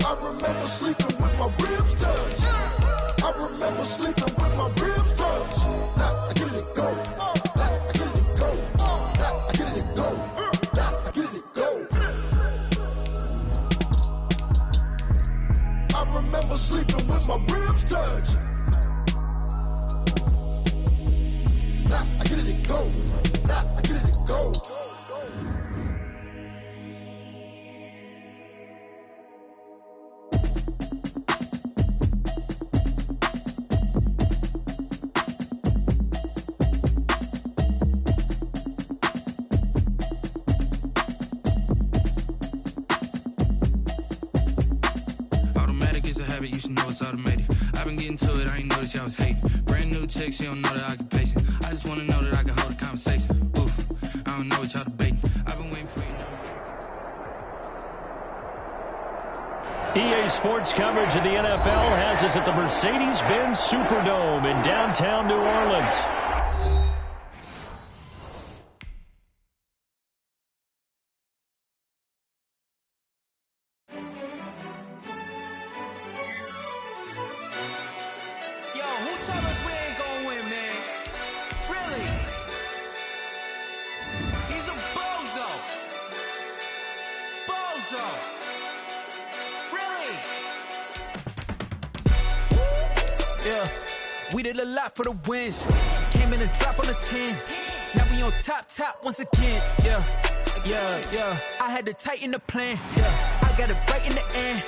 I remember sleeping with my ribs touched. I remember sleeping with my ribs touched. Now I get it go. Now I get it go. Now I get it go. Now I get it go. I remember sleeping with my ribs touched. Now I get it go. Now I get it go. You should know it's automated. I've been getting to it, I ain't noticed y'all was hating. Brand new chick, she don't know the occupation. I just wanna know that I can hold a conversation. Oof, I don't know what y'all debating. I've been waiting for you. EA Sports coverage of the NFL has us at the Mercedes-Benz Superdome in downtown New Orleans. We did a lot for the wins. Came in a drop on the 10. Now we on top once again. Yeah. I had to tighten the plan. Yeah. I got it right in the end.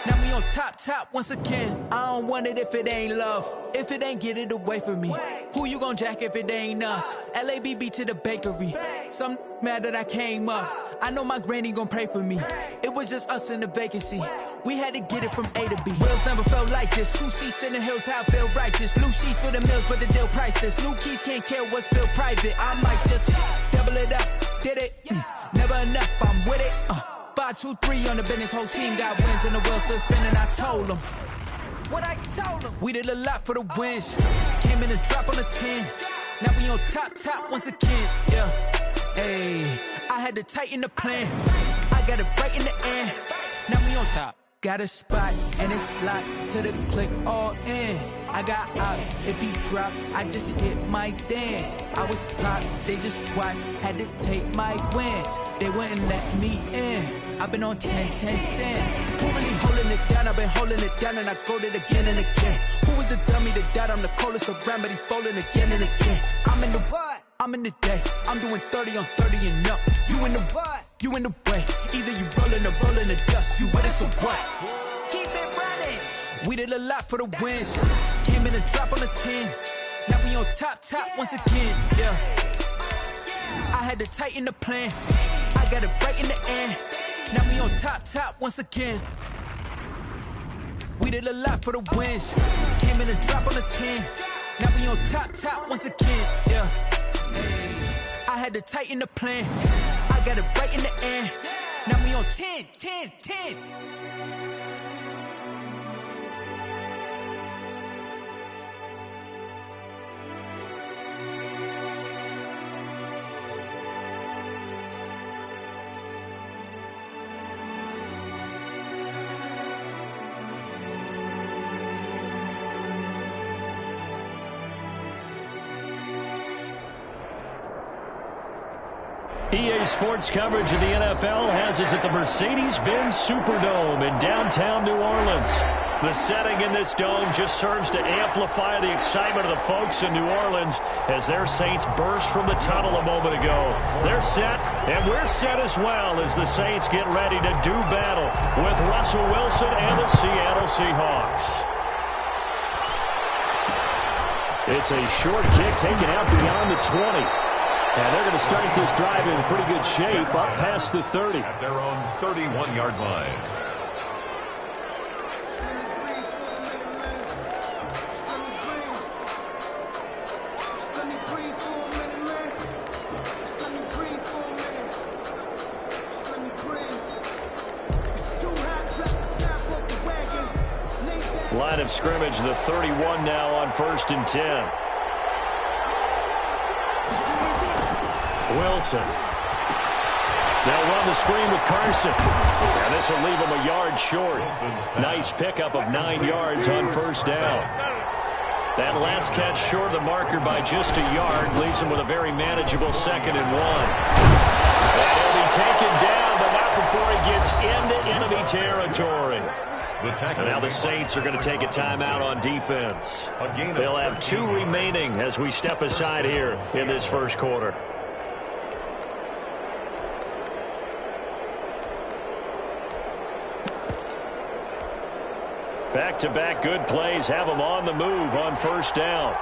Now we on top once again. I don't want it if it ain't love. If it ain't, get it away from me. Who you gon' jack if it ain't us? LABB to the bakery. Some mad that I came up. I know my granny gon' pray for me. It was just us in the vacancy. We had to get it from A to B. Wheels never felt like this. 2 seats in the hills, how I feel righteous. Blue sheets for the mills, but the deal priceless. New keys can't care what's still private. I might just double it up. Did it? Never enough, I'm with it. 5, 2, 3 on the business. Whole team got wins and the wheels still spinning. I told them what I told them. We did a lot for the wins. Came in a drop on the 10. Now we on top once again. Yeah. Hey, I had to tighten the plan. I got it right in the end. Now we on top. Got a spot and it's locked to the click all in. I got ops, if he drop, I just hit my dance. I was pop, they just watched, had to take my wins. They wouldn't let me in. I've been on 10 cents. Who really holding it down? I've been holding it down and I go it again and again. Who was the dummy that died? I'm the coldest around, but he folding again and again. I'm in the what? I'm in the day. I'm doing 30 on 30 and up. You in the what? You in the way. Either you rolling or rolling the dust. You with us or what? Keep it running. We did a lot for the wins. Came in a drop on the 10. Now we on top once again. Yeah. I had to tighten the plan. I got it right in the end. Now we on top once again. We did a lot for the wins. Came in a drop on the 10. Now we on top once again. Yeah. I had to tighten the plan. I got it right in the end. Now we on 10. EA Sports coverage of the NFL has us at the Mercedes-Benz Superdome in downtown New Orleans. The setting in this dome just serves to amplify the excitement of the folks in New Orleans as their Saints burst from the tunnel a moment ago. They're set, and we're set as well as the Saints get ready to do battle with Russell Wilson and the Seattle Seahawks. It's a short kick taken out beyond the 20. And they're going to start this drive in pretty good shape up past the 30. At their own 31-yard line. Line of scrimmage, the 31 now on 1st and 10. Wilson. They'll run the screen with Carson. And this will leave him a yard short. Nice pickup of 9 yards on 1st down. That last catch short of the marker by just a yard leaves him with a very manageable 2nd and 1. And he'll be taken down, but not before he gets into enemy territory. And now the Saints are going to take a timeout on defense. They'll have 2 remaining as we step aside here in this first quarter. Back-to-back good plays have them on the move on 1st down.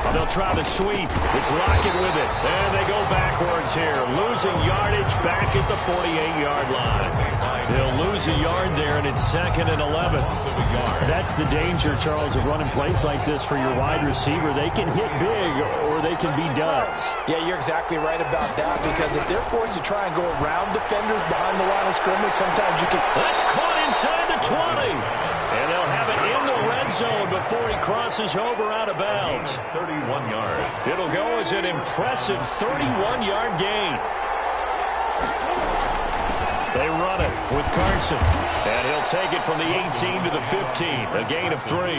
They'll try the sweep. It's Lockett with it. And they go backwards here. Losing yardage back at the 48-yard line. They'll lose a yard there, and it's 2nd and 11. That's the danger, Charles, of running plays like this for your wide receiver. They can hit big or they can be duds. Yeah, you're exactly right about that, because if they're forced to try and go around defenders behind the line of scrimmage, sometimes you can... That's caught inside the 20. And they'll have it in the red zone before he crosses over out of bounds. 31 yards. It'll go as an impressive 31-yard gain. They run it with Carson. And he'll take it from the 18 to the 15. A gain of 3.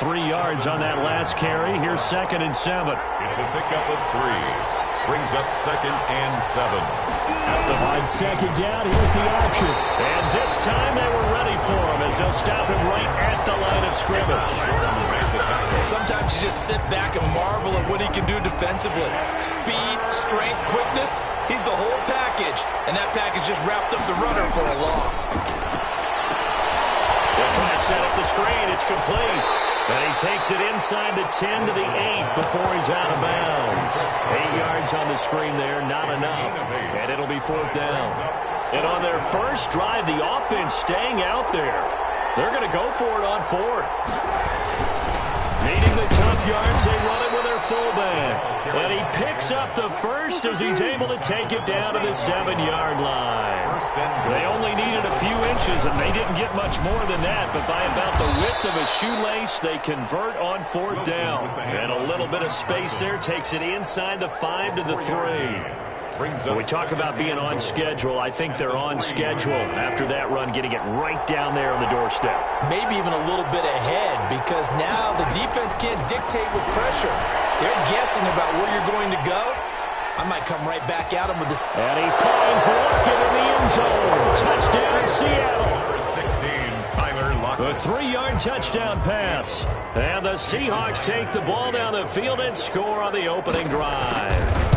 3 yards on that last carry. Here's 2nd and 7. It's a pickup of 3. Brings up 2nd and 7. On 2nd down, here's the option. And this time they were ready for him as they'll stop him right at the line of scrimmage. Sometimes you just sit back and marvel at what he can do defensively. Speed, strength, quickness, he's the whole package. And that package just wrapped up the runner for a loss. They'll try to set up the screen. It's complete. And he takes it inside the 10 to the 8 before he's out of bounds. 8 yards on the screen there, not enough. And it'll be 4th down. And on their first drive, the offense staying out there. They're going to go for it on 4th. Needing the tough yards, they run it with their fullback. And he picks up the first as he's able to take it down to the 7-yard line. They only needed a few inches, and they didn't get much more than that. But by about the width of a shoelace, they convert on 4th down. And a little bit of space there takes it inside the 5 to the 3. When we talk about being on schedule, I think they're on schedule after that run, getting it right down there on the doorstep. Maybe even a little bit ahead, because now the defense can't dictate with pressure. They're guessing about where you're going to go. I might come right back at him with this. And he finds Lockett in the end zone. Touchdown in Seattle. Number 16, Tyler Lockett. A 3-yard touchdown pass. And the Seahawks take the ball down the field and score on the opening drive.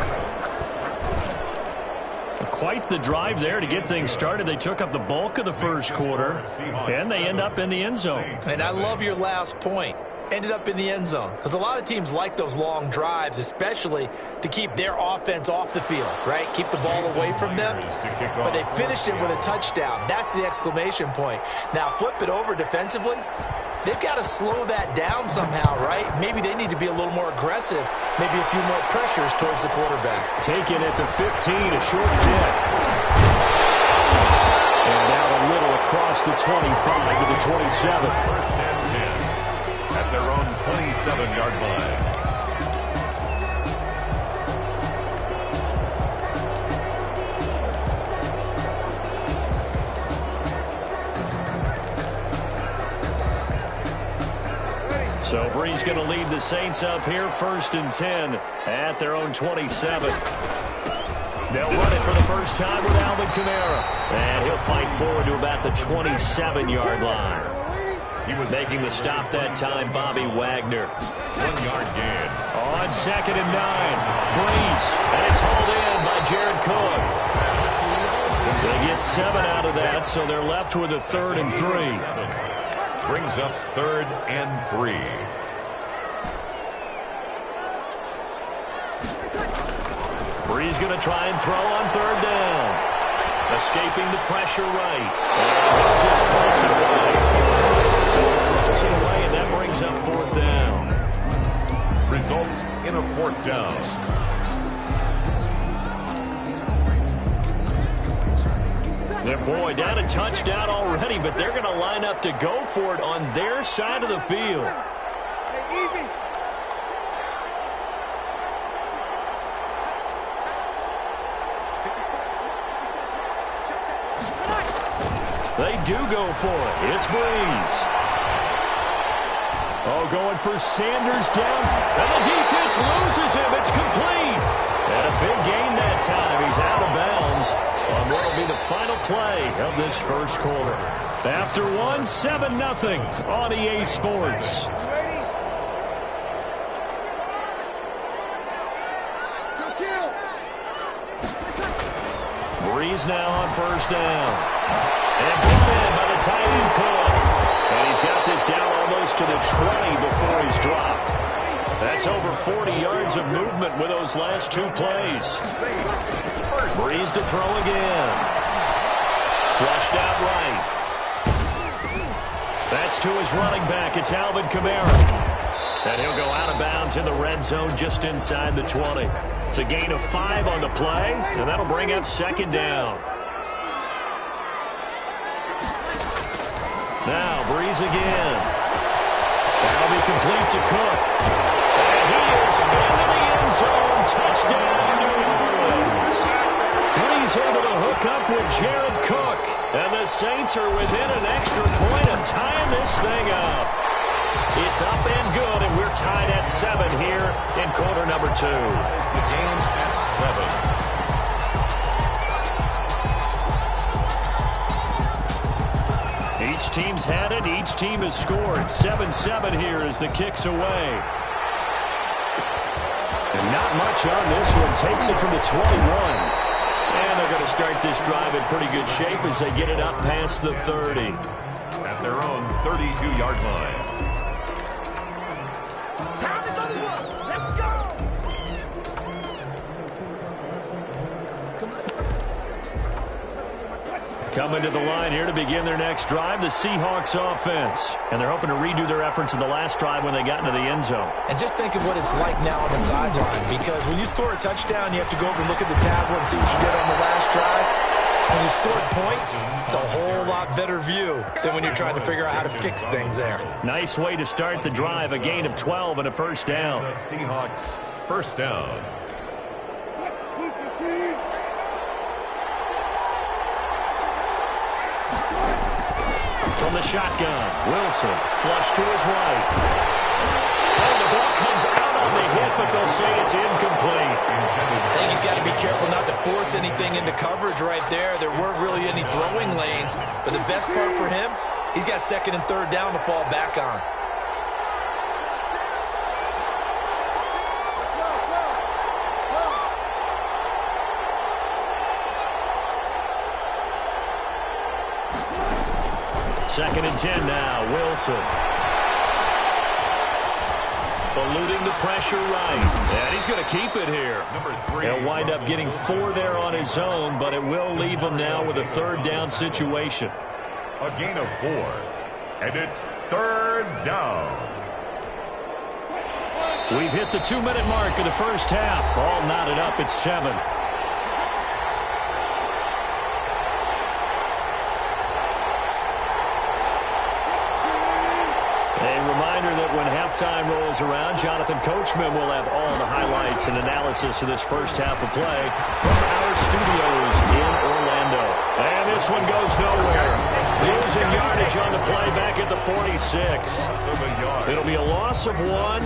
Quite the drive there to get things started. They took up the bulk of the first quarter, and they end up in the end zone. And I love your last point. Ended up in the end zone. Because a lot of teams like those long drives, especially to keep their offense off the field, right? Keep the ball away from them. But they finished it with a touchdown. That's the exclamation point. Now, flip it over defensively. They've got to slow that down somehow, right? Maybe they need to be a little more aggressive. Maybe a few more pressures towards the quarterback. Taken at the 15, a short kick. And out a little across the 25 to the 27. 1st and 10 at their own 27-yard line. So Brees going to lead the Saints up here, 1st and 10 at their own 27. They'll run it for the first time with Alvin Kamara. And he'll fight forward to about the 27-yard line. Making the stop that time, Bobby Wagner. 1-yard gain. On 2nd and 9, Brees. And it's hauled in by Jared Cook. They get 7 out of that, so they're left with a 3rd and 3. Brings up 3rd and 3. Brees going to try and throw on 3rd down. Escaping the pressure right. And he'll just toss it away. So he throws it away, and that brings up 4th down. Results in a 4th down. Their boy down a touchdown already, but they're going to line up to go for it on their side of the field. They do go for it. It's Brees. Oh, going for Sanders down. And the defense loses him. It's complete. And a big gain that time. He's out of bounds on what will be the final play of this first quarter. After 1, 7-0 on EA Sports. Brees now on 1st down. And brought in by the tight end Cook. And he's got this down almost to the 20 before he's dropped. That's over 40 yards of movement with those last 2 plays. Brees to throw again. Flushed out right. That's to his running back. It's Alvin Kamara. And he'll go out of bounds in the red zone just inside the 20. It's a gain of 5 on the play, and that'll bring up 2nd down. Now, Brees again. That'll be complete to Cook. And he is into the end zone. Touchdown, New Orleans. Brees able to hook up with Jared Cook. And the Saints are within an extra point of tying this thing up. It's up and good, and we're tied at 7 here in quarter number 2. The game at 7. Each team's had it. Each team has scored. 7-7 here as the kick's away. And not much on this one. Takes it from the 21. And they're going to start this drive in pretty good shape as they get it up past the 30. At their own 32-yard line. Coming to the line here to begin their next drive, the Seahawks offense. And they're hoping to redo their efforts in the last drive when they got into the end zone. And just think of what it's like now on the sideline, because when you score a touchdown, you have to go over and look at the tablet and see what you did on the last drive. When you scored points, it's a whole lot better view than when you're trying to figure out how to fix things there. Nice way to start the drive, a gain of 12 and a 1st down. The Seahawks, 1st down. From the shotgun, Wilson, flush to his right. And the ball comes out on the hit, but they'll say it's incomplete. I think he's got to be careful not to force anything into coverage right there. There weren't really any throwing lanes, but the best part for him, he's got 2nd and 3rd down to fall back on. Second and 10 now, Wilson. Eluding the pressure right. And he's going to keep it here. He'll wind up getting 4 there on his own, but it will leave him now with a 3rd down situation. A gain of 4. And it's 3rd down. We've hit the 2-minute mark of the first half. All knotted up at 7. That when halftime rolls around, Jonathan Coachman will have all the highlights and analysis of this first half of play from our studios in Orlando. And this one goes nowhere. Losing yardage on the play back at the 46. It'll be a loss of 1,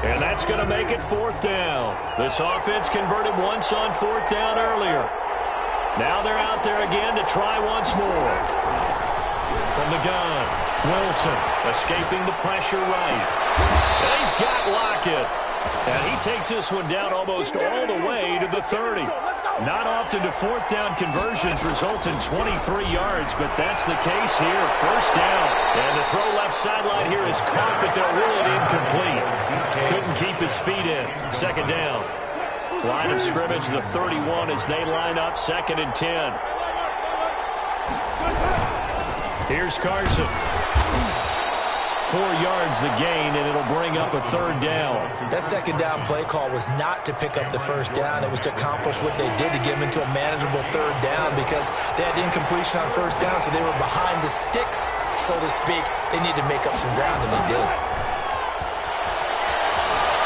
and that's going to make it 4th down. This offense converted once on 4th down earlier. Now they're out there again to try once more. From the gun, Wilson escaping the pressure right. And he's got Lockett. And he takes this one down almost all the way to the 30. Not often do 4th down conversions result in 23 yards, but that's the case here. 1st down. And the throw left sideline here is caught, but they'll rule it incomplete. Couldn't keep his feet in. 2nd down. Line of scrimmage, the 31 as they line up 2nd and 10. Here's Carson. 4 yards the gain, and it'll bring up a 3rd down. That 2nd down play call was not to pick up the 1st down. It was to accomplish what they did to get them into a manageable 3rd down because they had incompletion on 1st down, so they were behind the sticks, so to speak. They needed to make up some ground, and they did.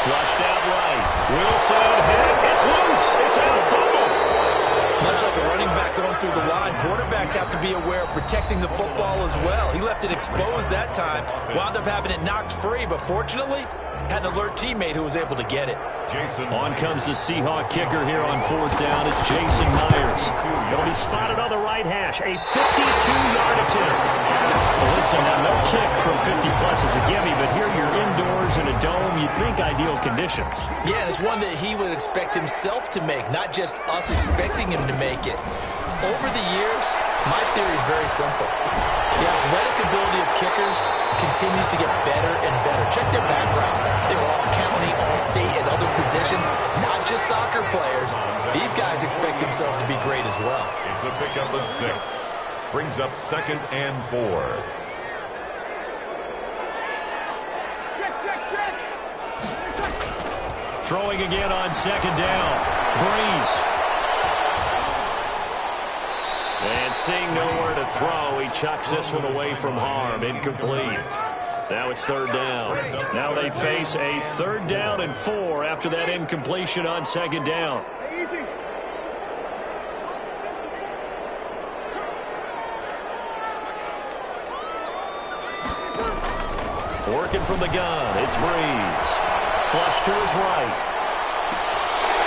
Flushed out right. Wilson hit. It's loose. It's out. Fumble. Much like a running back going through the line, quarterbacks have to be aware of protecting the football as well. He left it exposed that time, wound up having it knocked free, but fortunately, had an alert teammate who was able to get it. On comes the Seahawk kicker here on 4th down. It's Jason Myers. He'll be spotted on the right hash. A 52-yard attempt. Well, listen, now no kick from 50-plus is a gimme, but here you're indoors in a dome. You'd think ideal conditions. Yeah, it's one that he would expect himself to make, not just us expecting him to make it. Over the years, my theory is very simple. The athletic ability of kickers continues to get better and better. Check their backgrounds. They were all county, all state, and other positions, not just soccer players. These guys expect themselves to be great as well. It's a pickup of 6. Brings up 2nd and 4. Throwing again on 2nd down. Breeze. And seeing nowhere to throw, he chucks this one away from harm. Incomplete. Now it's 3rd down. Now they face a 3rd down and 4 after that incompletion on 2nd down. Working from the gun, it's Breeze. Flush to his right.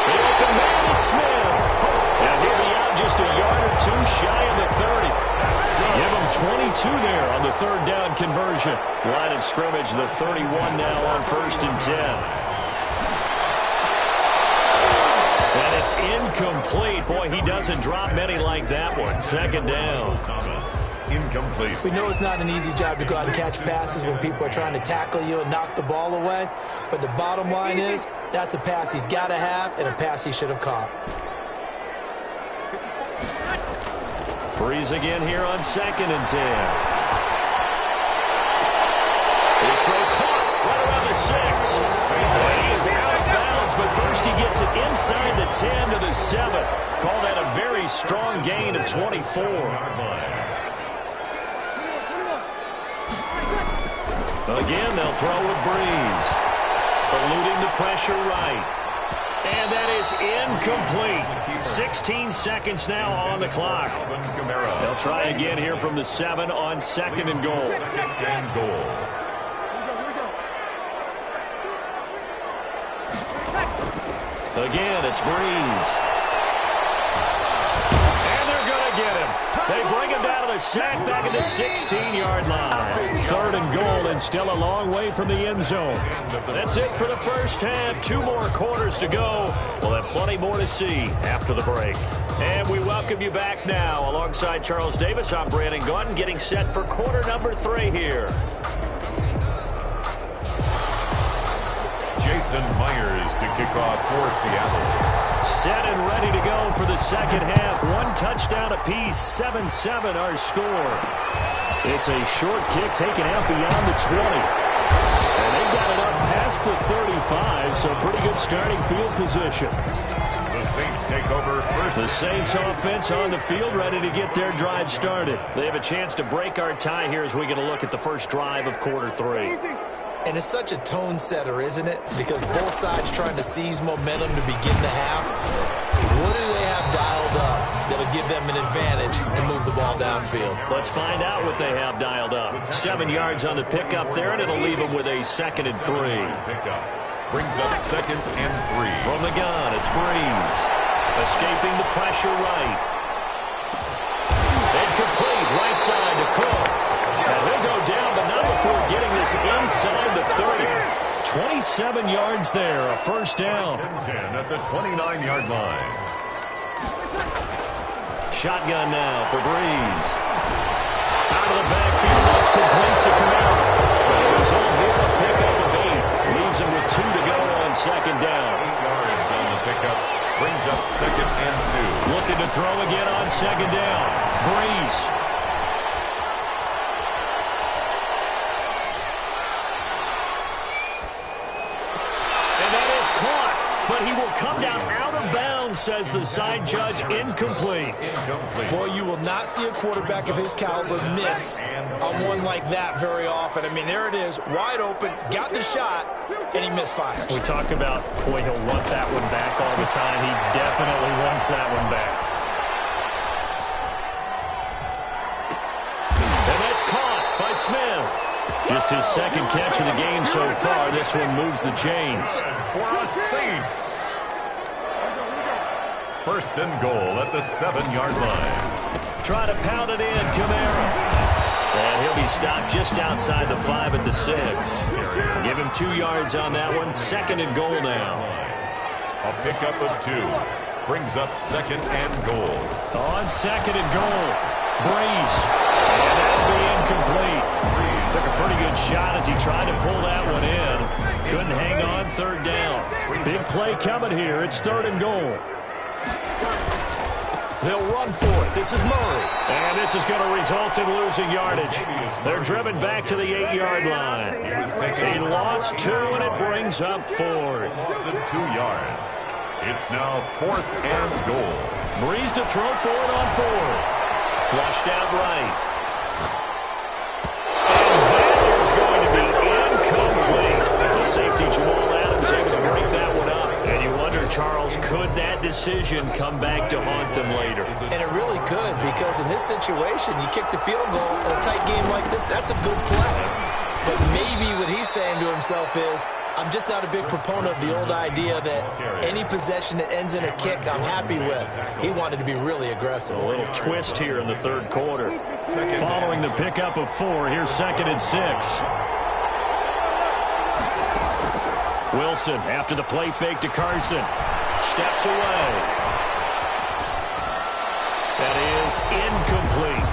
The open man is Smith. And he'll be out just a yard or 2 shy of the 30. Give him 22 there on the 3rd down conversion. Line of scrimmage, the 31 now on 1st and 10. And it's incomplete. Boy, he doesn't drop many like that one. 2nd down. Thomas, incomplete. We know it's not an easy job to go out and catch passes when people are trying to tackle you and knock the ball away. But the bottom line is, that's a pass he's got to have and a pass he should have caught. Breeze again here on 2nd and 10. This throw caught right around the 6. He is out of bounds, but first he gets it inside the 10 to the 7. Call that a very strong gain of 24. Again, they'll throw with Breeze. Eluding the pressure right. And that is incomplete. 16 seconds now on the clock. They'll try again here from the 7 on 2nd and goal. 2nd and goal. Again, it's Breeze. And they're going to get him. They bring him down to the sack back at the 16-yard line. 3rd and goal and still a long way from the end zone. That's it for the first half. 2 more quarters to go. We'll have plenty more to see after the break. And we welcome you back now. Alongside Charles Davis, I'm Brandon Gaudin, getting set for quarter number 3 here. Jason Myers to kick off for Seattle. Set and ready to go for the second half. 1 touchdown apiece, 7-7 our score. It's a short kick taken out beyond the 20. And they got it up past the 35, so pretty good starting field position. The Saints take over first. The Saints offense on the field, ready to get their drive started. They have a chance to break our tie here as we get a look at the first drive of quarter 3. And it's such a tone setter, isn't it? Because both sides trying to seize momentum to begin the half. What do they have dialed up that'll give them an advantage to move the ball downfield. Let's find out what they have dialed up. 7 yards on the pickup there, and it'll leave them with a 2nd and 3. Pickup brings up 2nd and 3. From the gun, it's Breeze. Escaping the pressure right. Incomplete, right side to Cook. And he'll go down, but not before getting this inside the 30. 27 yards there, a first down. 10 at the 29-yard line. Shotgun now for Breeze. Out of the backfield, that's complete to Camaro. The result here, a pickup of 8. Leaves him with 2 to go on 2nd down. 8 yards on the pickup. Brings up 2nd and 2. Looking to throw again on 2nd down. Breeze. And that is caught, but he will come down out of bounds, says the side judge. Incomplete. Boy, you will not see a quarterback of his caliber miss on one like that very often. I mean, there it is, wide open, got the shot, and he misfires. We talk about, boy, he'll want that one back all the time. He definitely wants that one back. And that's caught by Smith. Just his 2nd catch of the game so far. This one moves the chains. For a Saints. 1st and goal at the 7-yard line. Try to pound it in, Camaro. And he'll be stopped just outside the 5 at the 6. Give him 2 yards on that one. 2nd and goal now. A pickup of 2. Brings up 2nd and goal. On 2nd and goal. Breeze. And that'll be incomplete. Took a pretty good shot as he tried to pull that one in. Couldn't hang on. 3rd down. Big play coming here. It's 3rd and goal. They'll run for it. This is Murray. And this is going to result in losing yardage. They're driven back to the 8-yard line. They lost 2, and it brings up 4th. 2 yards. It's now 4th and goal. Breeze to throw for it on 4th. Flushed out right. And that is going to be incomplete. The safety, Jamal Adams, able to break that one up. And you wonder, Charles, could that decision come back to haunt them later? And it really could, because in this situation, you kick the field goal in a tight game like this, that's a good play. But maybe what he's saying to himself is, I'm just not a big proponent of the old idea that any possession that ends in a kick I'm happy with. He wanted to be really aggressive. A little twist here in the 3rd quarter. Following the pickup of 4, here's 2nd and 6. Wilson after the play fake to Carson. Steps away. That is incomplete.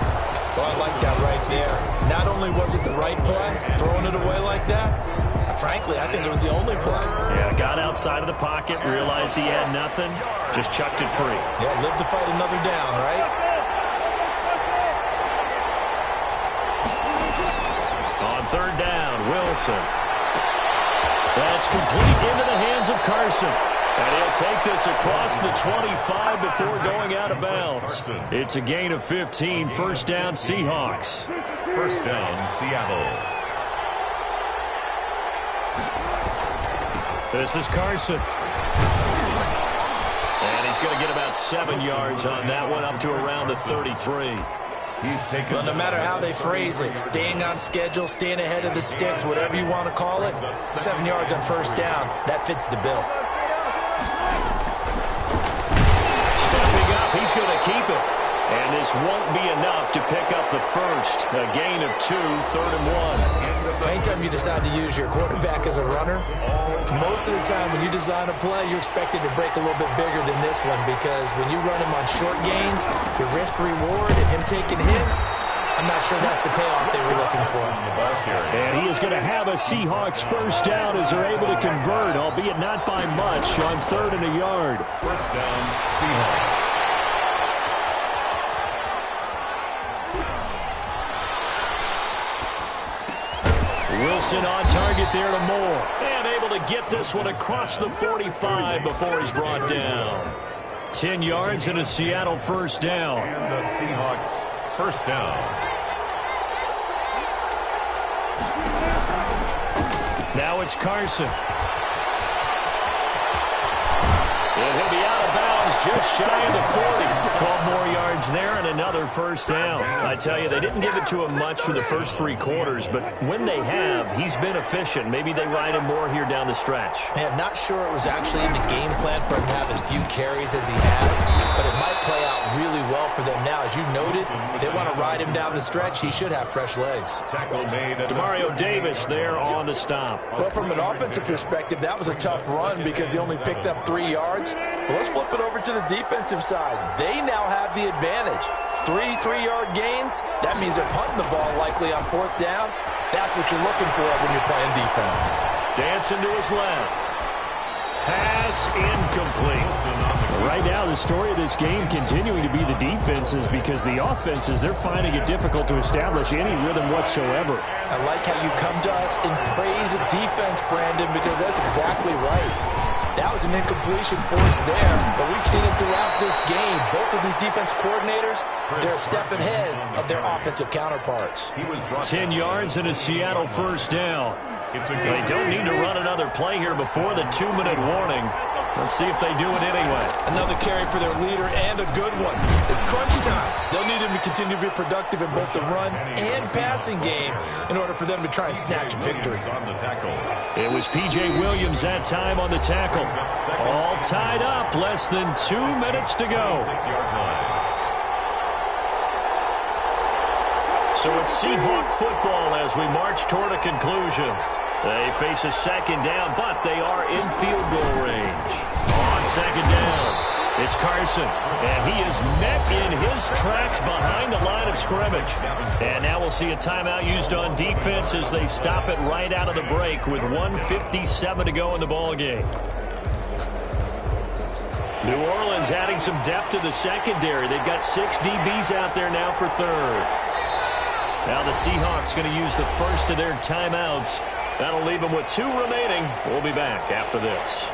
Oh, I like that right there. Not only was it the right play, throwing it away like that, frankly, I think it was the only play. Yeah, got outside of the pocket, realized he had nothing, just chucked it free. Yeah, live to fight another down, right? On 3rd down, Wilson. That's complete into the hands of Carson. And he'll take this across the 25 before going out of bounds. It's a gain of 15. 1st down, Seahawks. 1st down, Seattle. This is Carson. And he's going to get about 7 yards on that one, up to around the 33. Well, no matter how they phrase it, staying on schedule, staying ahead of the sticks, whatever you want to call it, 7 yards on 1st down, that fits the bill. Stepping up, he's going to keep it. And this won't be enough to pick up the 1st. A gain of 2, 3rd and 1. Anytime you decide to use your quarterback as a runner, most of the time when you design a play, you're expected to break a little bit bigger than this one, because when you run him on short gains, your risk-reward and him taking hits, I'm not sure that's the payoff they were looking for. And he is going to have a Seahawks 1st down as they're able to convert, albeit not by much, on 3rd and a yard. 1st down, Seahawks. Wilson on target there to Moore. And able to get this one across the 45 before he's brought down. 10 yards and a Seattle 1st down. And the Seahawks 1st down. Now it's Carson. And he'll be out of bounds just shy of the 40. 12 more yards there and another first down. I tell you, they didn't give it to him much for the first 3 quarters, but when they have, he's been efficient. Maybe they ride him more here down the stretch. Man, not sure it was actually in the game plan for him to have as few carries as he has, but it might play out really well for them now. As you noted, if they want to ride him down the stretch, he should have fresh legs. Demario Davis there on the stop. Well, from an offensive perspective, that was a tough run because he only picked up 3 yards. Well, let's flip it over to the defensive side. They now have the advantage. 3 3-yard gains. That means they're punting the ball likely on 4th down. That's what you're looking for when you're playing defense. Dancing to his left. Pass incomplete. Right now, the story of this game continuing to be the defenses because the offenses, they're finding it difficult to establish any rhythm whatsoever. I like how you come to us in praise of defense, Brandon, because that's exactly right. That was an incompletion force there, but we've seen it throughout this game. Both of these defense coordinators, they're a step ahead of their offensive counterparts. 10 yards and a Seattle first down. They don't need to run another play here before the 2-minute warning. Let's see if they do it anyway. Another carry for their leader and a good one. It's crunch time. They'll need him to continue to be productive in both the run and passing game in order for them to try and snatch a victory. It was P.J. Williams that time on the tackle. All tied up, less than 2 minutes to go. So it's Seahawk football as we march toward a conclusion. They face a second down, but they are in field goal range. On second down, it's Carson, and he is met in his tracks behind the line of scrimmage. And now we'll see a timeout used on defense as they stop it right out of the break with 1:57 to go in the ballgame. New Orleans adding some depth to the secondary. They've got 6 DBs out there now for third. Now the Seahawks going to use the first of their timeouts. That'll leave them with 2 remaining. We'll be back after this.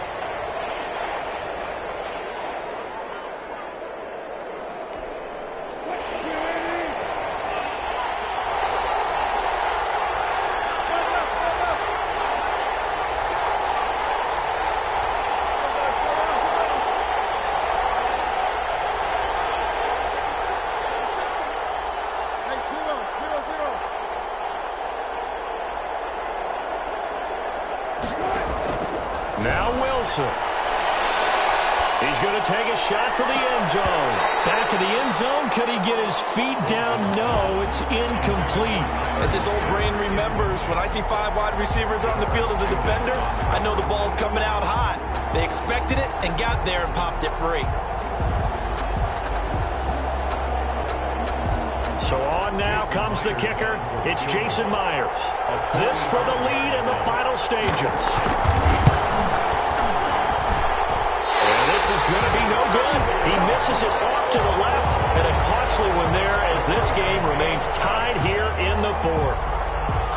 Now Wilson. He's going to take a shot for the end zone. Back of the end zone. Could he get his feet down? No, it's incomplete. As his old brain remembers, when I see 5 wide receivers on the field as a defender, I know the ball's coming out hot. They expected it and got there and popped it free. So on now comes the kicker. It's Jason Myers. This for the lead in the final stages. This is going to be no good. He misses it off to the left, and a costly one there as this game remains tied here in the 4th.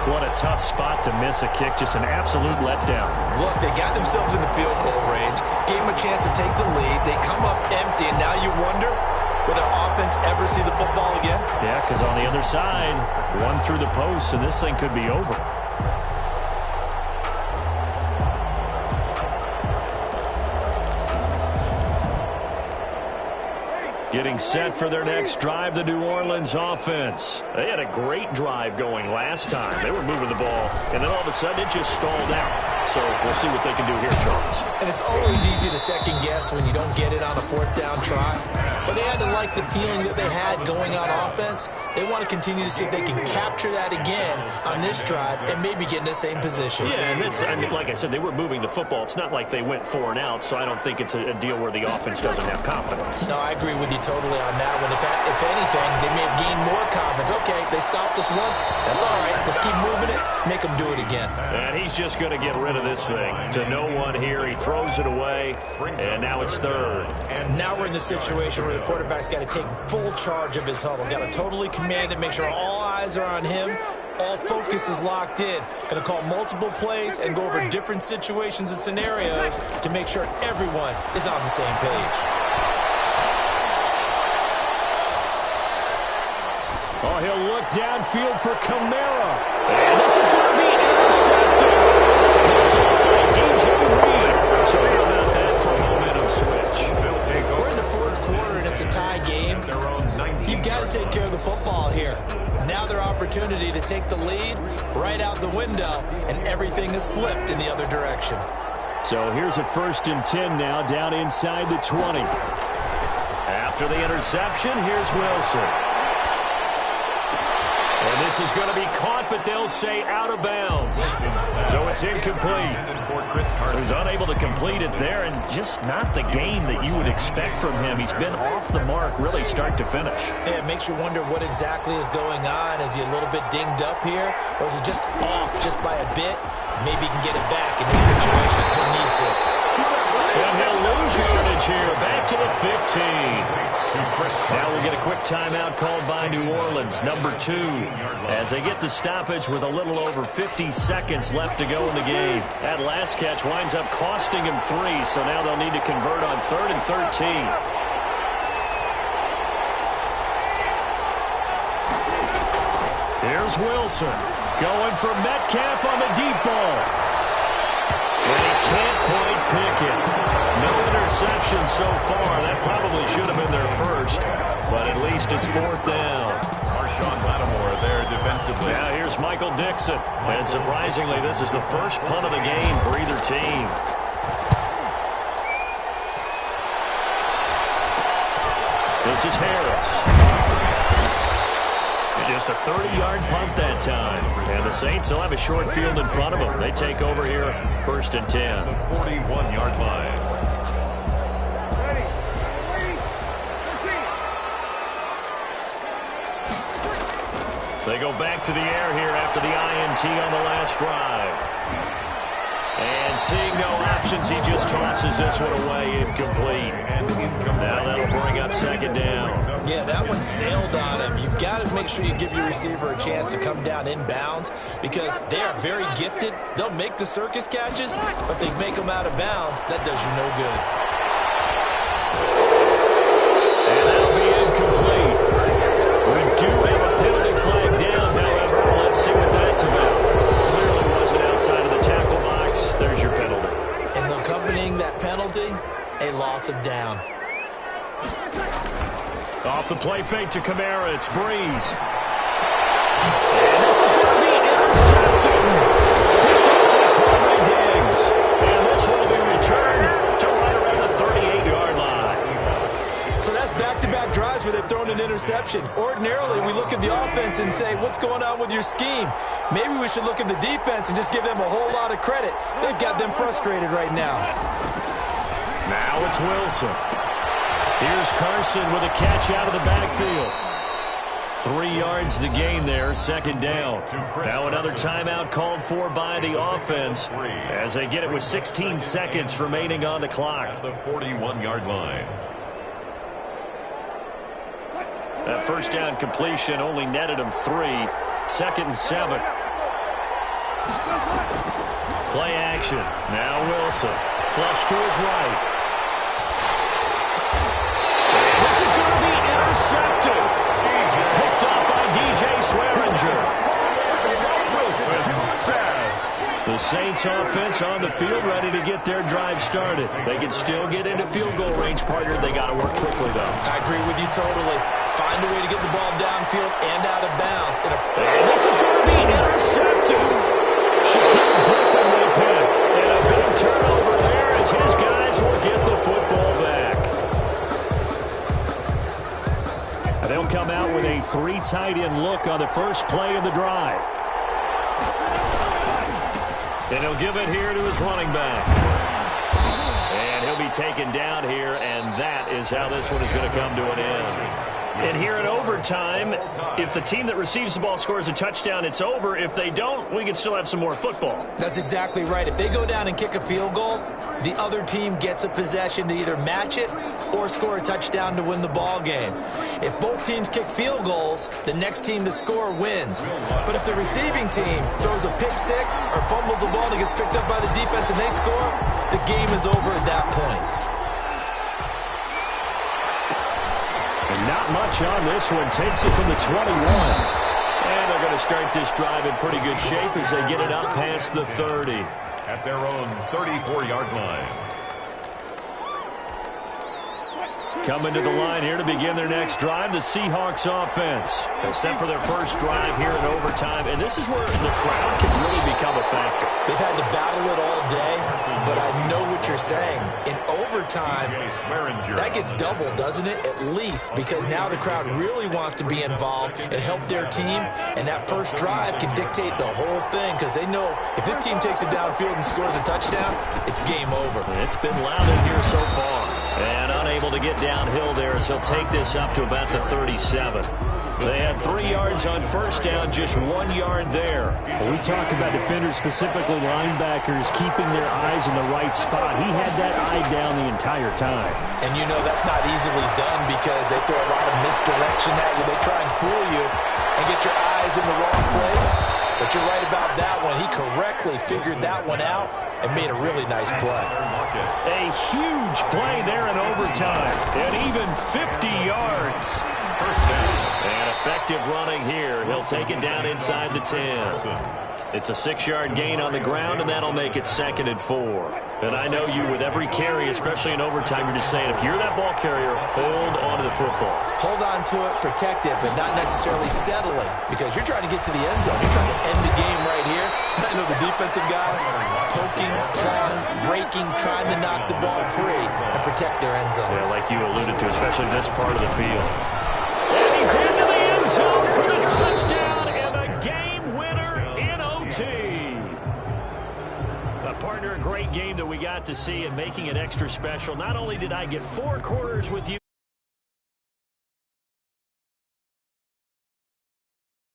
What a tough spot to miss a kick. Just an absolute letdown. Look, they got themselves in the field goal range, gave them a chance to take the lead. They come up empty, and now you wonder, will their offense ever see the football again? Yeah, because on the other side, one through the post, and this thing could be over. Getting set for their next drive, the New Orleans offense. They had a great drive going last time. They were moving the ball, and then all of a sudden it just stalled out. So we'll see what they can do here, Charles. And it's always easy to second guess when you don't get it on a 4th down try. But they had to like the feeling that they had going on offense. They want to continue to see if they can capture that again on this drive and maybe get in the same position. Yeah, and it's, I mean, like I said, they were moving the football. It's not like they went 4 and out, so I don't think it's a deal where the offense doesn't have confidence. No, I agree with you totally on that one. If anything, they may have gained more confidence. Okay, they stopped us once. That's all right. Let's keep moving it. Make them do it again. And he's just going to get rid of this thing. To no one here. He throws it away, and now it's 3rd. And now we're in the situation where the quarterback's got to take full charge of his huddle. Got to totally command it, make sure all eyes are on him. All focus is locked in. Going to call multiple plays and go over different situations and scenarios to make sure everyone is on the same page. Oh, he'll look downfield for Kamara. And this is going to be intercepted. DJ Reed. Sorry about that for a momentum switch. We're in the just flipped in the other direction. So here's a 1st and 10 now, down inside the 20. After the interception, here's Wilson. And this is going to be caught, but they'll say out of bounds. So it's incomplete. So he's unable to complete it there, and just not the game that you would expect from him. He's been off the mark really start to finish. Yeah, it makes you wonder what exactly is going on. Is he a little bit dinged up here, or is he just off just by a bit? Maybe he can get it back in this situation. He'll need to. And he'll lose yardage here. Back to the 15. Now we'll get a quick timeout called by New Orleans, number 2, as they get the stoppage with a little over 50 seconds left to go in the game. That last catch winds up costing him 3, so now they'll need to convert on 3rd and 13. Here's Wilson going for Metcalf on the deep ball. And he can't quite pick it. No interception so far. That probably should have been their first, but at least it's 4th down. Marshawn Lattimore there defensively. Now here's Michael Dixon. And surprisingly, this is the first punt of the game for either team. This is Harris. Just a 30-yard punt that time. And the Saints will have a short field in front of them. They take over here, 1st and 10. The 41-yard line. They go back to the air here after the INT on the last drive. And seeing no options, he just tosses this one away, incomplete. Now that'll bring up 2nd down. Yeah, that one sailed on him. You've got to make sure you give your receiver a chance to come down inbounds because they are very gifted. They'll make the circus catches, but they make them out of bounds. That does you no good. And that'll be incomplete. We do have a penalty flag down, however. Let's see what that's about. Clearly wasn't outside of the tackle box. There's your penalty. And accompanying that penalty, a loss of down. Off the play fake to Kamara, it's Breeze. And this is going to be intercepted. Picked up by Quadri Diggs. And this will be returned to right around the 38-yard line. So that's back-to-back drives where they've thrown an interception. Ordinarily, we look at the offense and say, what's going on with your scheme? Maybe we should look at the defense and just give them a whole lot of credit. They've got them frustrated right now. Now it's Wilson. Here's Carson with a catch out of the backfield. 3 yards the gain there, 2nd down. Now another timeout called for by the offense as they get it with 16 seconds remaining on the clock. The 41-yard line. That 1st down completion only netted him 3. 2nd and 7. Play action. Now Wilson. Flush to his right. This is going to be intercepted. Picked up by DJ Swearinger. The Saints offense on the field ready to get their drive started. They can still get into field goal range, partner. They got to work quickly, though. I agree with you totally. Find a way to get the ball downfield and out of bounds. And this is going to be intercepted. Shaquille Griffin will pick. And a big turnover there as his guys will get the football back. They'll come out with a 3 tight end look on the first play of the drive. And he'll give it here to his running back. And he'll be taken down here, and that is how this one is going to come to an end. And here in overtime, if the team that receives the ball scores a touchdown, it's over. If they don't, we can still have some more football. That's exactly right. If they go down and kick a field goal, the other team gets a possession to either match it or score a touchdown to win the ball game. If both teams kick field goals, the next team to score wins. But if the receiving team throws a pick six or fumbles the ball and gets picked up by the defense and they score, the game is over at that point. And not much on this one. Takes it from the 21. And they're going to start this drive in pretty good shape as they get it up past the 30. At their own 34-yard line. Coming to the line here to begin their next drive, the Seahawks offense. They're set for their first drive here in overtime, and this is where the crowd can really become a factor. They've had to battle it all day, but I know what you're saying. In overtime, that gets doubled, doesn't it? At least, because now the crowd really wants to be involved and help their team, and that first drive can dictate the whole thing because they know if this team takes it downfield and scores a touchdown, it's game over. It's been loud in here so far. And unable to get downhill there as he'll take this up to about the 37. They had 3 yards on first down, just 1 yard there. Well, we talk about defenders, specifically linebackers, keeping their eyes in the right spot. He had that eye down the entire time. And you know that's not easily done because they throw a lot of misdirection at you. They try and fool you and get your eyes in the wrong place. But you're right about that one. He correctly figured that one out and made a really nice play. A huge play there in overtime. And even 50 yards. First down. And effective running here. He'll take it down inside the 10. It's a 6-yard gain on the ground, and that'll make it 2nd and 4. And I know you, with every carry, especially in overtime, you're just saying, if you're that ball carrier, hold on to the football. Hold on to it, protect it, but not necessarily settling because you're trying to get to the end zone. You're trying to end the game right here. I know the defensive guys poking, clawing, raking, trying to knock the ball free and protect their end zone. Yeah, like you alluded to, especially this part of the field. And he's into the end zone for the touchdown and the game winner in OT. Partner, a great game that we got to see and making it extra special. Not only did I get 4 quarters with you.